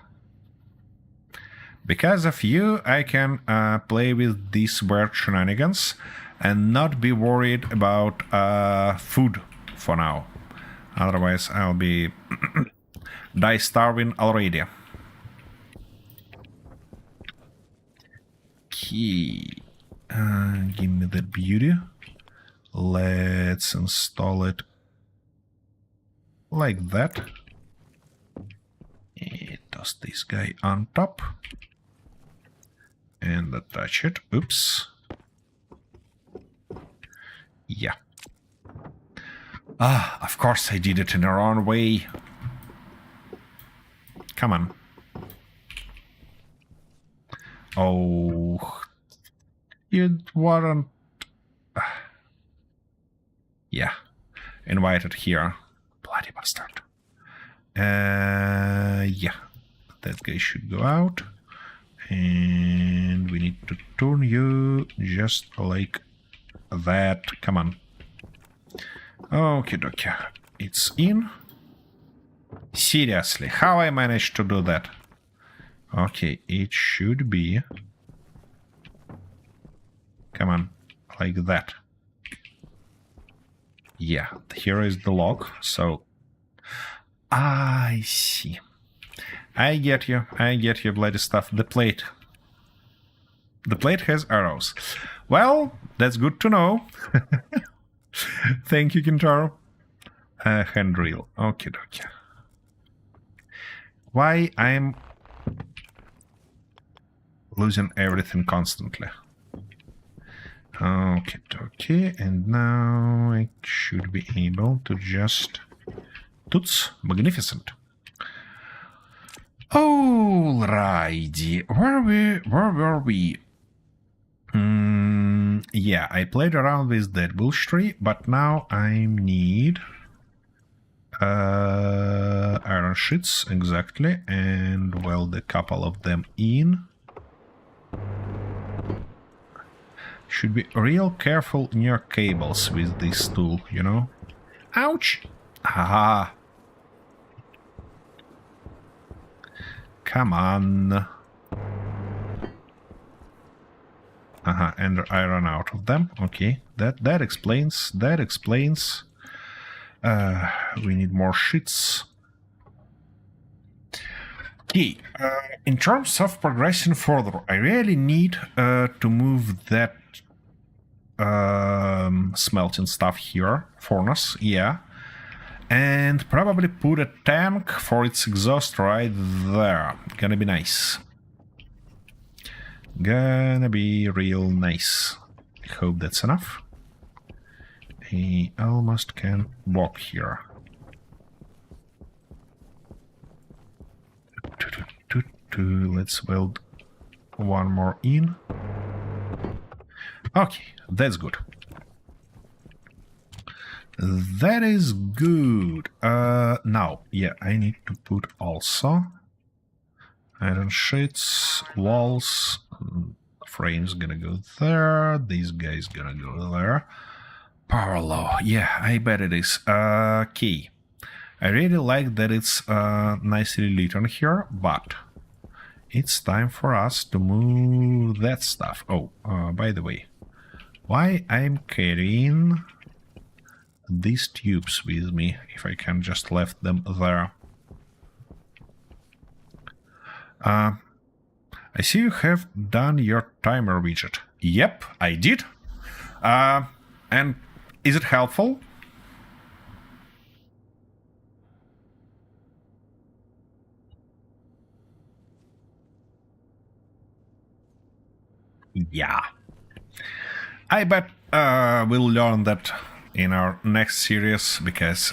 S1: Because of you, I can play with these weird shenanigans and not be worried about food for now. Otherwise, I'll be die starving already. Okay. Give me that beauty. Let's install it like that. Toss this guy on top. And attach it. Oops. Yeah. Of course I did it in the wrong way. Come on. Oh. You weren't... Yeah. Invited here. Bloody bastard. Yeah. That guy should go out. And we need to turn you just like that. Come on. Okay, dokie. It's in. Seriously, how I managed to do that? Okay, it should be... Come on, like that. Yeah, here is the lock, so... I see. I get you, bloody stuff. The plate. The plate has arrows. Well, that's good to know. Thank you, Kintaro. Handrail. Okay, dokie. Why I'm losing everything constantly? Okay, dokie. And now I should be able to just... Toots. Magnificent. Alrighty. Where were we? Yeah, I played around with that bush tree, but now I need iron sheets, exactly, and weld a couple of them in. Should be real careful near cables with this tool, you know? Ouch! Haha! Come on. and I run out of them. Okay, that explains. That explains. We need more sheets. Okay, in terms of progressing further, I really need to move that smelting stuff here, furnace, yeah. And probably put a tank for its exhaust right there. Gonna be nice. Gonna be real nice. I hope that's enough. I almost can't walk here. Let's weld one more in. Okay, that's good. That is good. Now, yeah, I need to put also iron sheets, walls, frames gonna go there, these guys gonna go there. Power law, yeah, I bet it is. Okay, I really like that it's nicely lit on here, but it's time for us to move that stuff. Oh, by the way, why I'm carrying these tubes with me if I can just left them there? I see you have done your timer widget. Yep, I did. And is it helpful? Yeah. I bet we'll learn that in our next series, because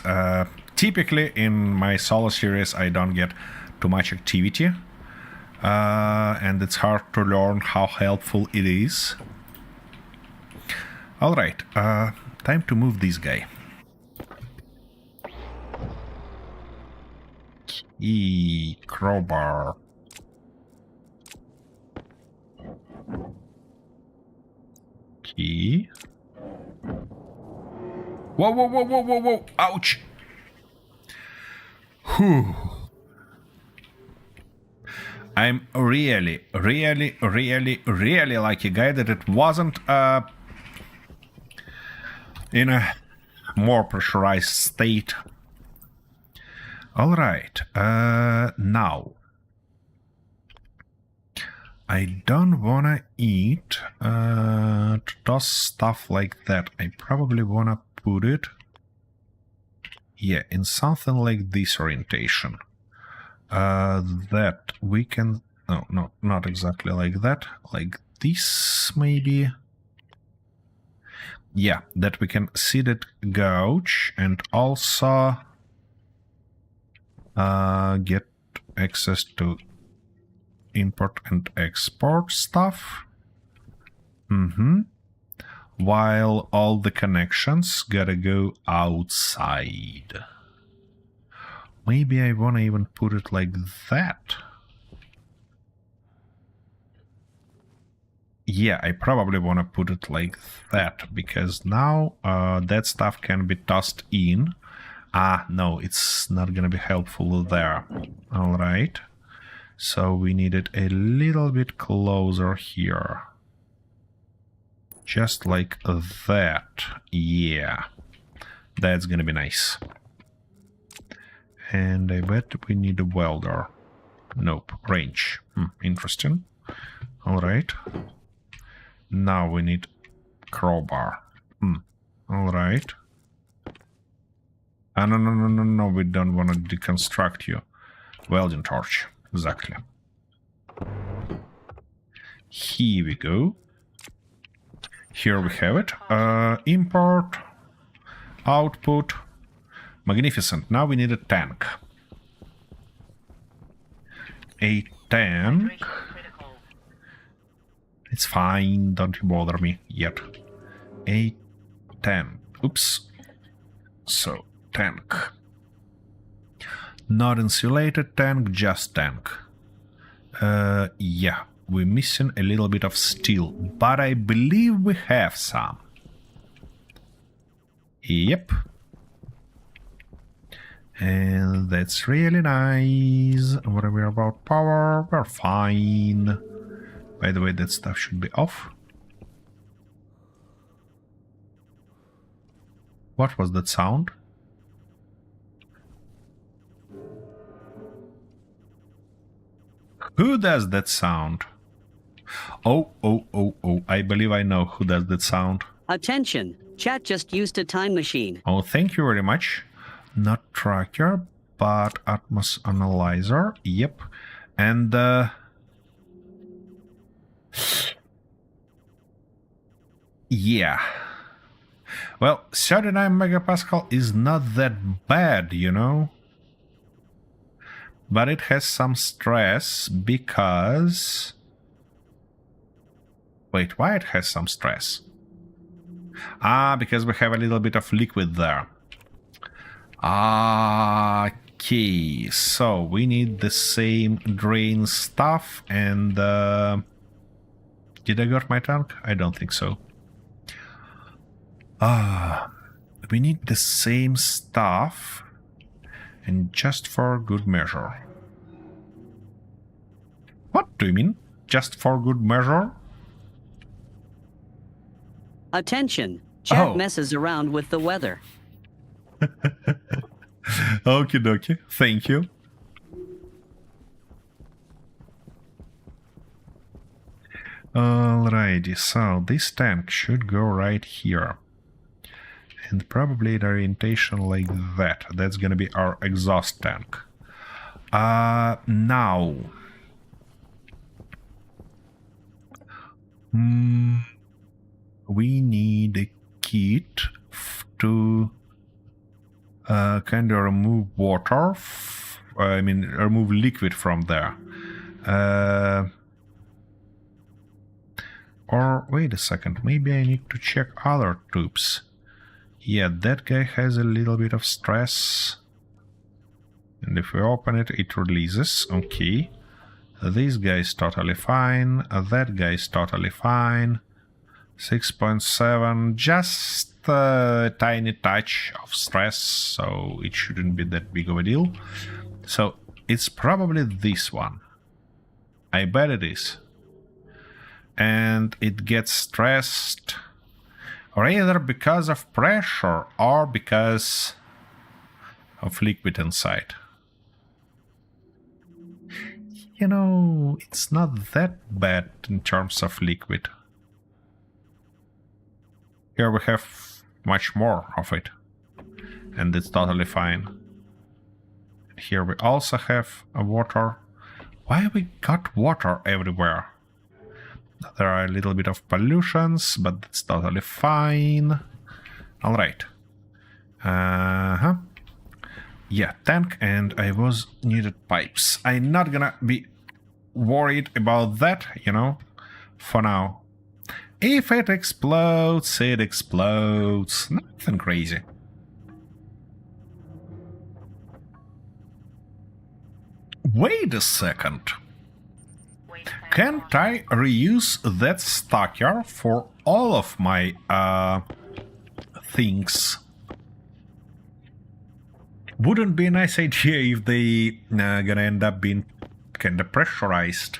S1: typically in my solo series I don't get too much activity, and it's hard to learn how helpful it is. Alright, time to move this guy. Key, crowbar. Key. Whoa, whoa, whoa, whoa, whoa, whoa! Ouch! Whew. I'm really lucky guy that it wasn't in a more pressurized state. Alright, now I don't wanna eat to toss stuff like that. I probably wanna put it, yeah, in something like this orientation. That we can, oh, no, not exactly like that, like this maybe. Yeah, that we can see that gouge and also get access to import and export stuff. While all the connections gotta go outside. Maybe I wanna even put it like that. Yeah, I probably wanna put it like that, because now that stuff can be tossed in. Ah, no, it's not gonna be helpful there. Alright. So we need it a little bit closer here. Just like that. Yeah. That's gonna be nice. And I bet we need a welder. Nope, range. Interesting. Alright. Now we need crowbar. Alright. Ah, no, we don't want to deconstruct you. Welding torch. Exactly. Here we go. Here we have it. Import. Output. Magnificent. Now we need a tank. A tank.
S2: Critical.
S1: It's fine. Don't you bother me yet. A tank. Oops. So, tank. Not insulated tank, just tank. Yeah. We're missing a little bit of steel, but I believe we have some. Yep. And that's really nice. What are we about power? We're fine. By the way, that stuff should be off. What was that sound? Who does that sound? Oh, I believe I know who does that sound.
S3: Attention! Chat just used a time machine.
S1: Oh, thank you very much. Not tracker, but Atmos analyzer. Yep. And yeah. Well, 39 megapascal is not that bad, you know. But it has some stress because... Wait, why it has some stress? Ah, because we have a little bit of liquid there. Okay, so we need the same drain stuff and... did I got my tank? I don't think so. We need the same stuff and just for good measure. What do you mean? Just for good measure?
S3: Attention! Chat
S1: Oh.
S3: messes around with the weather.
S1: Okie dokie, thank you. Alrighty, so this tank should go right here. And probably the orientation like that. That's gonna be our exhaust tank. Now... we need a kit to kind of remove water. Remove liquid from there. Or wait a second, maybe I need to check other tubes. Yeah, that guy has a little bit of stress. And if we open it, it releases. Okay. This guy is totally fine. That guy is totally fine. 6.7, just a tiny touch of stress, so it shouldn't be that big of a deal. So it's probably this one. I bet it is. And it gets stressed or either because of pressure or because of liquid inside. You know, it's not that bad in terms of liquid. Here we have much more of it, and it's totally fine. Here we also have a water. Why we got water everywhere? There are a little bit of pollutions, but it's totally fine. All right. Yeah, tank, and I was needed pipes. I'm not gonna be worried about that, you know, for now. If it explodes, it explodes. Nothing crazy. Wait a second. Can't I reuse that stacker for all of my things? Wouldn't be a nice idea if they gonna end up being kind of pressurized.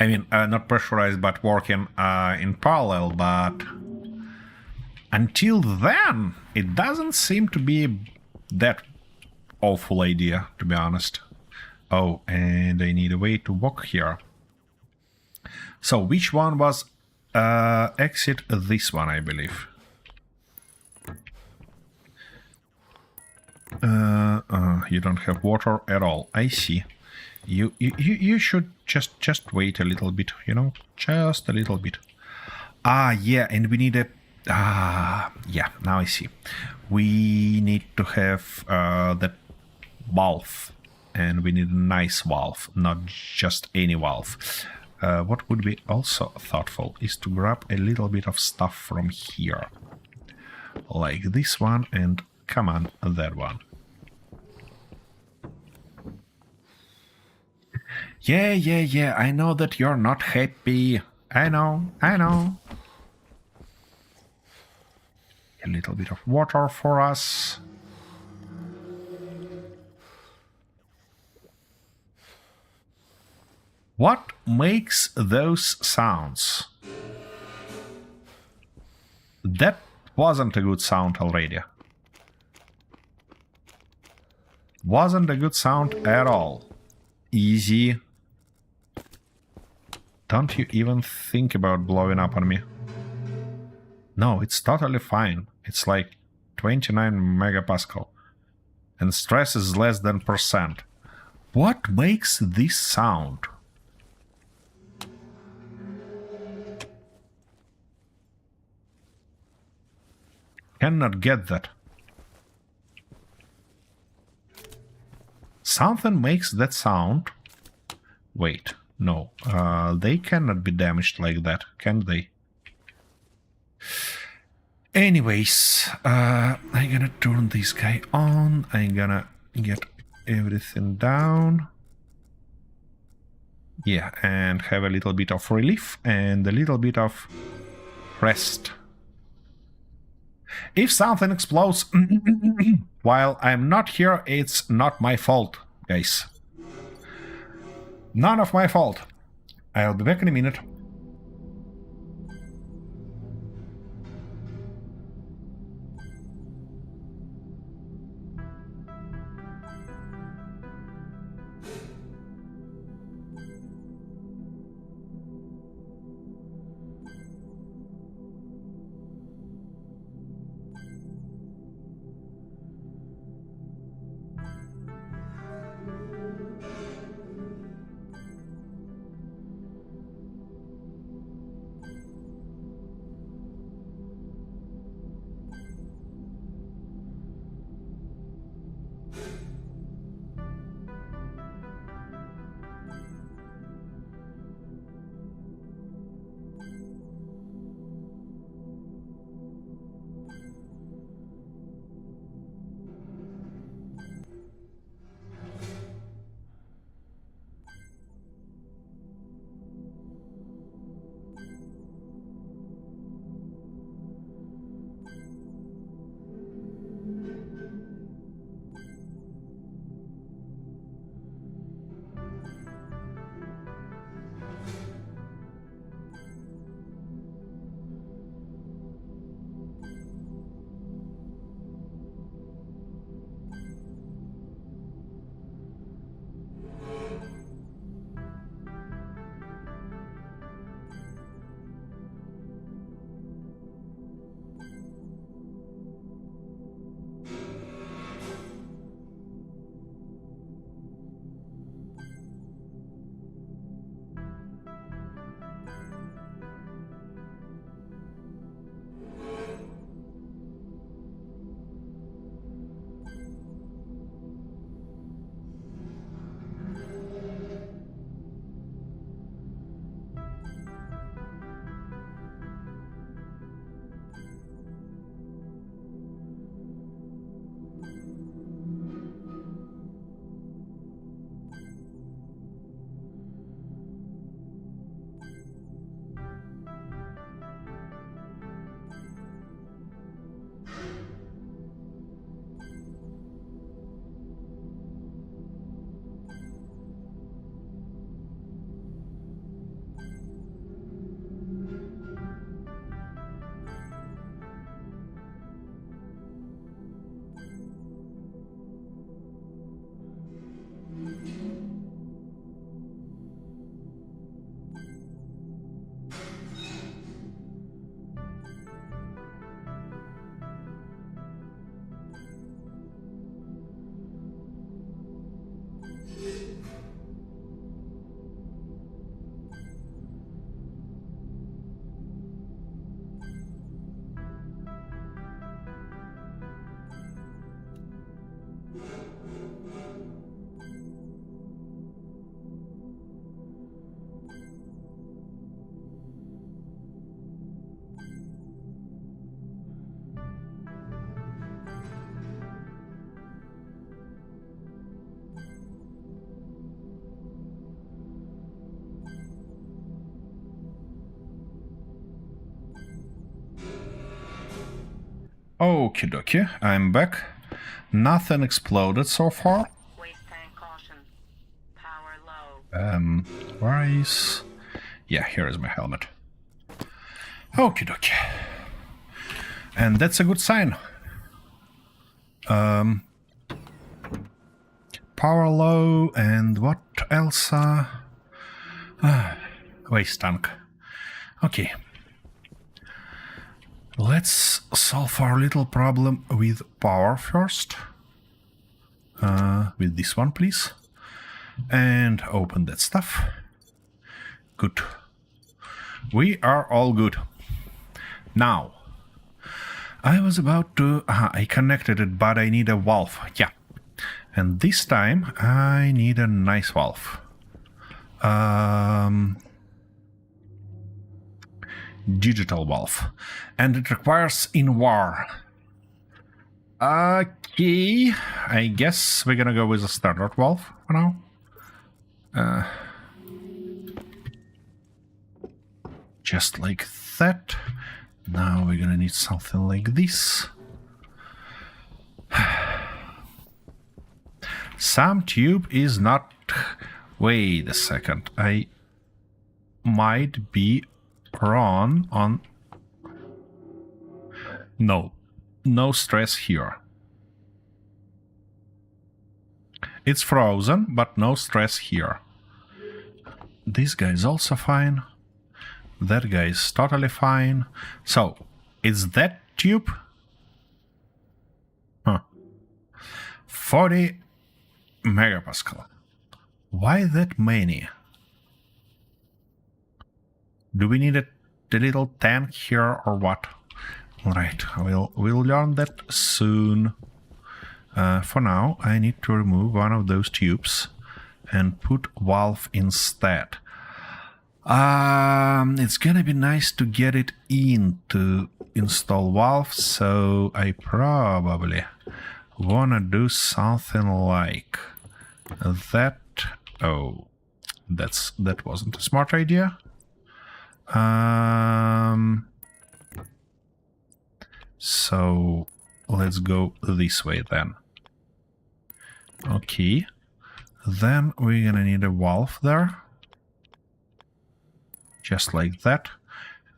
S1: I mean, not pressurized, but working in parallel, but until then, it doesn't seem to be that awful idea, to be honest. Oh, and I need a way to walk here. So, which one was exit? This one, I believe. You don't have water at all. I see. You should just wait a little bit, you know, just a little bit. Yeah, and we need a yeah, now I see. We need to have that valve, and we need a nice valve, not just any valve. What would be also thoughtful is to grab a little bit of stuff from here, like this one, and come on, that one. Yeah, I know that you're not happy. I know. A little bit of water for us. What makes those sounds? That wasn't a good sound already. Wasn't a good sound at all. Easy. Don't you even think about blowing up on me. No, it's totally fine. It's like 29 megapascal. And stress is less than percent. What makes this sound? Cannot get that. Something makes that sound. Wait, no. They cannot be damaged like that, can they? Anyways, I'm gonna turn this guy on. I'm gonna get everything down. Yeah, and have a little bit of relief and a little bit of rest. If something explodes while I'm not here, it's not my fault, guys. None of my fault. I'll be back in a minute. Okie dokie, I'm back. Nothing exploded so far.
S2: Waste tank caution. Power low.
S1: Where is... Yeah, here is my helmet. Okie dokie. And that's a good sign. power low, and what else? Waste tank. Okay. Let's solve our little problem with power first. With this one, please. And open that stuff. Good. We are all good. Now, I was about to... I connected it, but I need a valve. Yeah. And this time, I need a nice valve. Digital valve. And it requires in war. Okay. I guess we're gonna go with a standard valve for now. Just like that. Now we're gonna need something like this. Some tube is not... Wait a second. I might be wrong on... No. No stress here. It's frozen, but no stress here. This guy is also fine. That guy is totally fine. So, it's that tube? Huh. 40 megapascal. Why that many? Do we need a little tank here or what? Alright, we'll learn that soon. For now, I need to remove one of those tubes and put valve instead. It's gonna be nice to get it in to install valve, so I probably wanna do something like that. Oh, that wasn't a smart idea. So let's go this way then. Okay, then we're gonna need a valve there. Just like that.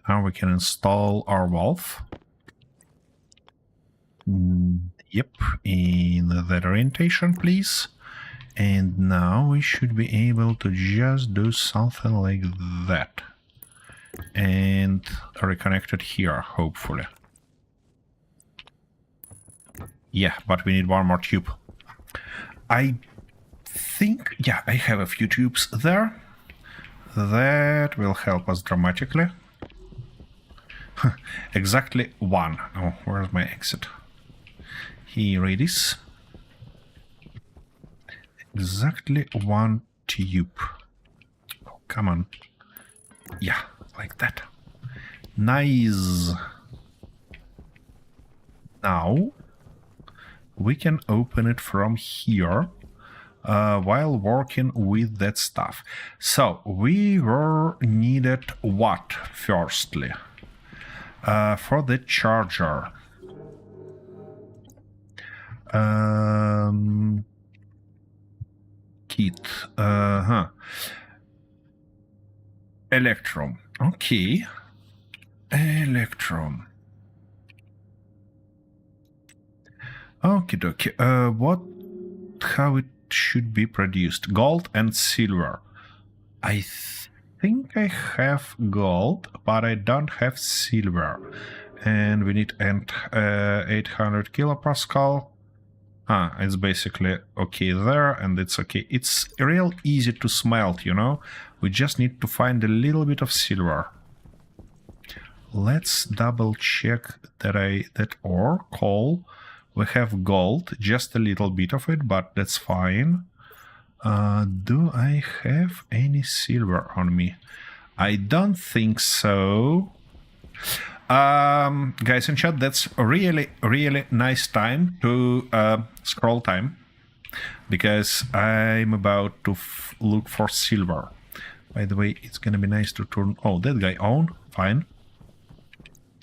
S1: Now we can install our valve. Yep, in that orientation, please. And now we should be able to just do something like that. And reconnect it here, hopefully. Yeah, but we need one more tube. I think, yeah, I have a few tubes there. That will help us dramatically. Exactly one. Oh, where's my exit? Here it is. Exactly one tube. Oh, come on. Yeah, like that. Nice. Now, we can open it from here. While working with that stuff. So, we were needed what, firstly? For the charger. Kit. Electrum. Okay. Electrum. Okie dokie. How it should be produced? Gold and silver. I think I have gold, but I don't have silver. And we need 800 kilopascal. It's basically okay there, and it's okay. It's real easy to smelt, you know? We just need to find a little bit of silver. Let's double check that ore, coal. We have gold, just a little bit of it, but that's fine. Do I have any silver on me? I don't think so. Guys in chat, that's a really, really nice time to scroll time. Because I'm about to look for silver. By the way, it's gonna be nice to turn... Oh, that guy on, fine.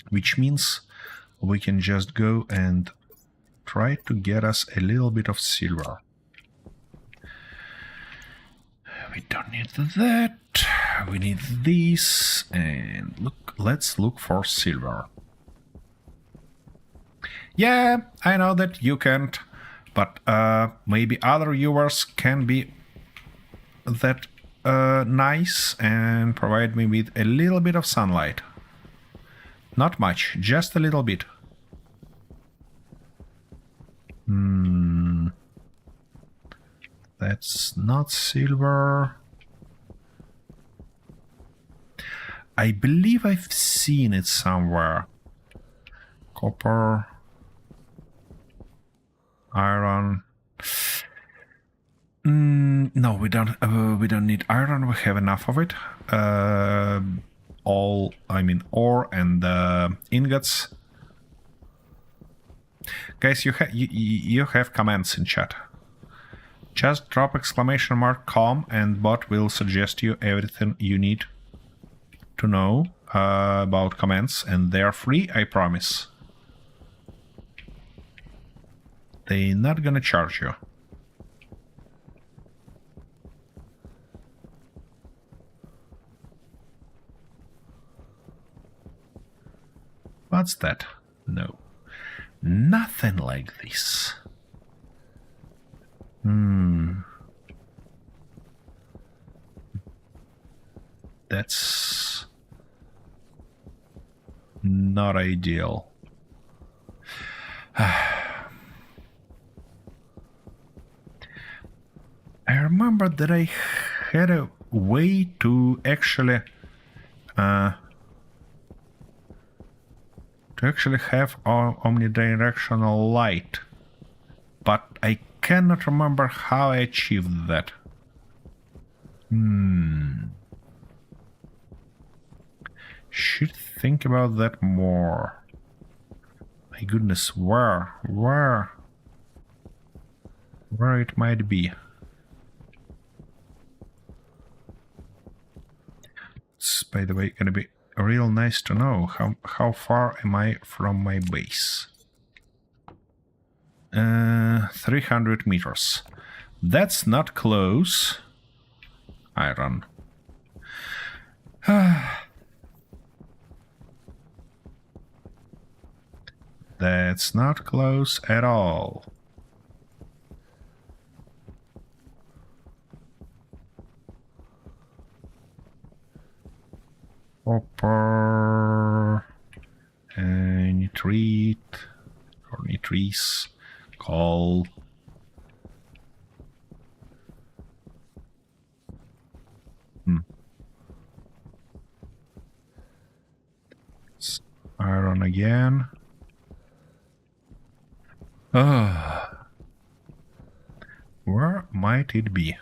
S1: Which means we can just go and try to get us a little bit of silver. We don't need that. We need this. And look, let's look for silver. Yeah, I know that you can't But maybe other viewers can be that nice and provide me with a little bit of sunlight. Not much, just a little bit. That's not silver. I believe I've seen it somewhere. Copper, iron. No, we don't need iron. We have enough of it. Ore and ingots. Guys, you have comments in chat. Just drop !com and bot will suggest you everything you need to know about comments, and they are free, I promise. They're not gonna charge you. What's that? No. Nothing like this. That's not ideal. I remember that I had a way to actually have omnidirectional light, but I cannot remember how I achieved that. Should think about that more. My goodness, where it might be. It's, by the way, gonna be real nice to know how far am I from my base. 300 meters. That's not close. Iron. That's not close at all. Copper, nitrate, or nitrate, coal. It's iron again. Where might it be?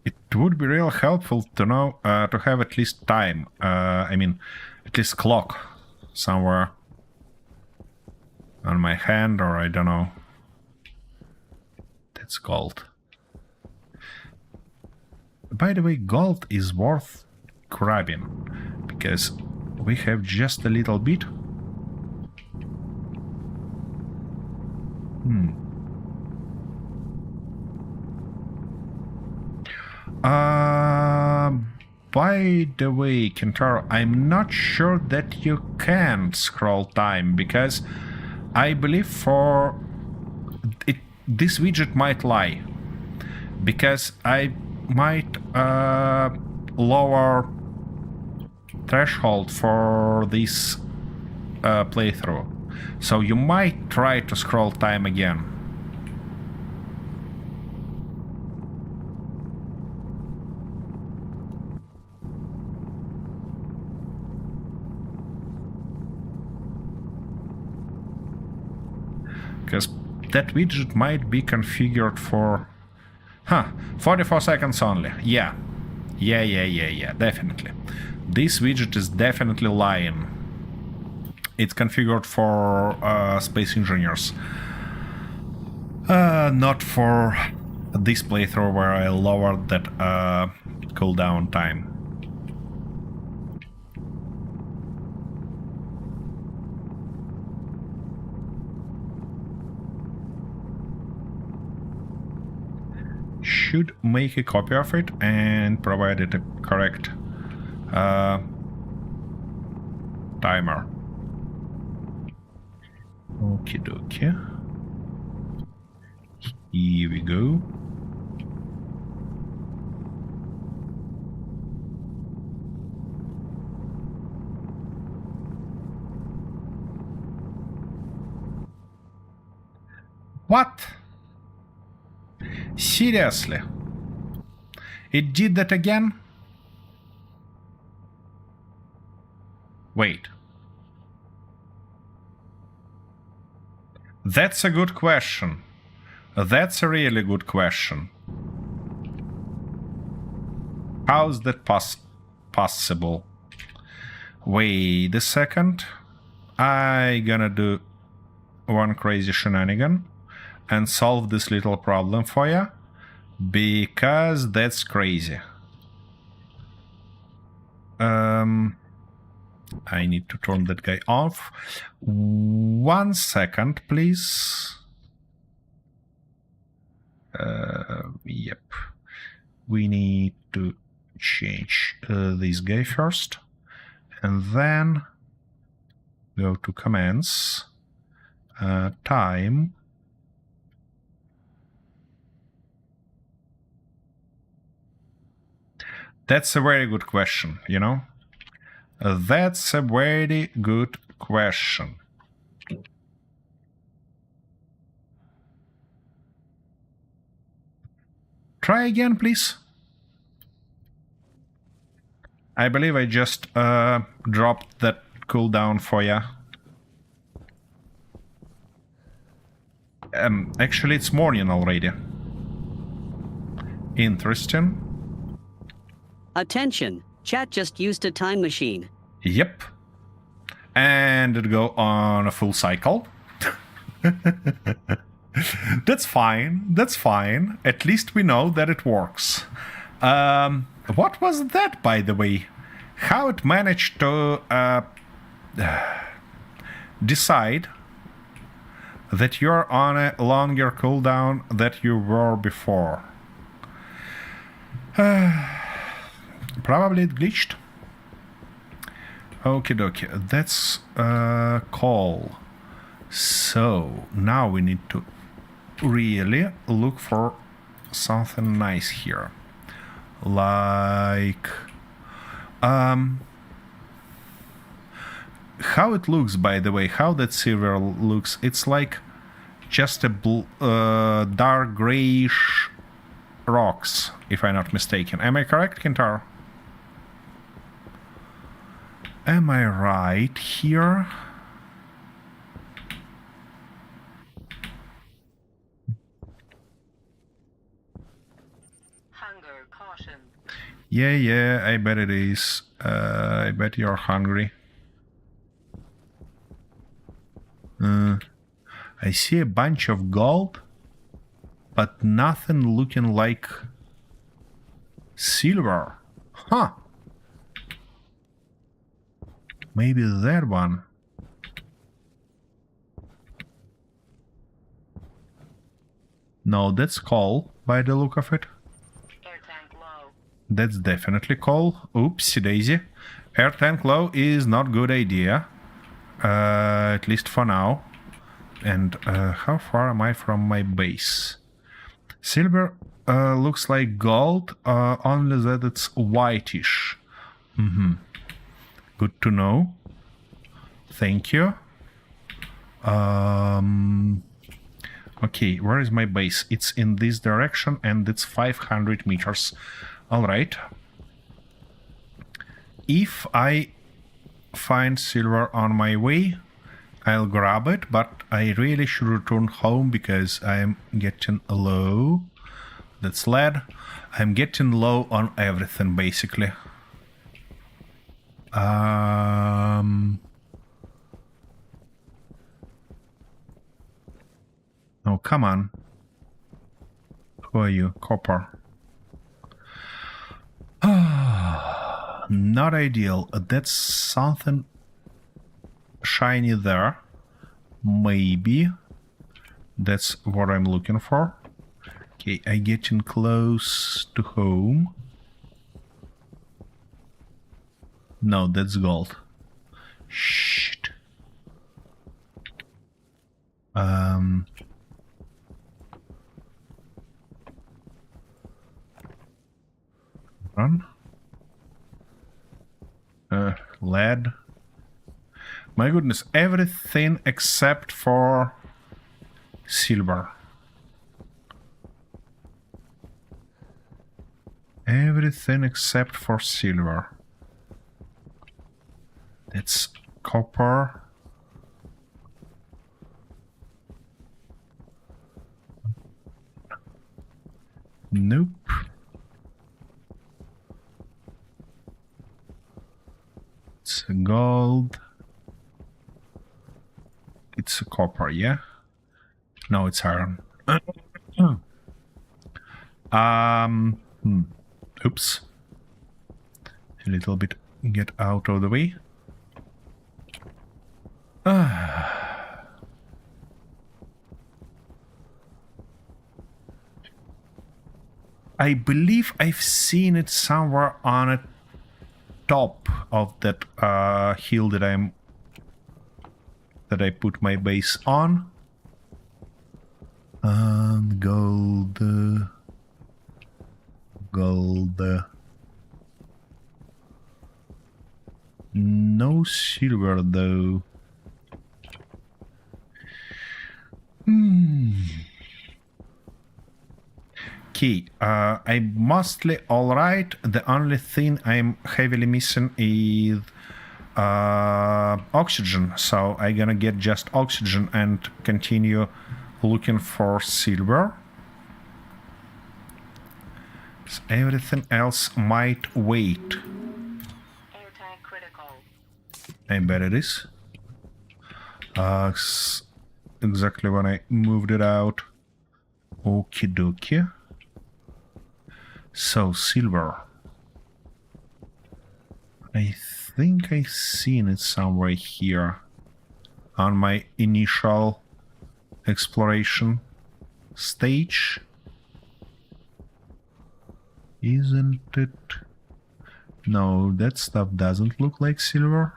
S1: It would be real helpful to know, to have at least time. At least clock somewhere on my hand, or I don't know. That's gold. By the way, gold is worth grabbing, because we have just a little bit. By the way, Kentaro, I'm not sure that you can scroll time, because I believe for it this widget might lie, because I might lower threshold for this playthrough, so you might try to scroll time again. Because that widget might be configured for 44 seconds only. Yeah, definitely. This widget is definitely lying. It's configured for space engineers. Not for this playthrough where I lowered that cooldown time. should make a copy of it and provide it a correct timer. Okie dokie. Here we go. What? Seriously? It did that again? Wait. That's a good question. That's a really good question. How's that possible? Wait a second. I gonna do one crazy shenanigan and solve this little problem for you, because that's crazy. I need to turn that guy off. 1 second, please. Yep. We need to change this guy first, and then go to commands, time. That's a very good question, you know? That's a very good question. Try again, please. I believe I just dropped that cooldown for you. Actually, it's morning already. Interesting.
S3: Attention! Chat just used a time machine.
S1: Yep. And it go on a full cycle. That's fine. That's fine. At least we know that it works. What was that, by the way? How it managed to decide that you're on a longer cooldown than you were before? Probably it glitched. Okie dokie, that's a call. So now we need to really look for something nice here. Like how it looks, by the way, how that silver looks, it's like just a dark grayish rocks, if I'm not mistaken. Am I correct, Kintar? Am I right here?
S2: Hunger caution.
S1: Yeah, I bet it is. I bet you're hungry. I see a bunch of gold, but nothing looking like silver. Huh. Maybe that one. No, that's coal, by the look of it.
S2: Air tank low.
S1: That's definitely coal. Oopsie daisy. Air tank low is not good idea. At least for now. And how far am I from my base? Silver looks like gold, only that it's whitish. Good to know. Thank you. Okay, where is my base? It's in this direction and it's 500 meters. All right. If I find silver on my way, I'll grab it, but I really should return home because I'm getting low. That's lead. I'm getting low on everything, basically. Oh, come on. Who are you? Copper. Not ideal. That's something shiny there. Maybe that's what I'm looking for. Okay, I getting close to home. No, that's gold. Shit. Run. Lead. My goodness, everything except for silver. Everything except for silver. That's copper. Nope. It's a gold. It's a copper, yeah? No, it's iron. Oops. A little bit get out of the way. I believe I've seen it somewhere on a top of that hill that I put my base on. Gold. No silver though. Okay, I'm mostly alright. The only thing I'm heavily missing is oxygen. So I'm gonna get just oxygen and continue looking for silver. So everything else might wait.
S2: Air tank critical.
S1: I bet it is. Exactly when I moved it out. Okie dokie. So, silver. I think I've seen it somewhere here on my initial exploration stage. Isn't it? No, that stuff doesn't look like silver.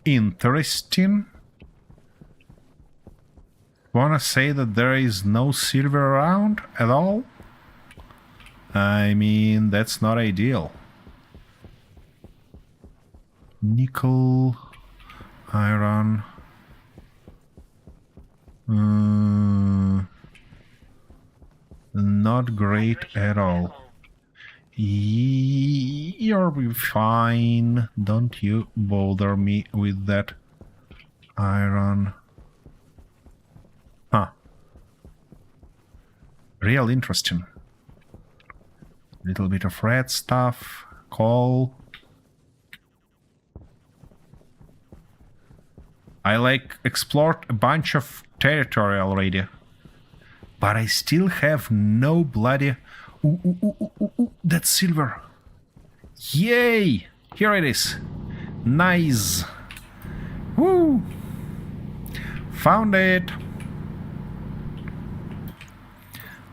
S1: Interesting. Wanna say that there is no silver around at all? I mean, that's not ideal. Nickel, iron. Not great at all. You're fine. Don't you bother me with that iron. Huh. Real interesting. Little bit of red stuff. Coal. I explored a bunch of territory already. But I still have no bloody... Ooh, that's silver. Yay! Here it is. Nice. Woo! Found it.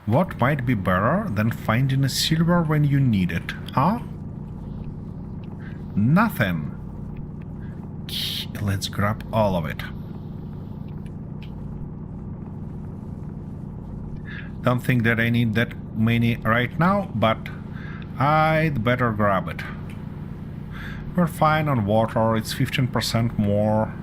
S1: What might be better than finding a silver when you need it, huh? Nothing. Let's grab all of it. Don't think that I need that many right now, but I'd better grab it. We're fine on water, it's 15% more.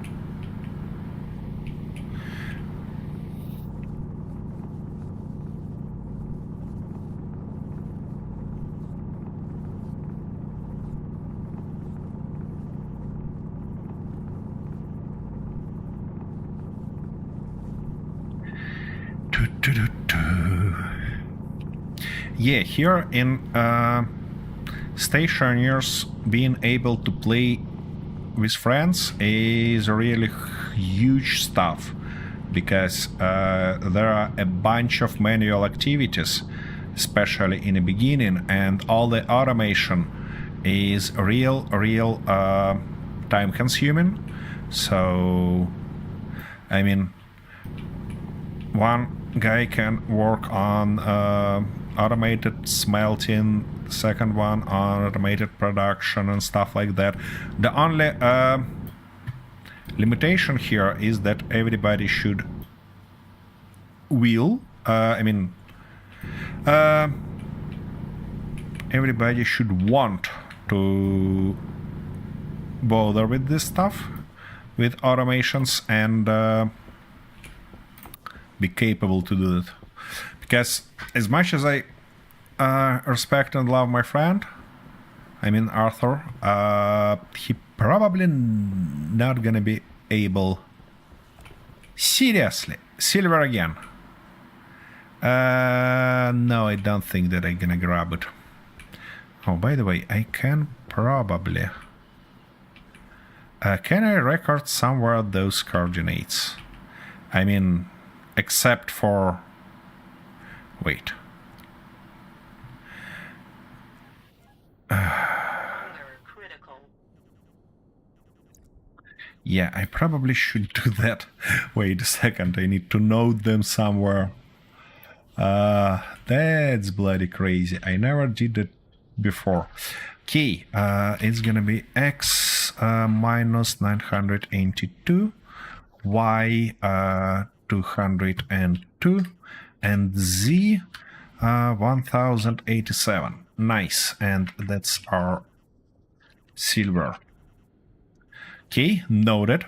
S1: Yeah, here in stationeers, being able to play with friends is really huge stuff. because there are a bunch of manual activities, especially in the beginning, and all the automation is real time consuming. So I mean, one guy can work on automated smelting, second one on automated production and stuff like that. The only limitation here is that everybody should everybody should want to bother with this stuff, with automations, and be capable to do it. Because as much as I respect and love my friend, I mean Arthur, he probably not gonna be able. Seriously, silver again. No, I don't think that I'm gonna grab it. Oh, by the way, I can probably... can I record somewhere those coordinates? I mean, except for... Wait.
S2: Critical.
S1: Yeah, I probably should do that. Wait a second, I need to note them somewhere. That's bloody crazy. I never did it before. Okay, it's gonna be x minus 982, y 202, and z 1087. Nice, and that's our silver. Okay, noted.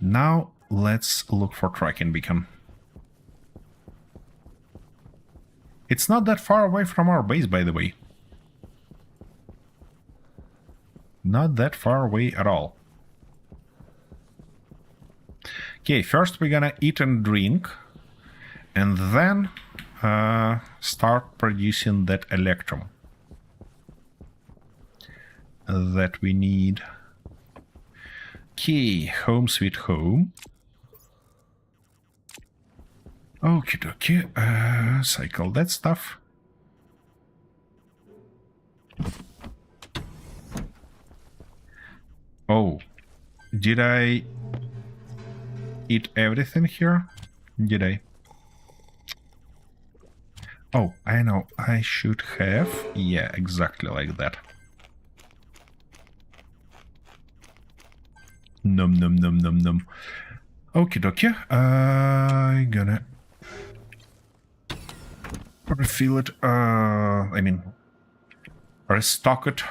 S1: Now let's look for tracking beacon. It's not that far away from our base, by the way. Not that far away at all. Okay, first we're gonna eat and drink, and then start producing that electrum that we need. Okay, home sweet home. Okie dokie, cycle that stuff. Oh, did I eat everything here? Did I? Oh, I know, I should have. Yeah, exactly like that. Num num num num num. Okie dokie, I'm gonna refill it, I mean, restock it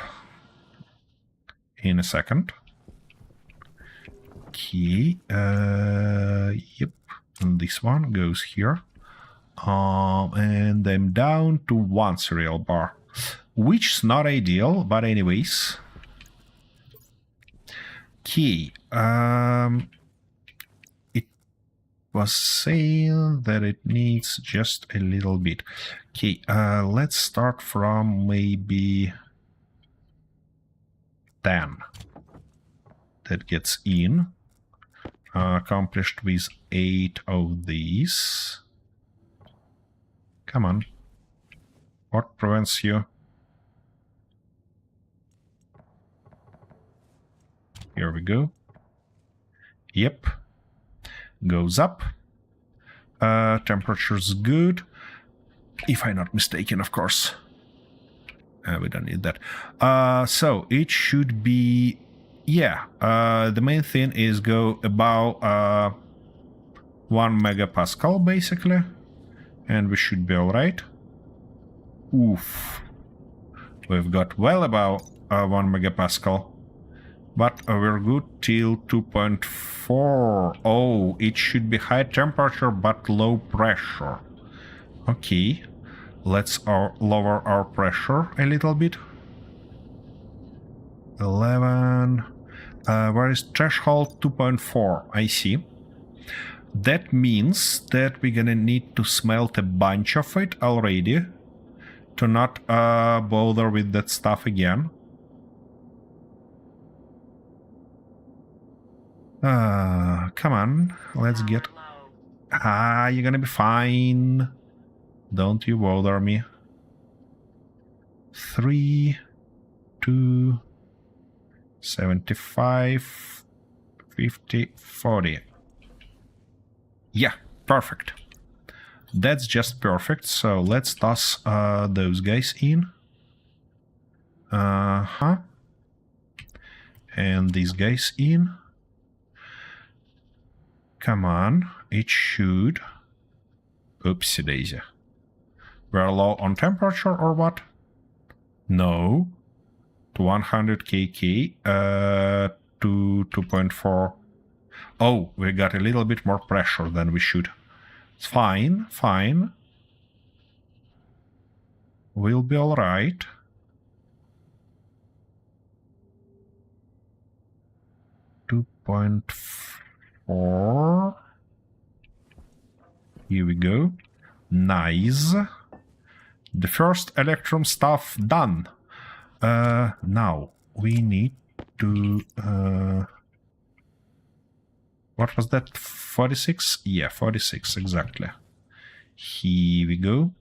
S1: in a second. Okay, yep, and this one goes here. And I'm down to 1 cereal bar, which is not ideal, but anyways. Okay, it was saying that it needs just a little bit. Okay, let's start from maybe 10. That gets in. Accomplished with 8 of these. Come on. What prevents you? Here we go. Yep. Goes up. Temperature's good. If I'm not mistaken, of course. We don't need that. So it should be... Yeah, the main thing is go about 1 megapascal, basically. And we should be alright. Oof. We've got well about 1 megapascal. But we're good till 2.4. Oh, it should be high temperature but low pressure. Okay. Let's lower our pressure a little bit. 11. Where is threshold? 2.4. I see. That means that we're gonna need to smelt a bunch of it already to not bother with that stuff again. Come on, let's get You're gonna be fine. Don't you bother me. 3, 2, 75, 50, 40. Yeah, perfect. That's just perfect. So let's toss those guys in. And these guys in. Come on, it should. Oopsie daisy. We're low on temperature or what? No. To 100 kk, to 2.4. Oh, we got a little bit more pressure than we should. It's fine, fine. We'll be alright. .4. Here we go. Nice. The first electrum stuff done. Now we need to... what was that? 46? Yeah, 46, exactly. Here we go.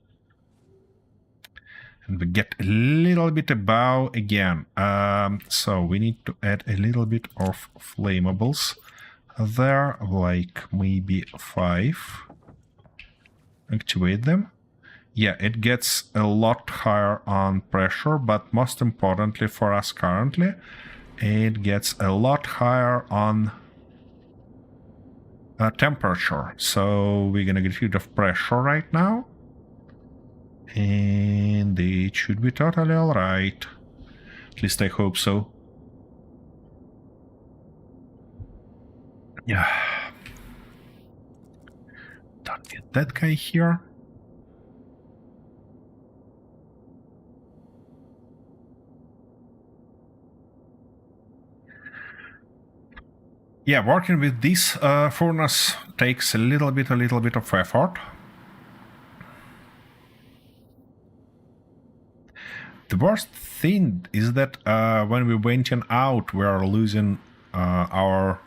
S1: And we get a little bit above again. So we need to add a little bit of flammables there, like maybe 5. Activate them. Yeah, it gets a lot higher on pressure, but most importantly for us currently, it gets a lot higher on temperature. So we're gonna get rid of pressure right now. And it should be totally alright. At least I hope so. Yeah. Don't get that guy here. Yeah, working with this furnace takes a little bit of effort. The worst thing is that when we venting out, we are losing our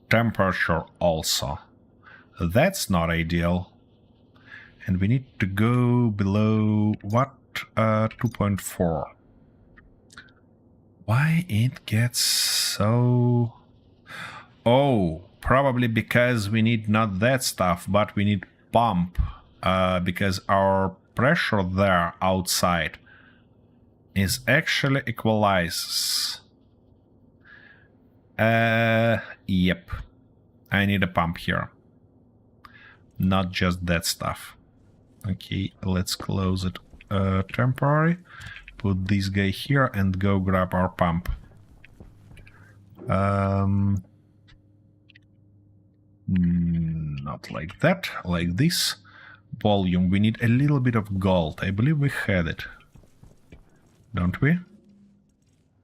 S1: temperature also. That's not ideal. And we need to go below, what, 2.4. Why it gets so... Oh, probably because we need not that stuff, but we need pump. Because our pressure there outside is actually equalizes. Yep. I need a pump here. Not just that stuff. Okay, let's close it temporary. Put this guy here and go grab our pump. Not like that, like this. Volume, we need a little bit of gold. I believe we had it. Don't we?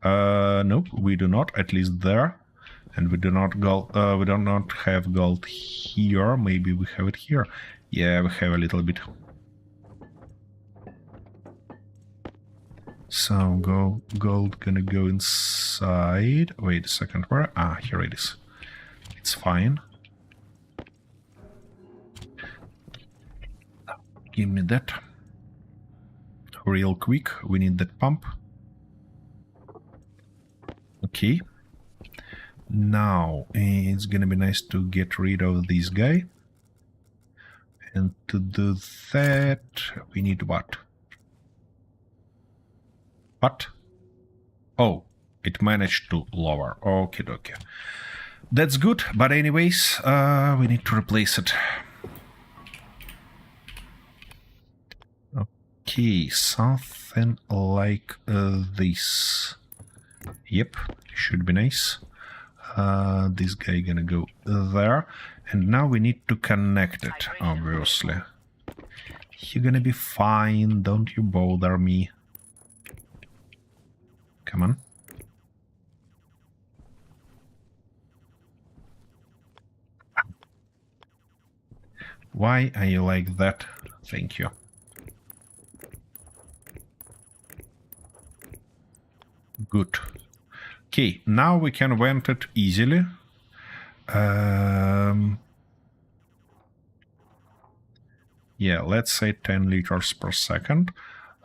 S1: Nope, we do not, at least there. And we do not we do not have gold here. Maybe we have it here. Yeah, we have a little bit. So gold gonna go inside. Wait a second, where? Ah, here it is. It's fine. Give me that. Real quick, we need that pump. Okay. Now, it's gonna be nice to get rid of this guy. And to do that, we need what? What? Oh, it managed to lower. Okay, okay. That's good, but anyways, we need to replace it. Okay, something like this. Yep, should be nice. This guy gonna go there. And now we need to connect it, obviously. You're gonna be fine, don't you bother me. Come on. Why are you like that? Thank you. Good. Okay, now we can vent it easily. Yeah, let's say 10 liters per second.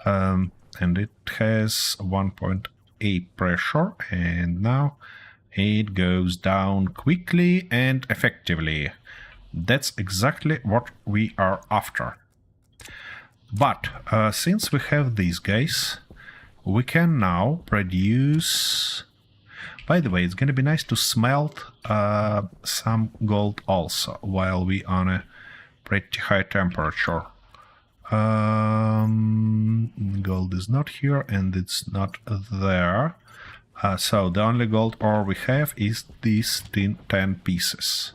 S1: And it has 1.8 pressure, and now it goes down quickly and effectively. That's exactly what we are after. But since we have these guys, we can now produce... By the way, it's gonna be nice to smelt some gold also while we on a pretty high temperature. Gold is not here and it's not there. So the only gold ore we have is these 10 pieces.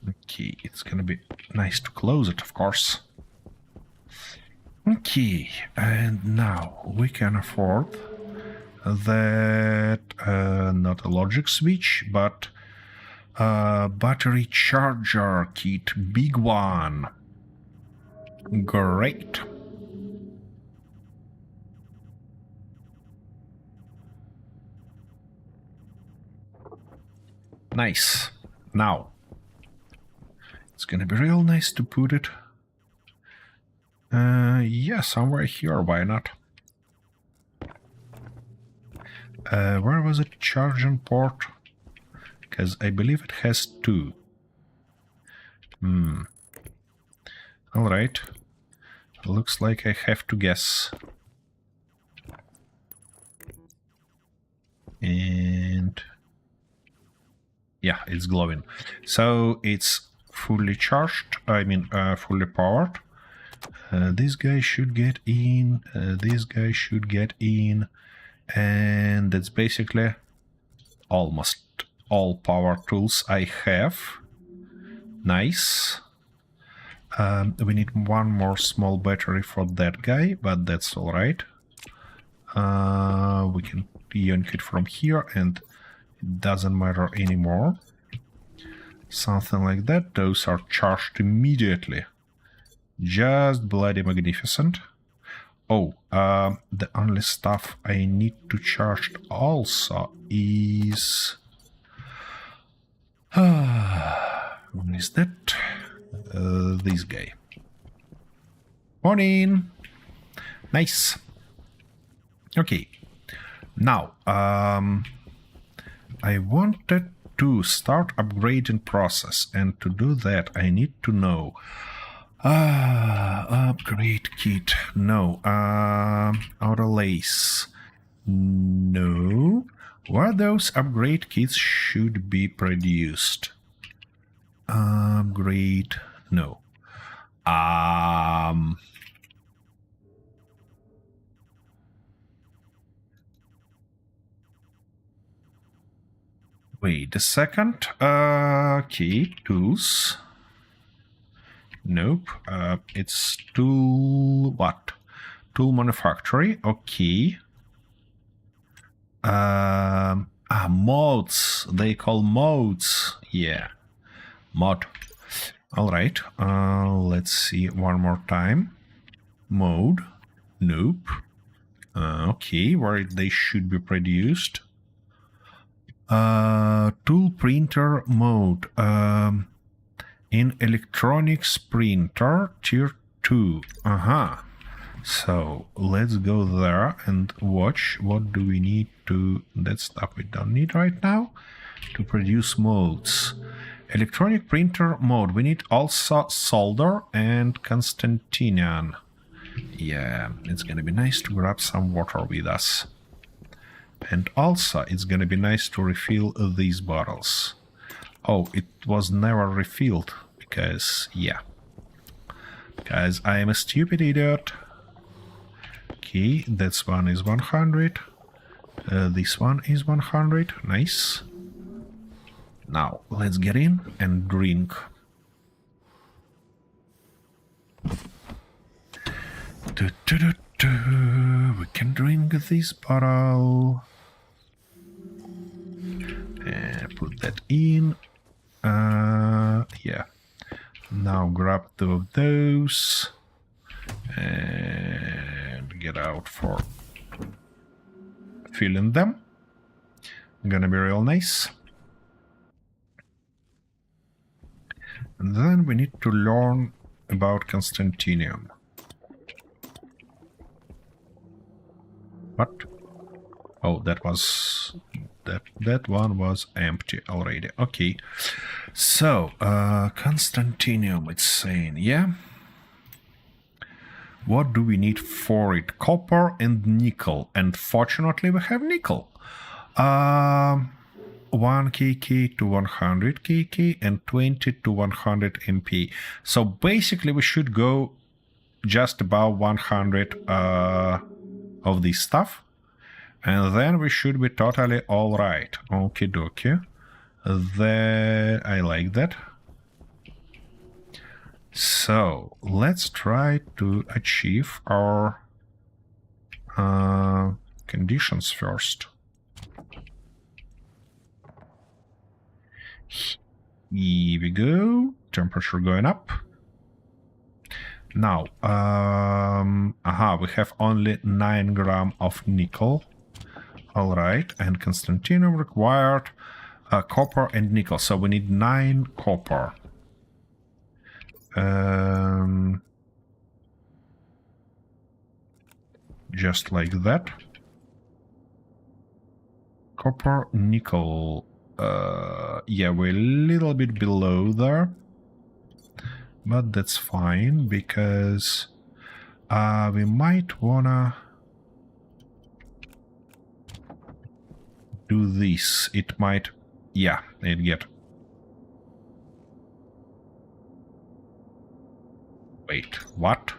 S1: Okay, it's gonna be nice to close it, of course. Okay, and now we can afford that, not a logic switch, but battery charger kit, big one. Great. Nice. Now, it's gonna be real nice to put it. Yeah, somewhere here, why not? Where was it? Charging port? Because I believe it has 2. Alright. Looks like I have to guess. And... yeah, it's glowing. So it's fully charged, I mean fully powered. This guy should get in, this guy should get in, and that's basically almost all power tools I have. Nice. We need one more small battery for that guy, but that's alright. We can yank it from here and it doesn't matter anymore. Something like that. Those are charged immediately. Just bloody magnificent. Oh, the only stuff I need to charge also is... what is that? This guy. Morning! Nice. Okay. Now, I wanted to start upgrading process, and to do that I need to know upgrade kit. No. Outer lace. No. Where those upgrade kits should be produced? Upgrade. No. Wait a second. Okay, tools. Nope. It's tool... what? Tool manufacturing. Okay. Modes. They call modes. Yeah. Mod. Alright. Let's see one more time. Mode. Nope. Okay, where they should be produced. Tool printer mode. In electronics printer tier 2. So let's go there and watch what do we need to... that stuff we don't need right now to produce modes. Electronic printer mode. We need also solder and Constantinian. Yeah, it's gonna be nice to grab some water with us. And also it's gonna be nice to refill these bottles. Oh, it was never refilled because, yeah. Because I am a stupid idiot. Okay, this one is 100. This one is 100. Nice. Now, let's get in and drink. We can drink this bottle. Put that in. Yeah. Now grab 2 of those. And get out for filling them. Gonna be real nice. And then we need to learn about Constantinium? What? Oh, that one was empty already. Okay. So, Constantinium, it's saying, yeah? What do we need for it? Copper and nickel. And fortunately, we have nickel. 1 kk to 100 kk and 20 to 100 MP. So basically, we should go just about 100 of this stuff. And then we should be totally all right. Okie dokie. I like that. So let's try to achieve our conditions first. Here we go. Temperature going up. Now, we have only 9 grams of nickel. All right, and Constantinium required copper and nickel, so we need 9 copper. Just like that. Copper, nickel. Yeah, we're a little bit below there. But that's fine, because we might wanna do this. It might... Yeah, it get... Wait, what?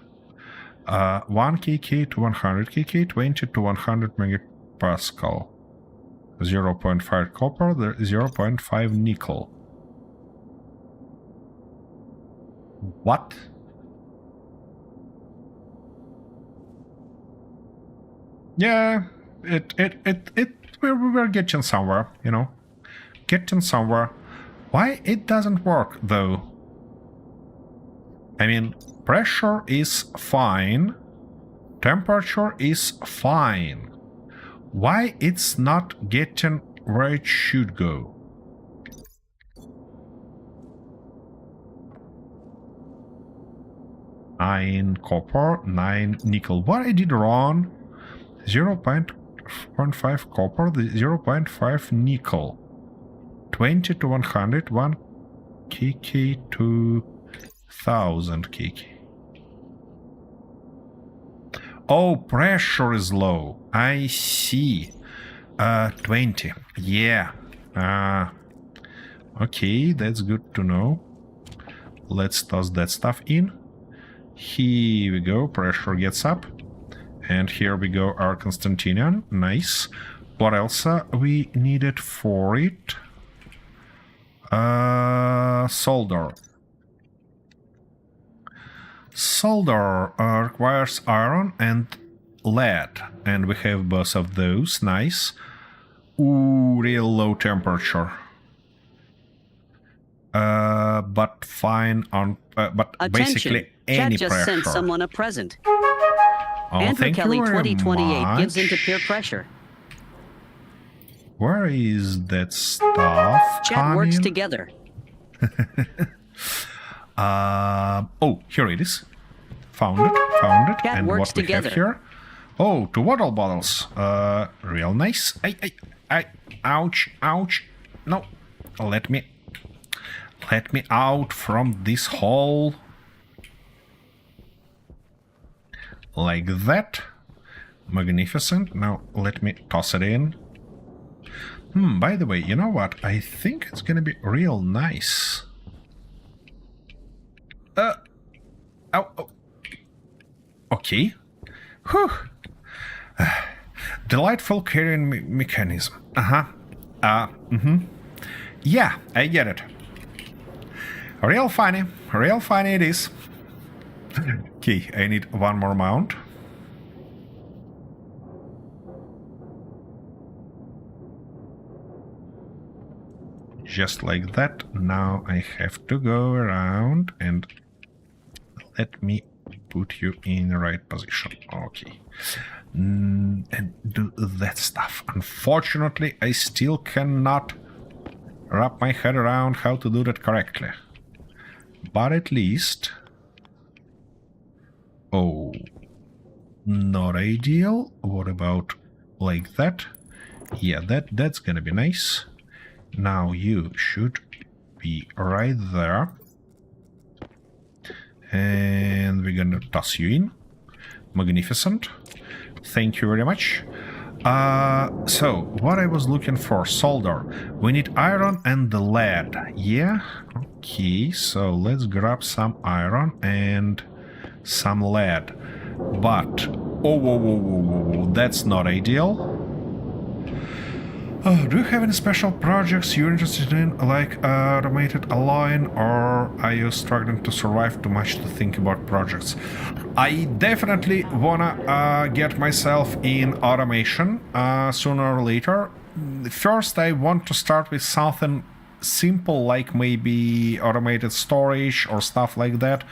S1: 1 kk to 100 kk, 20 to 100 megapascal. 0.5 copper, 0.5 nickel. What? Yeah, we're getting somewhere, you know. Getting somewhere. Why it doesn't work, though? I mean, pressure is fine. Temperature is fine. Why it's not getting where it should go? Nine copper, 9 nickel. What I did wrong? 0.5 copper, 0.5 nickel. 20 to 100, 1 kk to 1000 kk. Oh, pressure is low. I see. 20. Yeah. Okay, that's good to know. Let's toss that stuff in. Here we go. Pressure gets up. And here we go, our Constantinium. Nice. What else we needed for it? Solder. Solder requires iron and lead, and we have both of those. Nice. Ooh, real low temperature. But fine on. But
S3: Attention.
S1: basically any
S3: Chat just
S1: pressure.
S3: sent someone a present.
S1: Oh,
S3: Andrew
S1: thank
S3: Kelly
S1: you very
S3: 2028 gives
S1: much.
S3: into peer pressure.
S1: Where is that stuff?
S3: Chat works
S1: coming?
S3: together.
S1: Oh, here it is. Found it.
S3: Cat
S1: And
S3: works
S1: what we
S3: together.
S1: have here? Oh, 2 water bottles. Real nice. Ouch. No, let me out from this hole. Like that. Magnificent. Now let me toss it in. By the way, you know what? I think it's gonna be real nice. Oh. Okay. Whew. Delightful carrying mechanism. Yeah, I get it. Real funny it is. Okay, I need one more mount. Just like that. Now I have to go around and let me put you in the right position. Okay. And do that stuff. Unfortunately, I still cannot wrap my head around how to do that correctly. But at least Oh, not ideal. What about like that? Yeah, that's gonna be nice. Now you should be right there. And we're gonna toss you in. Magnificent. Thank you very much. So, what I was looking for, solder. We need iron and the lead. Yeah? Okay, so let's grab some iron and some lead. But, whoa, that's not ideal. Do you have any special projects you're interested in, like automated alloying, or are you struggling to survive too much to think about projects? I definitely wanna get myself in automation sooner or later. First, I want to start with something simple, like maybe automated storage or stuff like that.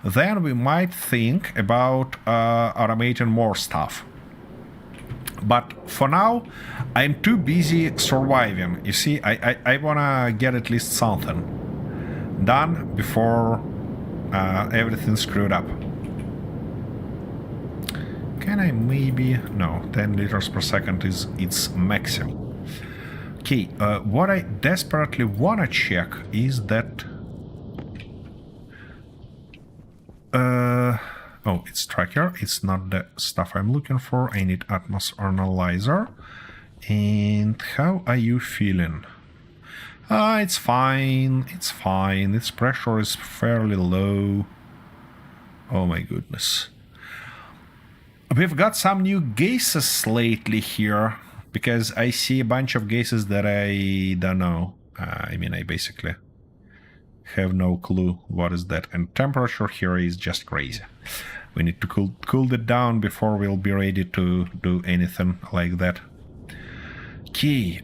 S1: Then we might think about automating more stuff. But for now, I'm too busy surviving. You see, I wanna get at least something done before everything's screwed up. Can I maybe... No, 10 liters per second is its maximum. Okay, what I desperately wanna check is that... Oh, it's tracker. It's not the stuff I'm looking for. I need atmosphere analyzer. And how are you feeling? It's fine. It's fine. Its pressure is fairly low. Oh my goodness. We've got some new gases lately here, because I see a bunch of gases that I don't know. I mean, I basically have no clue what is that. And temperature here is just crazy. We need to cool it down before we'll be ready to do anything like that. Okay,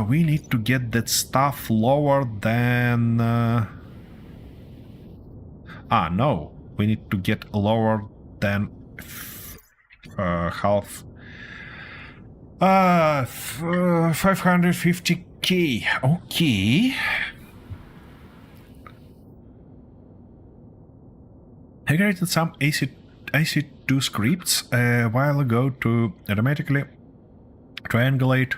S1: we need to get that stuff lower than... no. We need to get lower than half... 550k. Okay. I created some AC2 scripts a while ago to automatically triangulate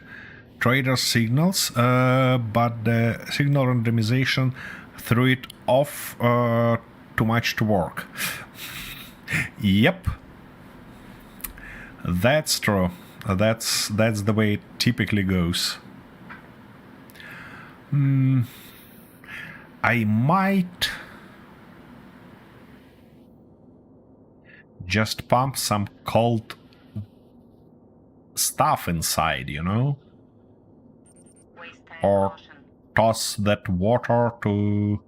S1: trader signals, but the signal randomization threw it off too much to work. Yep. That's true. That's the way it typically goes. I might just pump some cold stuff inside, you know? Or toss that water to...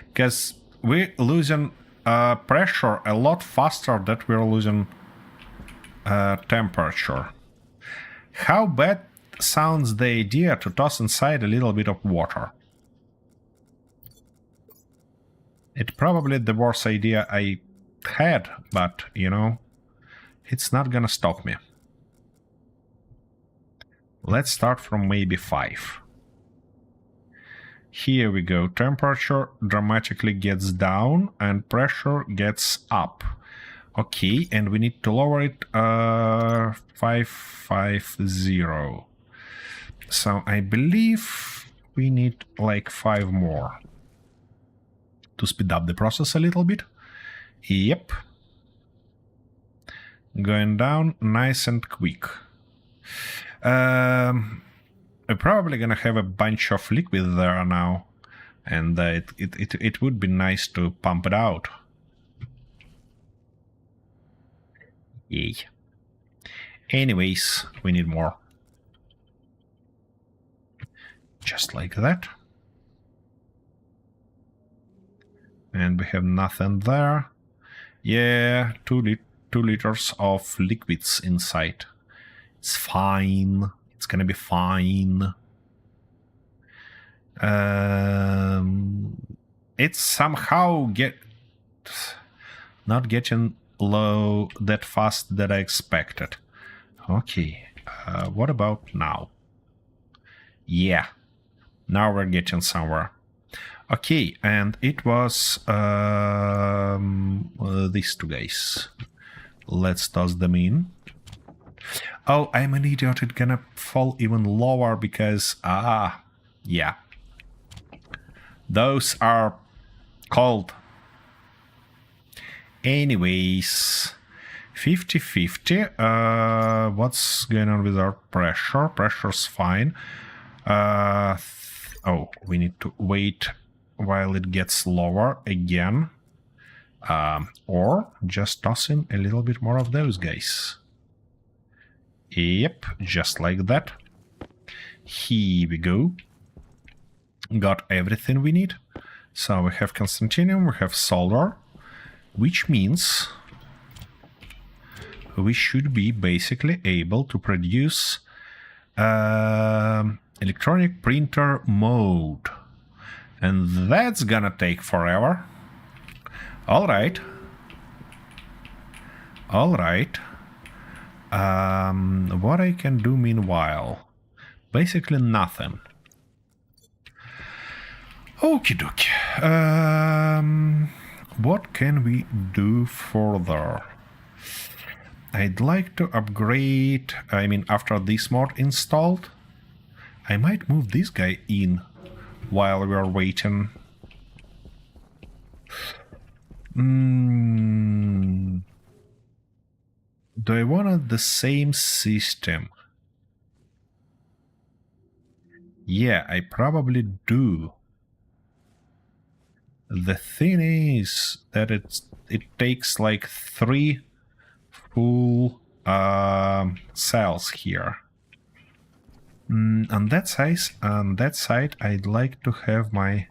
S1: Because we're losing pressure a lot faster than we're losing temperature. How bad sounds the idea to toss inside a little bit of water? It's probably the worst idea I had, but, you know, it's not gonna stop me. Let's start from maybe 5. Here we go. Temperature dramatically gets down and pressure gets up. Okay, and we need to lower it 550. So I believe we need like 5 more to speed up the process a little bit. Yep. Going down nice and quick. We're probably gonna have a bunch of liquid there now, and it would be nice to pump it out. Yay. Anyways, we need more. Just like that. And we have nothing there. Yeah, 2 liters of liquids inside. It's fine. It's gonna be fine. It's somehow not getting low that fast that I expected. Okay, what about now? Yeah, now we're getting somewhere. Okay, and it was these 2 guys. Let's toss them in. Oh, I'm an idiot. It's gonna fall even lower because... yeah. Those are cold. Anyways, 50-50. What's going on with our pressure? Pressure's fine. Oh, we need to wait while it gets lower again. Or just toss in a little bit more of those guys. Yep, just like that. Here we go. Got everything we need. So we have Constantinium, we have solder, which means we should be basically able to produce electronic printer mode. And that's gonna take forever. Alright. Alright. What I can do meanwhile? Basically nothing. Okie dokie. What can we do further? I'd like to upgrade, after this mod installed, I might move this guy in while we're waiting. Do I want the same system? Yeah, I probably do. The thing is that it takes like 3 full cells here. On that side, I'd like to have my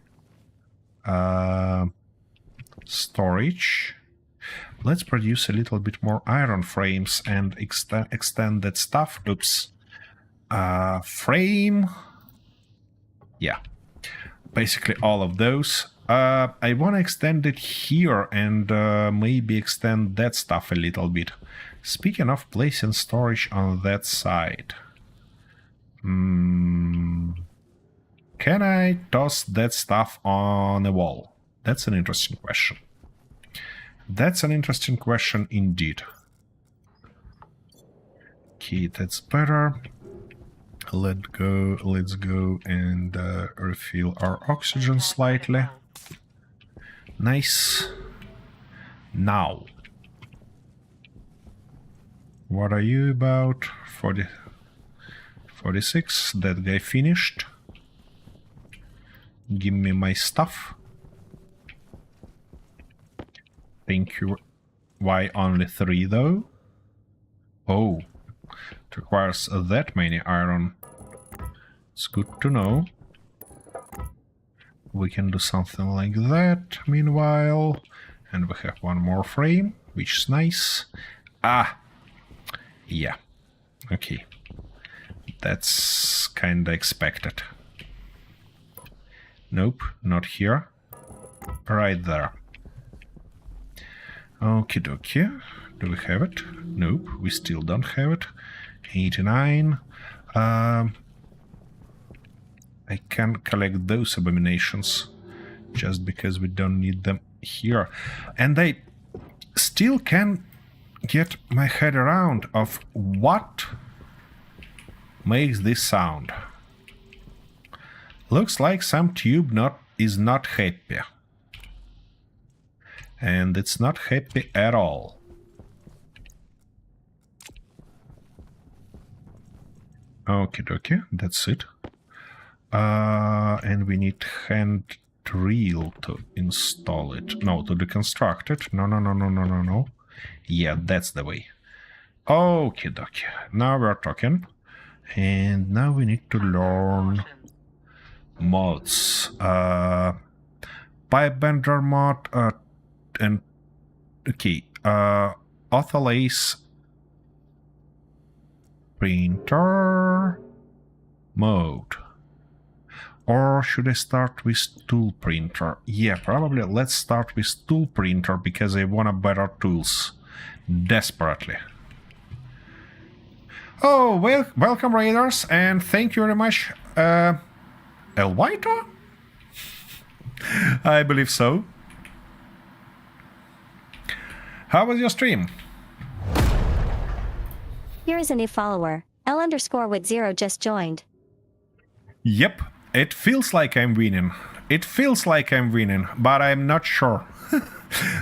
S1: storage. Let's produce a little bit more iron frames and extend that stuff. Oops. Frame. Yeah. Basically all of those. I want to extend it here and maybe extend that stuff a little bit. Speaking of placing storage on that side. Can I toss that stuff on a wall? That's an interesting question. That's an interesting question indeed. Okay, that's better. Let's go and refill our oxygen slightly. Nice. Now, what are you about? 46. That guy finished. Give me my stuff. Thank you. Why only 3 though? Oh, it requires that many iron. It's good to know. We can do something like that meanwhile. And we have one more frame, which is nice. Yeah. Okay. That's kinda expected. Nope, not here. Right there. Okie dokie. Do we have it? Nope, we still don't have it. 89. I can collect those abominations just because we don't need them here. And I still can get my head around of what makes this sound. Looks like some tube is not happy. And it's not happy at all. Okie dokie, that's it. And we need hand drill to install it. No, to deconstruct it. No. Yeah, that's the way. Okie dokie. Now we're talking. And now we need to learn mods. Pipe bender mod and okay. Autholace printer mode. Or should I start with tool printer? Yeah, probably let's start with tool printer because I want better tools. Desperately. Oh, well, welcome raiders, and thank you very much. El Whito? I believe so. How was your stream?
S4: Here is a new follower. L_with 0 just joined.
S1: Yep, it feels like I'm winning. It feels like I'm winning, but I'm not sure.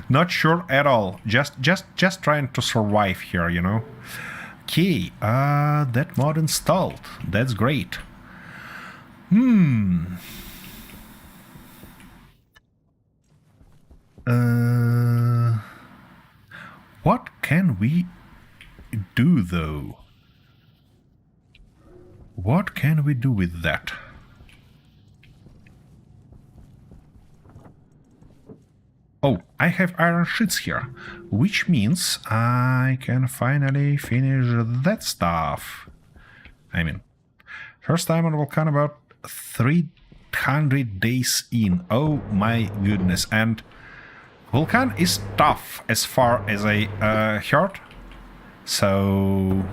S1: Not sure at all. Just trying to survive here, you know. Okay, that mod installed. That's great. What can we do though? What can we do with that? Oh, I have iron sheets here, which means I can finally finish that stuff. I mean, first time on Vulcan about 300 days in. Oh my goodness. And Vulcan is tough as far as I heard. So...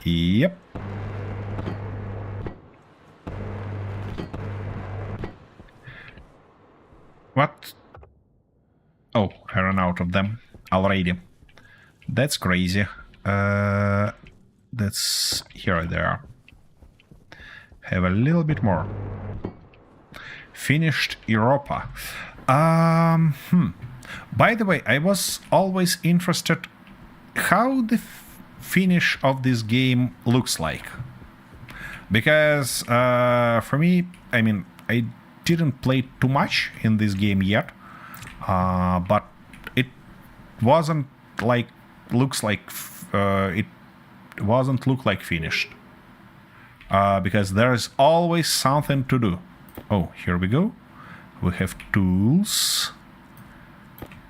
S1: Yep. What? Oh, I ran out of them already. That's crazy. That's... Here they are. Have a little bit more. Finished Europa. By the way, I was always interested how the finish of this game looks like. Because for me, I mean, I didn't play too much in this game yet, but it wasn't like it wasn't look like finished, because there is always something to do. Oh, here we go. We have tools,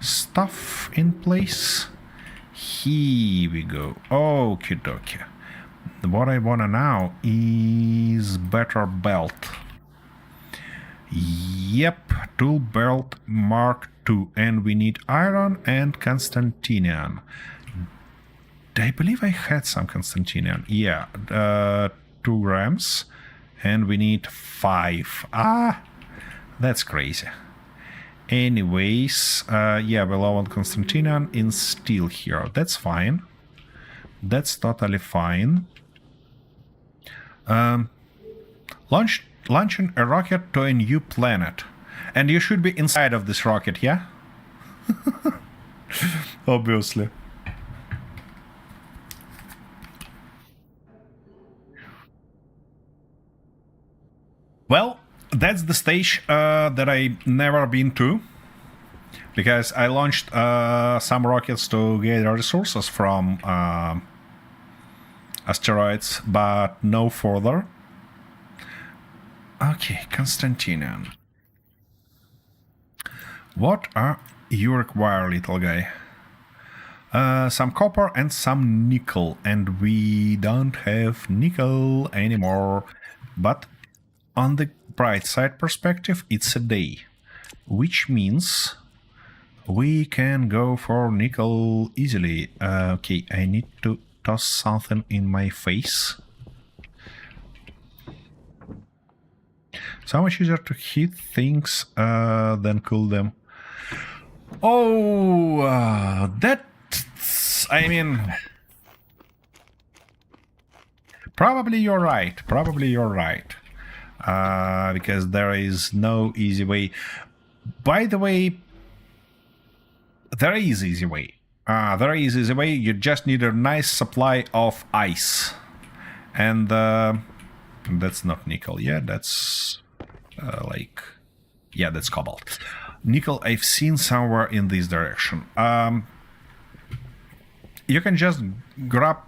S1: stuff in place. Here we go. Okie dokie. What I wanna now is better belt. Yep, tool belt Mark II, and we need iron and Constantinian. I believe I had some Constantinian. Yeah, 2 grams, and we need 5. Ah, that's crazy. Anyways, yeah, we low on Constantinian in steel here. That's fine. That's totally fine. Launching a rocket to a new planet. And you should be inside of this rocket, yeah? Obviously. Well, that's the stage that I never been to. Because I launched some rockets to gather resources from asteroids, but no further. Okay, Constantinian. What are you require, little guy? Some copper and some nickel, and we don't have nickel anymore. But on the bright side perspective, it's a day, which means we can go for nickel easily. Okay, I need to toss something in my face. So much easier to hit things than cool them. Oh, that's... I mean... Probably you're right. Probably you're right. Because there is no easy way. By the way, there is easy way. There is easy way. You just need a nice supply of ice. And that's not nickel. Yeah, that's... like, yeah, that's cobalt. Nickel I've seen somewhere in this direction. You can just grab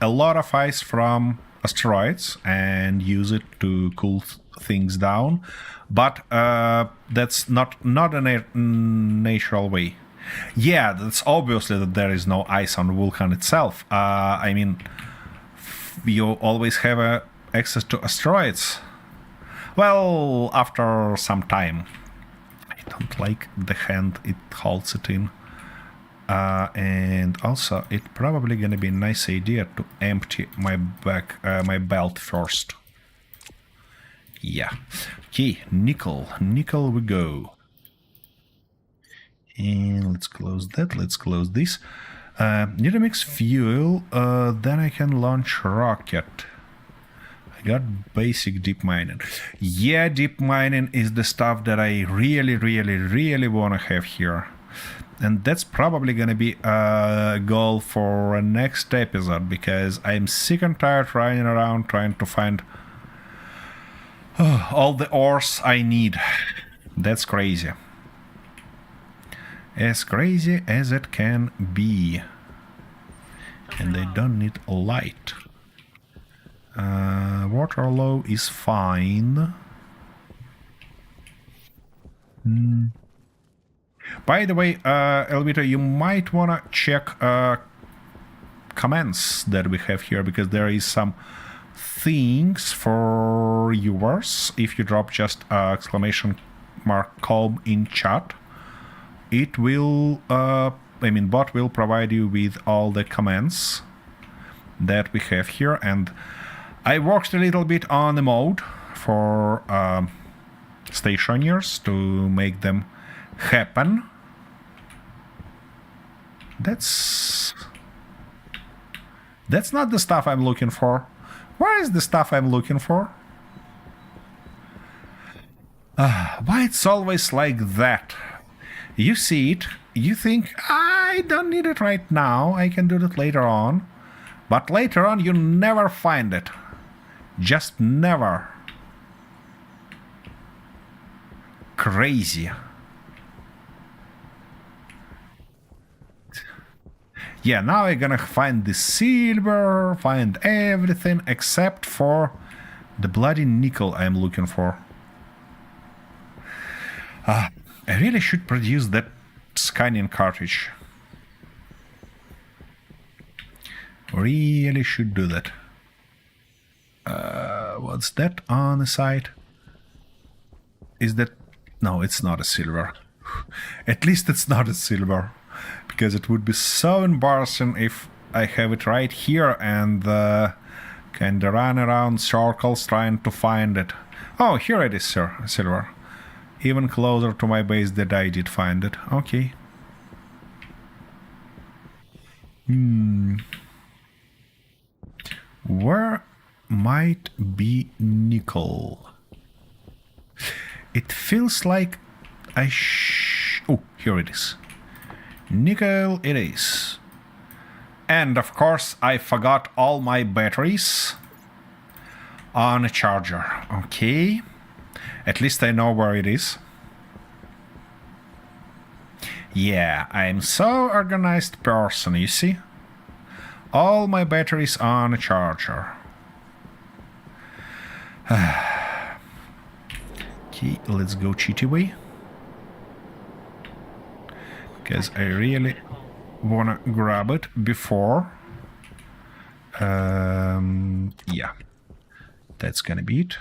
S1: a lot of ice from asteroids and use it to cool things down, but that's not a natural way. Yeah, that's obviously that there is no ice on Vulcan itself. I mean, you always have access to asteroids. Well, after some time. I don't like the hand it holds it in. And also, it's probably gonna be a nice idea to empty my belt first. Yeah. Okay, nickel we go. And let's close that. Let's close this. Need to mix fuel. Then I can launch rocket. I got basic deep mining. Yeah, deep mining is the stuff that I really want to have here. And that's probably going to be a goal for a next episode, because I'm sick and tired running around trying to find all the ores I need. That's crazy. As crazy as it can be. And I don't need light. Water low is fine. By the way, Elvita, you might want to check comments that we have here, because there is some things for yours. If you drop just exclamation mark calm in chat, it will, bot will provide you with all the comments that we have here. And I worked a little bit on the mode for stationeers to make them happen. That's not the stuff I'm looking for. Where is the stuff I'm looking for? Why it's always like that? You see it, you think, I don't need it right now, I can do that later on. But later on you never find it. Just never. Crazy. Yeah, now I'm gonna find the silver, find everything except for the bloody nickel I'm looking for. I really should produce that scanning cartridge. Really should do that. What's that on the side? Is that... No, it's not a silver. At least it's not a silver. Because it would be so embarrassing if I have it right here and kind of run around circles trying to find it. Oh, here it is, sir. Silver. Even closer to my base than I did find it. Okay. Where might be nickel? It feels like I oh, here it is. Nickel it is. And of course I forgot all my batteries on a charger. Okay. At least I know where it is. Yeah, I'm so organized person, you see? All my batteries on a charger. Okay, let's go cheaty way. Because I really wanna grab it before. Yeah, that's gonna be it.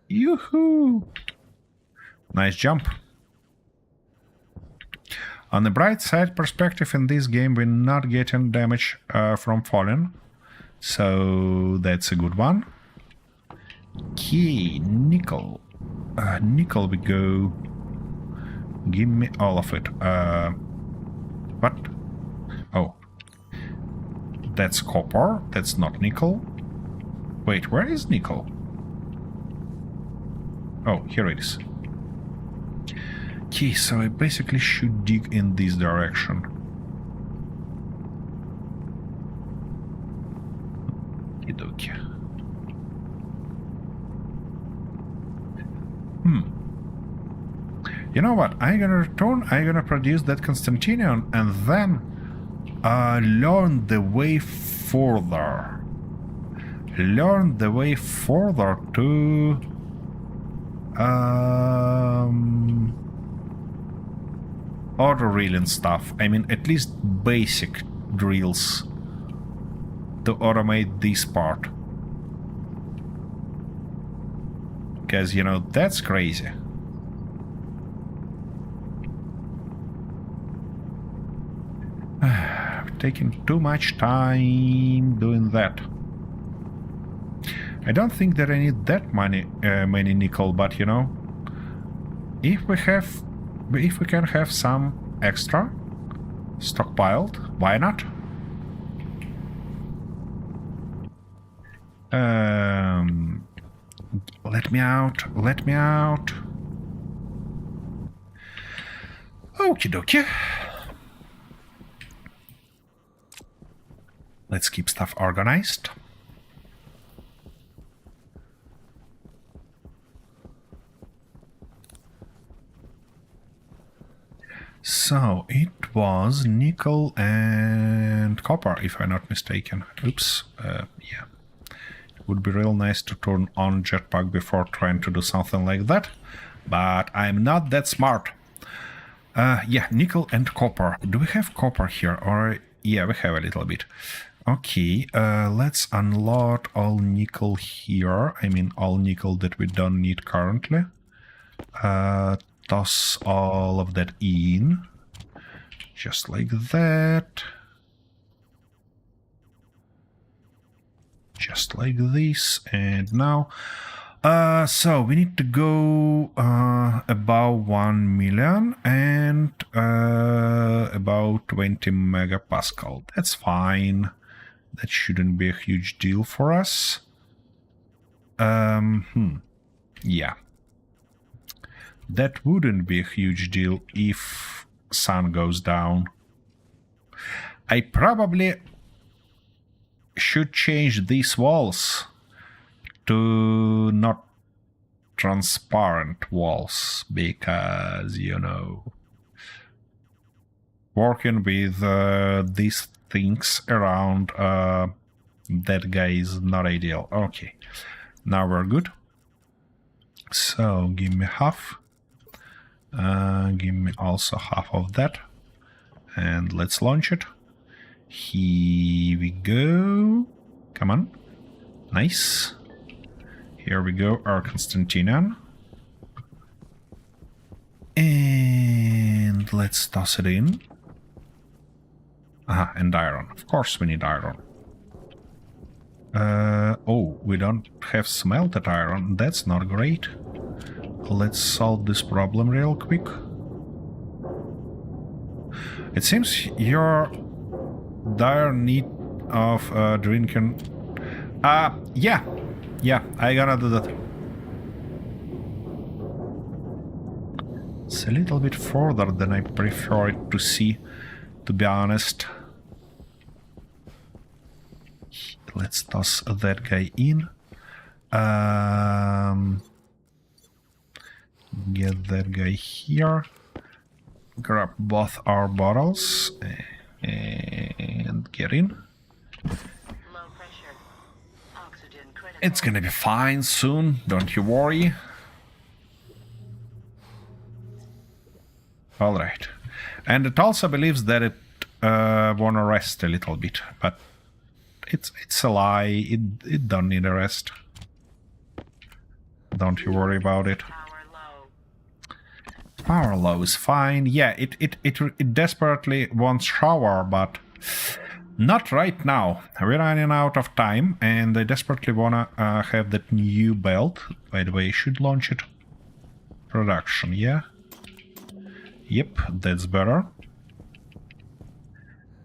S1: Yoo-hoo! Nice jump. On the bright side perspective, in this game we're not getting damage from falling, so that's a good one. Okay, nickel. Nickel we go. Give me all of it. What? Oh. That's copper. That's not nickel. Wait, where is nickel? Oh, here it is. Okay, so I basically should dig in this direction. Okey-dokey. You know what? I'm gonna return, I'm gonna produce that Constantinian and then learn the way further. Learn the way further to auto drilling stuff. I mean, at least basic drills to automate this part. Because, you know, that's crazy. Taking too much time doing that. I don't think that I need that many nickel, but you know, if we can have some extra stockpiled, why not? Let me out. Okie dokie. Let's keep stuff organized. So, it was nickel and copper, if I'm not mistaken. Oops, yeah. It would be real nice to turn on jetpack before trying to do something like that, but I'm not that smart. Yeah, nickel and copper. Do we have copper here? Or, yeah, we have a little bit. Okay, let's unload all nickel here. I mean, all nickel that we don't need currently. Toss all of that in, just like that, just like this, and now, so we need to go above 1 million and about 20 megapascal. That's fine. That shouldn't be a huge deal for us. Yeah. That wouldn't be a huge deal if sun goes down. I probably should change these walls to not transparent walls because, you know, working with these things around that guy is not ideal. Okay, now we're good. So give me half. Give me also half of that. And let's launch it. Here we go. Come on. Nice. Here we go, our Constantinian. And let's toss it in. Aha, and iron. Of course we need iron. Oh, we don't have smelted iron. That's not great. Let's solve this problem real quick. It seems you're dire need of drinking. Yeah, I gonna do that. It's a little bit further than I prefer it to see, to be honest. Let's toss that guy in. Get that guy here. Grab both our bottles and get in.
S2: Low pressure. Oxygen critical.
S1: It's gonna be fine soon, don't you worry. Alright. And it also believes that it wanna rest a little bit, but it's a lie. It don't need a rest. Don't you worry about it. Power low is fine. Yeah, it desperately wants shower, but not right now. We're running out of time, and I desperately wanna have that new belt. By the way, I should launch it. Production, yeah. Yep, that's better.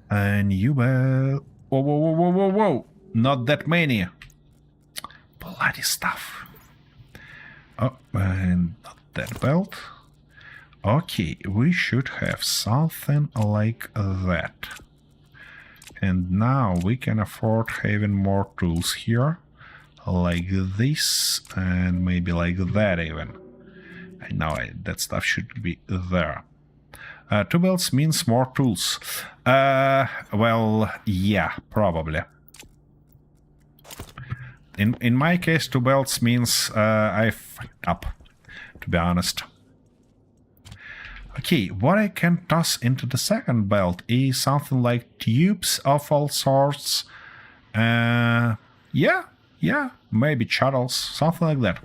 S1: And you belt. Whoa! Not that many. Bloody stuff. Oh, and not that belt. Okay, we should have something like that. And now we can afford having more tools here. Like this, and maybe like that even. I know that stuff should be there. 2 belts means more tools. Well, yeah, probably. In my case, 2 belts means I fucked up, to be honest. Okay, what I can toss into the second belt is something like tubes of all sorts. Yeah, maybe shuttles, something like that.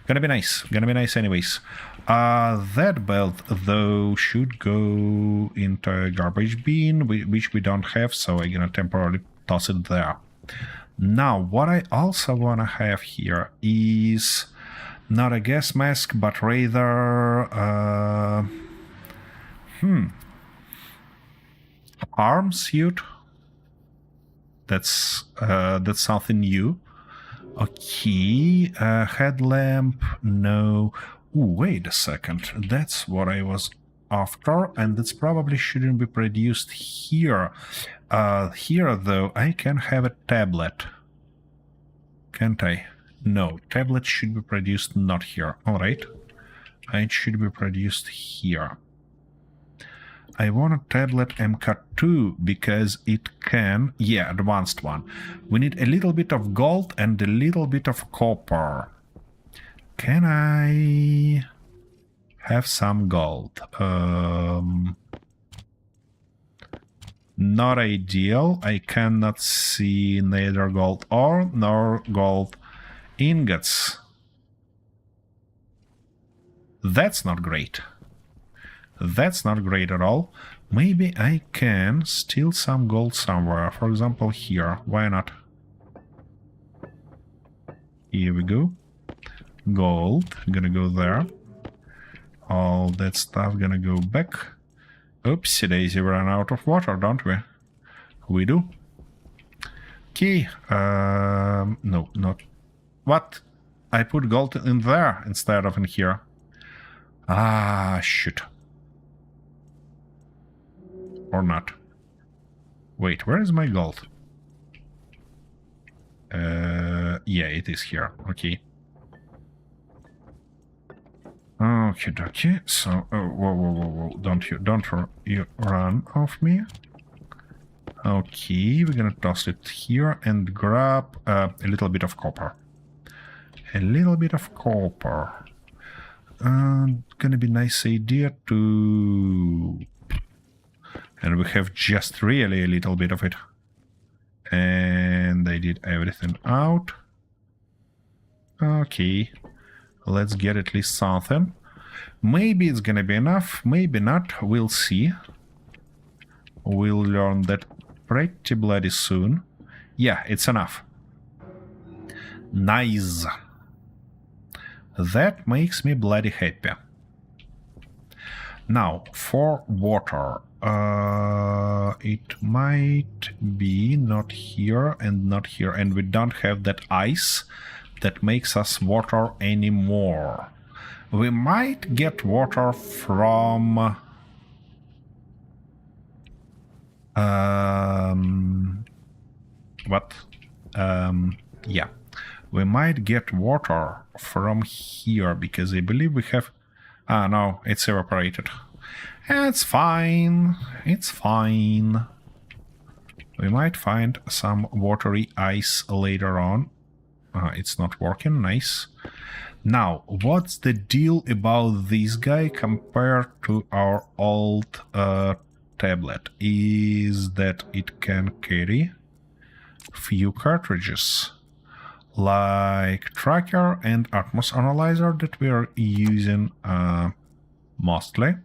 S1: Gonna be nice anyways. That belt, though, should go into a garbage bin, which we don't have, so I'm gonna temporarily toss it there. Now, what I also wanna have here is Not a gas mask, but rather arm suit. That's something new. Okay, headlamp, no. Ooh, wait a second. That's what I was after, and that's probably shouldn't be produced here. Here, though, I can have a tablet. Can't I? No, tablet should be produced not here. Alright. It should be produced here. I want a tablet MK2 because it can... Yeah, advanced one. We need a little bit of gold and a little bit of copper. Can I have some gold? Not ideal. I cannot see neither gold ore nor gold ingots. That's not great. That's not great at all. Maybe I can steal some gold somewhere. For example, here. Why not? Here we go. Gold. Gonna go there. All that stuff gonna go back. Oopsie daisy, we ran out of water, don't we? We do. Okay. No, not... What? I put gold in there instead of in here. Ah, shoot. Or not. Wait, where is my gold? Yeah, it is here. Okay. Okay. So, whoa. Don't you run off me. Okay, we're gonna toss it here and grab a little bit of copper. A little bit of copper. Gonna be nice idea to... And we have just really a little bit of it. And I did everything out. Okay. Let's get at least something. Maybe it's gonna be enough, maybe not. We'll see. We'll learn that pretty bloody soon. Yeah, it's enough. Nice. That makes me bloody happy. Now, for water. It might be not here and not here. And we don't have that ice that makes us water anymore. We might get water from... what? Yeah. We might get water from here, because I believe we have... Ah, no, it's evaporated. It's fine. It's fine. We might find some watery ice later on. It's not working. Nice. Now, what's the deal about this guy compared to our old tablet? Is that it can carry few cartridges, like tracker and Atmos analyzer that we are using mostly.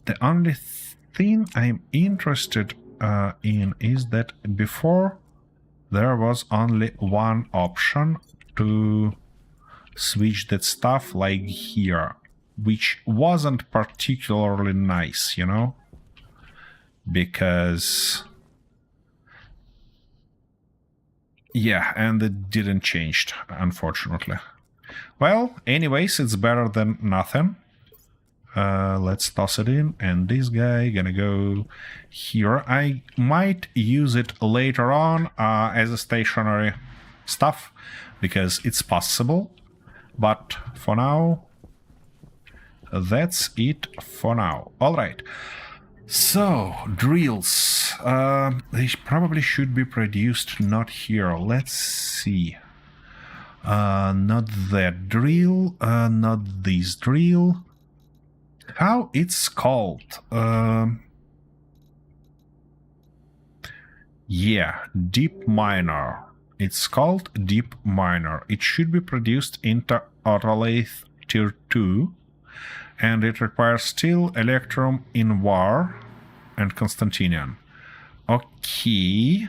S1: The only thing I'm interested in is that before there was only one option to switch that stuff, like here, which wasn't particularly nice, you know, because yeah, and it didn't change, unfortunately. Well, anyways, it's better than nothing. Let's toss it in, and this guy gonna go here. I might use it later on as a stationary stuff, because it's possible. But for now, that's it for now. Alright, so drills. They probably should be produced not here. Let's see. Not that drill, not this drill. How it's called? Yeah, deep miner. It's called deep miner. It should be produced into autolathe tier 2, and it requires steel, electrum, invar, and Constantinian. Okay,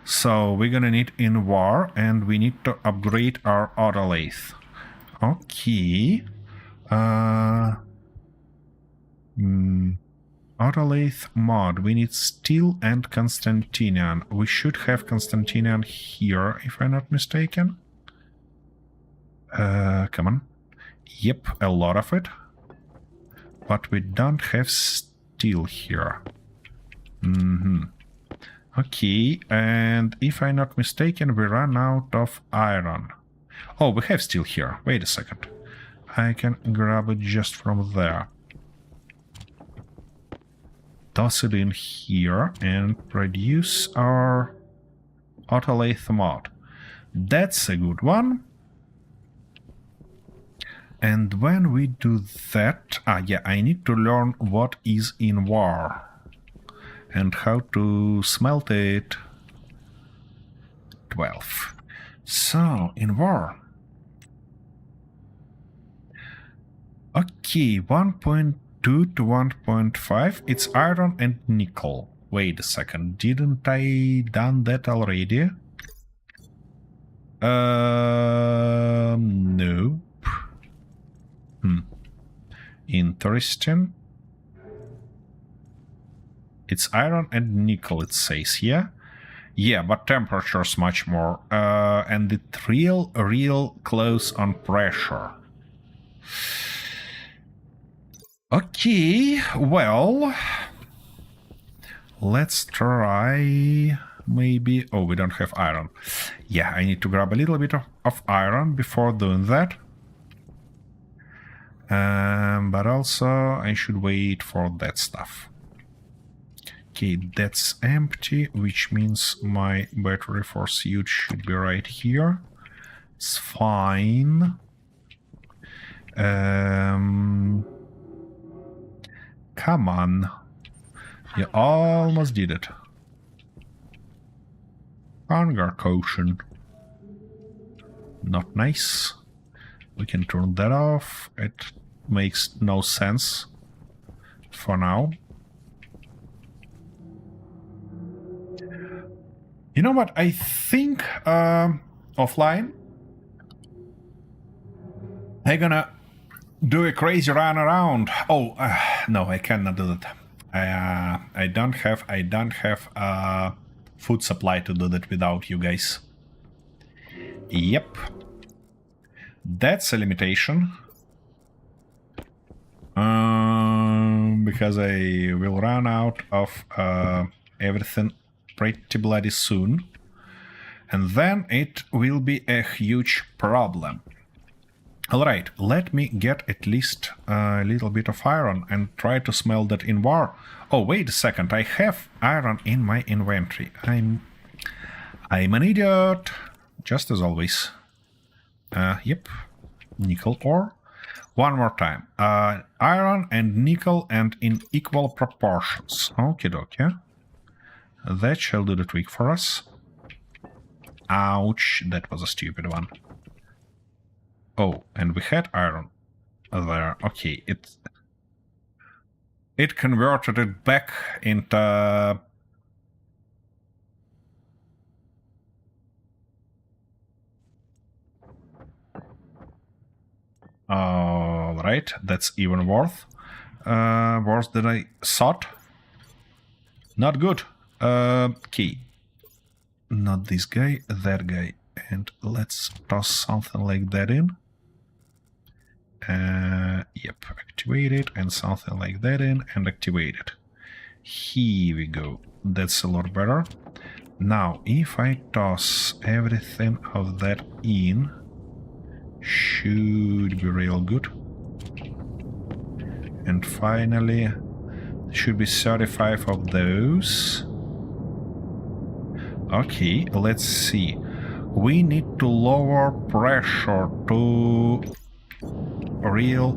S1: so we're gonna need invar, and we need to upgrade our autolathe. Okay. Autolathe mod. We need steel and Constantinian. We should have Constantinian here, if I'm not mistaken. Come on. Yep, a lot of it. But we don't have steel here. Okay, and if I'm not mistaken, we run out of iron. Oh, we have steel here. Wait a second. I can grab it just from there. Toss it in here and produce our autolathe mod. That's a good one. And when we do that... yeah, I need to learn what is in war. And how to smelt it. 12. So, in war. Okay, 1.2 to 1.5. It's iron and nickel. Wait a second, didn't I done that already? Nope. Interesting. It's iron and nickel, it says, yeah? Yeah, but temperature's much more. And it's real close on pressure. Okay, well... Let's try... maybe... Oh, we don't have iron. Yeah, I need to grab a little bit of iron before doing that. But also, I should wait for that stuff. Okay, that's empty, which means my battery for suit should be right here. It's fine. Come on. You almost did it. Hunger quotient. Not nice. We can turn that off. It makes no sense for now. You know what? I think offline I'm gonna do a crazy run around. Oh no, I cannot do that. I don't have food supply to do that without you guys. Yep, that's a limitation. Because I will run out of everything pretty bloody soon, and then it will be a huge problem. Alright, let me get at least a little bit of iron and try to smelt that in war. Oh, wait a second, I have iron in my inventory. I'm an idiot, just as always. Yep, nickel ore. One more time. Iron and nickel and in equal proportions. Okie dokie. That shall do the trick for us. Ouch, that was a stupid one. Oh, and we had iron there. Okay, it converted it back into... Alright, that's even worse than I thought. Not good. Okay. Not this guy, that guy. And let's toss something like that in. Yep, activate it, and something like that in, and activate it. Here we go. That's a lot better. Now, if I toss everything of that in, should be real good. And finally, should be 35 of those. Okay, let's see. We need to lower pressure to real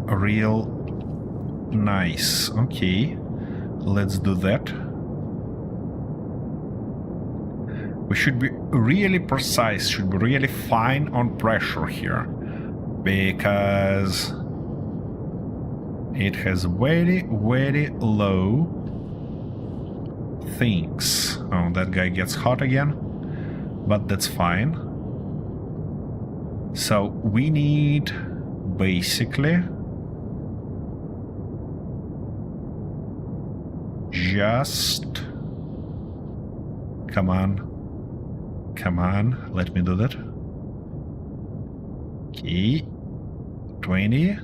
S1: nice. Okay, let's do that. We should be really precise, should be really fine on pressure here, because it has very low things. Oh, that guy gets hot again, but that's fine. So we need basically just... Come on, let me do that. Okay, 20.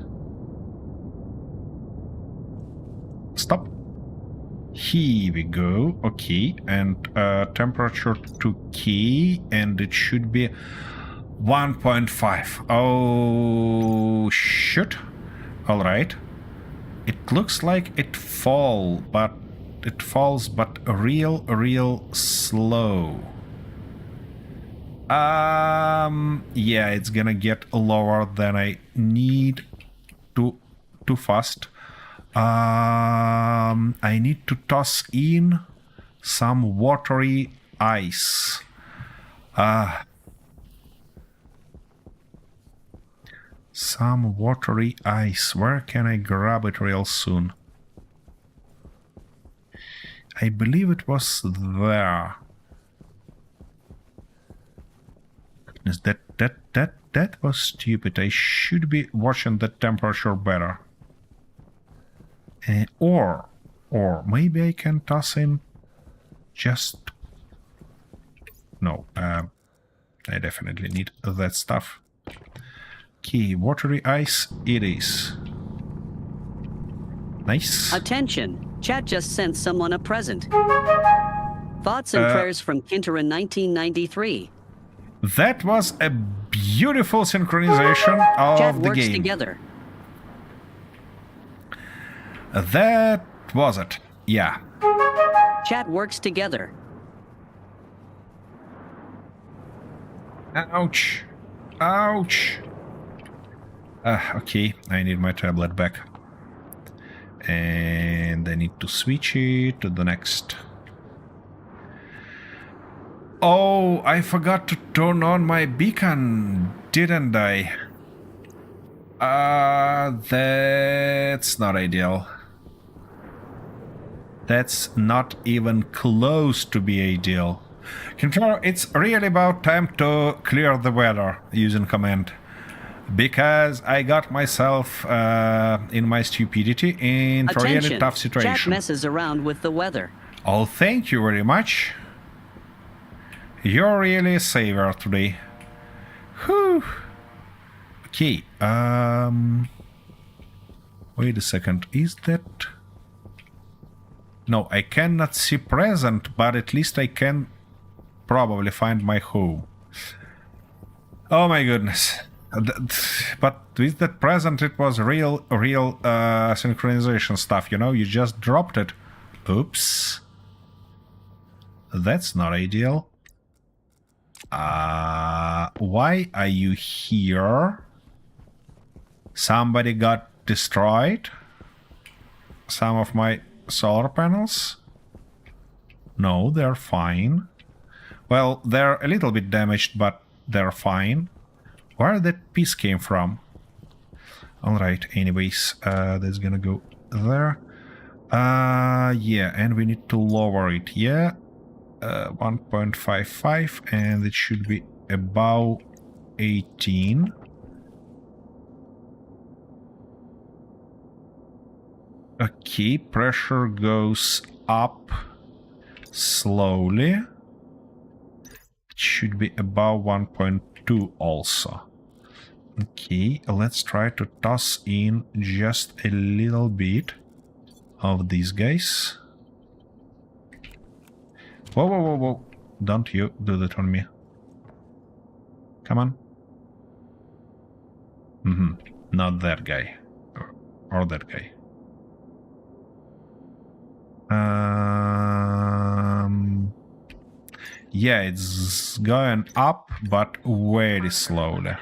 S1: Stop. Here we go. Okay, and temperature to key, and it should be 1.5. Oh, shoot. All right. It looks like it falls, but real slow. Yeah, it's gonna get lower than I need. Too fast. I need to toss in some watery ice. Some watery ice. Where can I grab it real soon? I believe it was there. Goodness, that was stupid. I should be watching the temperature better. Or maybe I can toss in just... No, I definitely need that stuff. Okay, watery ice it is. Nice.
S3: Attention! Chat just sent someone a present. Thoughts and prayers from Kinter in 1993.
S1: That was a beautiful synchronization of
S3: Chat
S1: the
S3: works
S1: game.
S3: together.
S1: That was it. Yeah.
S3: Chat works together.
S1: Ouch. Ouch. Okay, I need my tablet back. And I need to switch it to the next. Oh, I forgot to turn on my beacon, didn't I? That's not ideal. That's not even close to be ideal. Controller, it's really about time to clear the weather using command. Because I got myself in my stupidity into a really tough
S3: Chat
S1: situation.
S3: messes around with the weather.
S1: Oh, thank you very much. You're really a savior today. Whew. Okay, wait a second, is that... No, I cannot see present, but at least I can probably find my home. Oh my goodness. But with that present, it was real synchronization stuff, you know? You just dropped it. Oops. That's not ideal. Why are you here? Somebody got destroyed? Some of my solar panels? No, they're fine. Well, they're a little bit damaged, but they're fine. Where that piece came from? Alright, anyways, that's gonna go there. Yeah, and we need to lower it, yeah. 1.55, and it should be above 18. Okay, pressure goes up slowly. It should be above 1.2 also. Okay, let's try to toss in just a little bit of these guys. Whoa, whoa, whoa, whoa. Don't you do that on me. Come on. Not that guy. Or that guy. Yeah, it's going up, but very slowly.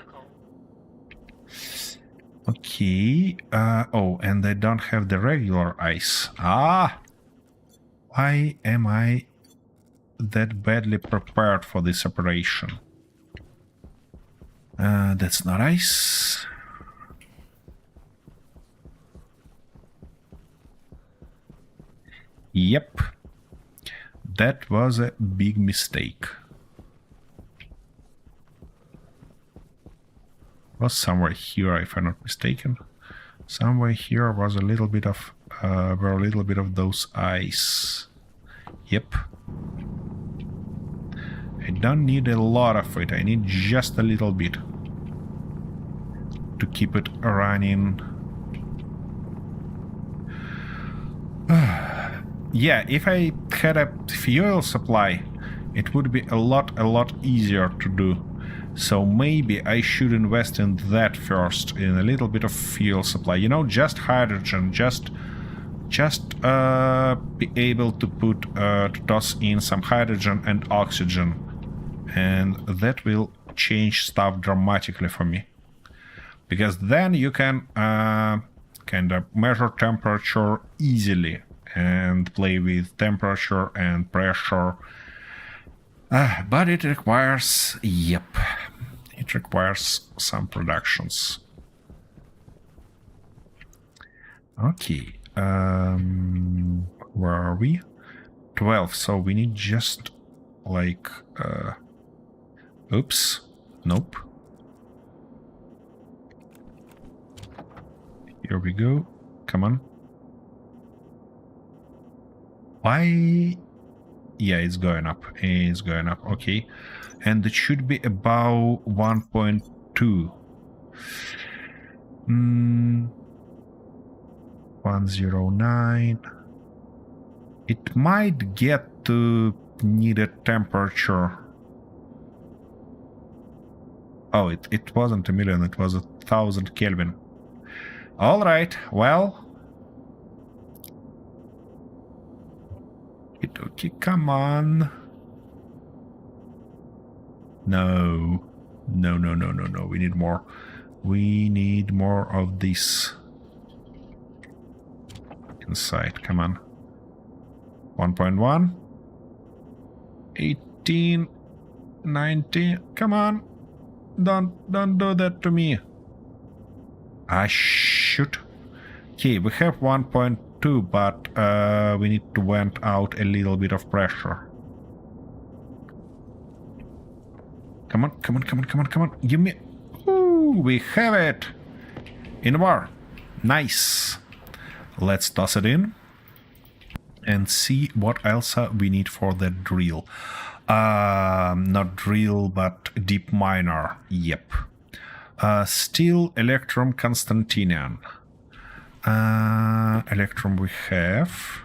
S1: Okay. Oh, and I don't have the regular ice. Ah! Why am I that badly prepared for this operation? That's not ice. Yep. That was a big mistake. Was somewhere here, if I'm not mistaken. Somewhere here was a little bit of were a little bit of those ice. Yep. I don't need a lot of it. I need just a little bit to keep it running. Yeah, if I had a fuel supply, it would be a lot easier to do. So maybe I should invest in that first, in a little bit of fuel supply. You know, just hydrogen, just be able to put to toss in some hydrogen and oxygen, and that will change stuff dramatically for me. Because then you can kind of measure temperature easily and play with temperature and pressure. But it requires, yep, it requires some productions. Okay, where are we? 12, so we need just like, oops, nope. Here we go, come on. Why? Yeah, it's going up. It's going up. Okay. And it should be about 1.2. 109. It might get to needed temperature. Oh, it wasn't a million. It was 1,000 Kelvin. All right. Well. Okay, come on. No. No. We need more. We need more of this. Inside, come on. 1.1. 18. 19. Come on. Don't do that to me. Ah, shoot. Okay, we have 1.2, but we need to vent out a little bit of pressure. Come on. Give me... Ooh, we have it! In the bar. Nice. Let's toss it in. And see what else we need for the drill. Not drill, but deep miner. Yep. Steel, electrum, Constantinian. Electrum we have.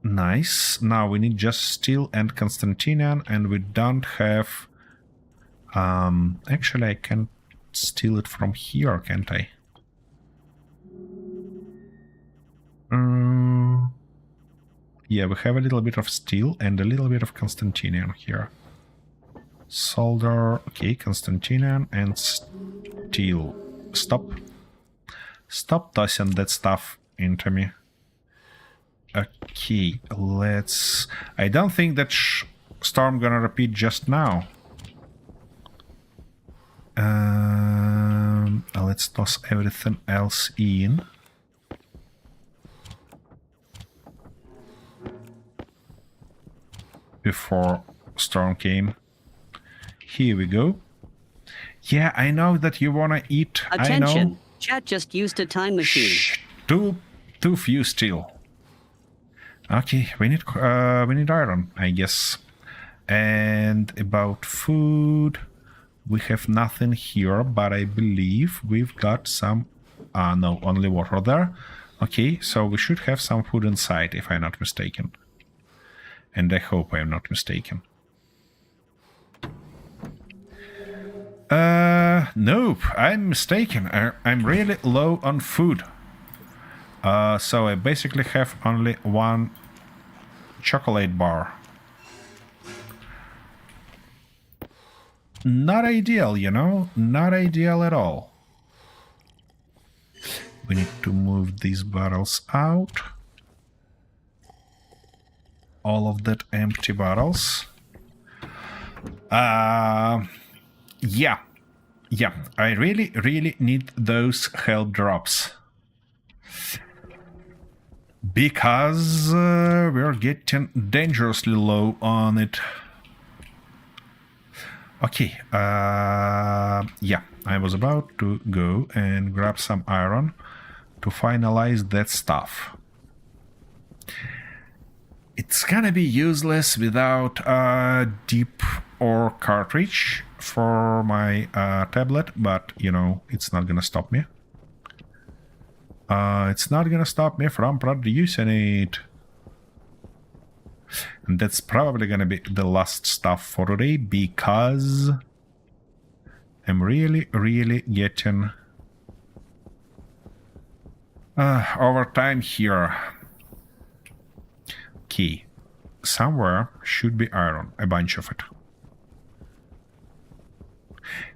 S1: Nice. Now we need just steel and Constantinian, and we don't have... actually, I can steal it from here, can't I? Yeah, we have a little bit of steel and a little bit of Constantinian here. Solder, okay, Constantinian and steel. Stop tossing that stuff into me. Okay, let's... I don't think that storm gonna repeat just now. Let's toss everything else in. Before storm came. Here we go. Yeah, I know that you wanna eat.
S3: Attention!
S1: I know.
S3: Chat just used a time machine.
S1: Shh, too few steel. Okay, we need iron, I guess. And about food, we have nothing here, but I believe we've got some. No, only water there. Okay, so we should have some food inside, if I'm not mistaken. And I hope I'm not mistaken. Nope, I'm mistaken. I'm really low on food. So I basically have only one chocolate bar. Not ideal, you know? Not ideal at all. We need to move these bottles out. All of that empty bottles. Yeah, I really need those health drops. Because we're getting dangerously low on it. Okay, yeah, I was about to go and grab some iron to finalize that stuff. It's gonna be useless without a deep ore cartridge for my tablet, but you know, it's not gonna stop me. It's not gonna stop me from producing it. And that's probably gonna be the last stuff for today, because I'm really getting over time here. Okay, somewhere should be iron, a bunch of it.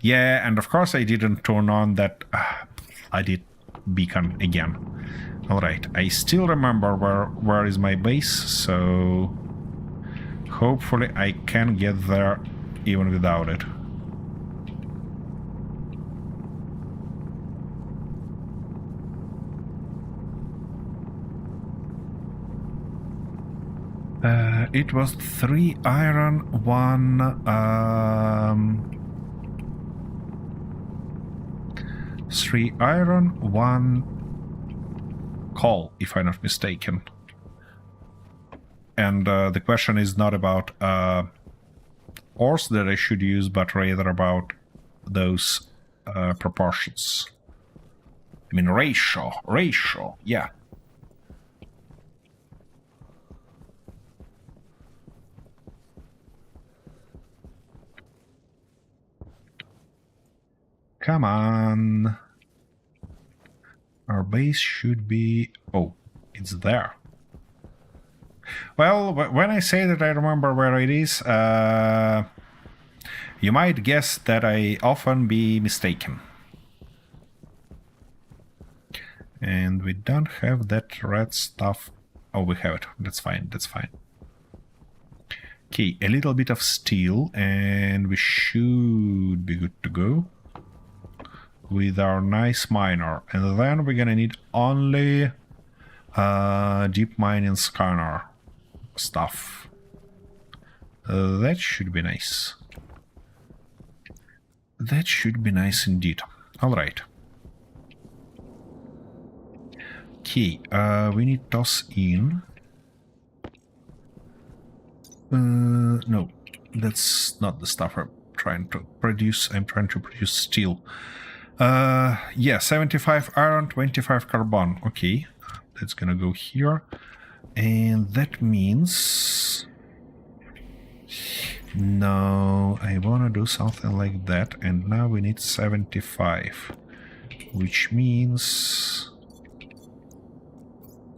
S1: Yeah, and of course I didn't turn on that I did beacon again. Alright, I still remember where is my base, so hopefully I can get there even without it. It was 3 iron, 1 3 iron, 1 coal, if I'm not mistaken. And the question is not about ores that I should use, but rather about those proportions. I mean, ratio, yeah. Come on. Our base should be... Oh, it's there. Well, when I say that I remember where it is, you might guess that I often be mistaken. And we don't have that red stuff. Oh, we have it. That's fine, that's fine. Okay, a little bit of steel, and we should be good to go with our nice miner. And then we're gonna need only deep mining scanner stuff. That should be nice. That should be nice indeed. Alright. Okay, we need toss in. No, that's not the stuff I'm trying to produce. I'm trying to produce steel. Yeah, 75 iron, 25 carbon. Okay, that's gonna go here. And that means... No, I wanna do something like that. And now we need 75. Which means...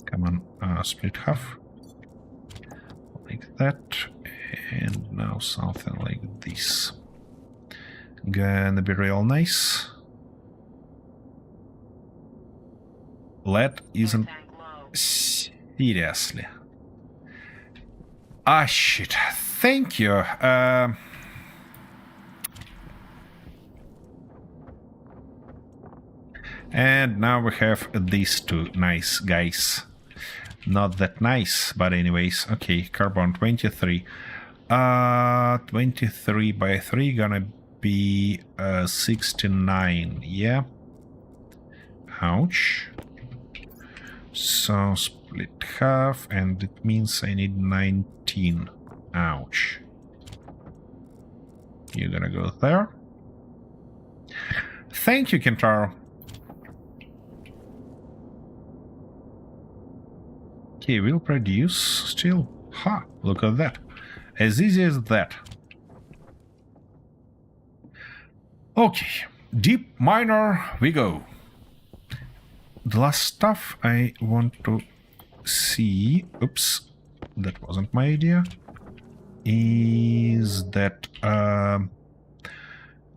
S1: Come on, split half. Like that. And now something like this. Gonna be real nice. Lead isn't... Seriously. Ah, shit. Thank you. And now we have these two nice guys. Not that nice, but anyways. Okay, carbon 23. 23 by 3 gonna be 69. Yeah. Ouch. So split half, and it means I need 19. Ouch. You're gonna go there. Thank you, Kentaro. Okay, we'll produce steel. Ha! Look at that. As easy as that. Okay, deep miner we go. The last stuff I want to see, oops, that wasn't my idea, is that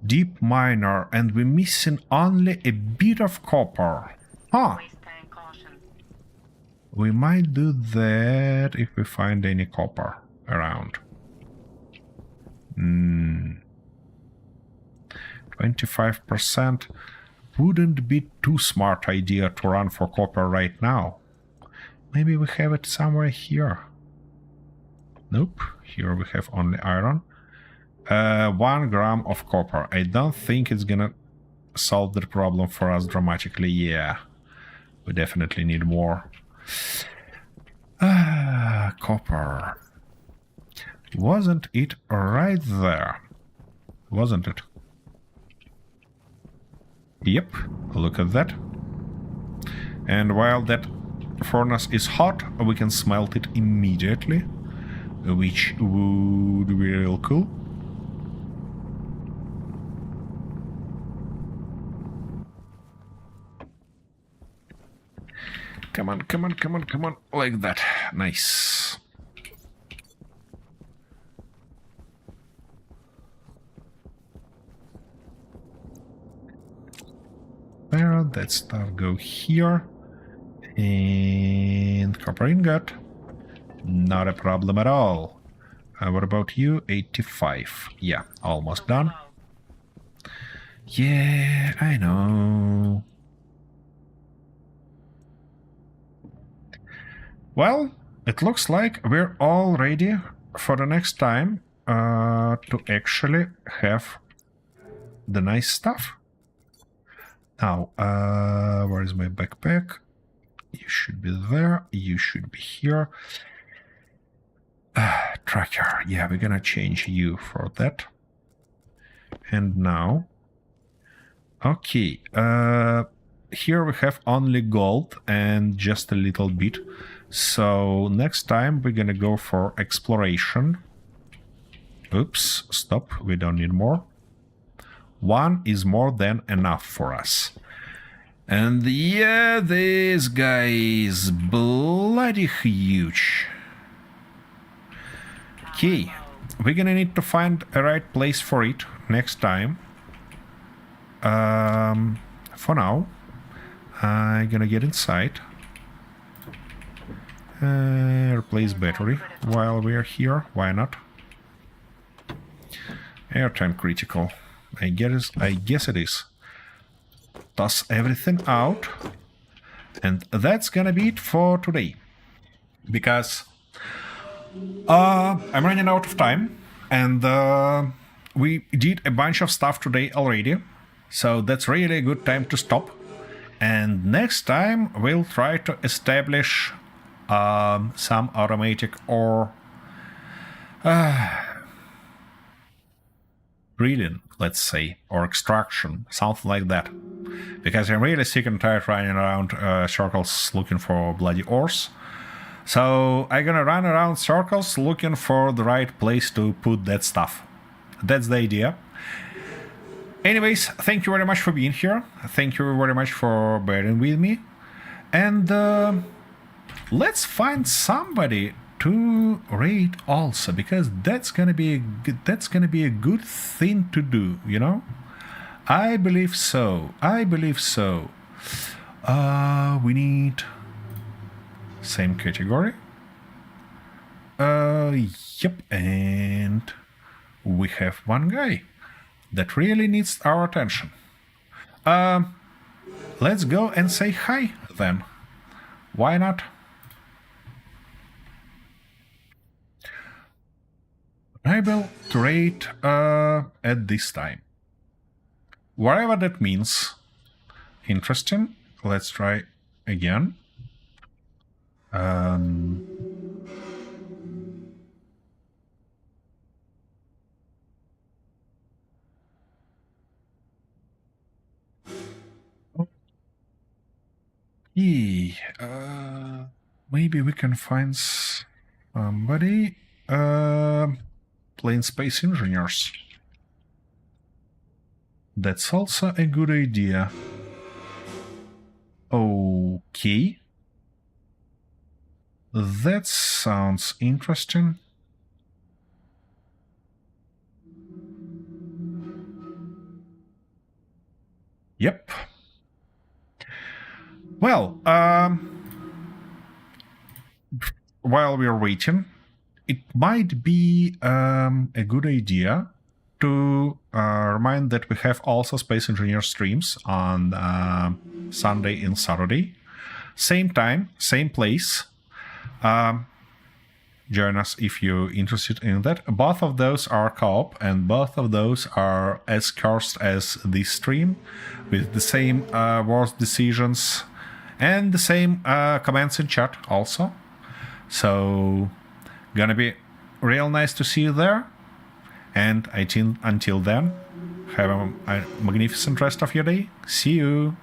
S1: deep miner, and we're missing only a bit of copper. Huh. We might do that if we find any copper around. 25% wouldn't be too smart idea to run for copper right now. Maybe we have it somewhere here. Nope, here we have only iron. 1 gram of copper. I don't think it's gonna solve the problem for us dramatically. Yeah, we definitely need more. Copper. Wasn't it right there? Wasn't it? Yep, look at that. And while that furnace is hot, we can smelt it immediately, which would be real cool. Come on, come on, come on, come on, like that. Nice. There, that stuff go here. And copper ingot. Not a problem at all. What about you? 85. Yeah, almost done. Yeah, I know. Well, it looks like we're all ready for the next time to actually have the nice stuff. Now, where is my backpack? You should be there. You should be here. Tracker. Yeah, we're gonna change you for that. And now... Okay. Here we have only gold and just a little bit. So next time we're gonna go for exploration. Oops, stop. We don't need more. 1 is more than enough for us. And yeah, this guy is bloody huge. Okay, we're gonna need to find a right place for it next time. For now, I'm gonna get inside. Replace battery while we're here. Why not? Airtime critical. I guess it is. Toss everything out. And that's gonna be it for today. Because I'm running out of time. And we did a bunch of stuff today already. So that's really a good time to stop. And next time we'll try to establish some automatic or breeding, let's say, or extraction, something like that. Because I'm really sick and tired running around circles looking for bloody ores. So I'm gonna run around circles looking for the right place to put that stuff. That's the idea. Anyways, thank you very much for being here. Thank you very much for bearing with me. And let's find somebody to raid also, because that's gonna be a good thing to do, you know? I believe so. I believe so. We need same category. Yep, and we have one guy that really needs our attention. Let's go and say hi then. Why not? Able to rate at this time. Whatever that means. Interesting. Let's try again. Maybe we can find somebody. Plain space engineers. That's also a good idea. Okay. That sounds interesting. Yep. Well, while we're waiting, it might be a good idea to remind that we have also Space Engineer streams on Sunday and Saturday. Same time, same place. join us if you're interested in that. Both of those are co-op, and both of those are as cursed as this stream, with the same worst decisions and the same comments in chat also. So, gonna be real nice to see you there. And I think until then, have a magnificent rest of your day. See you!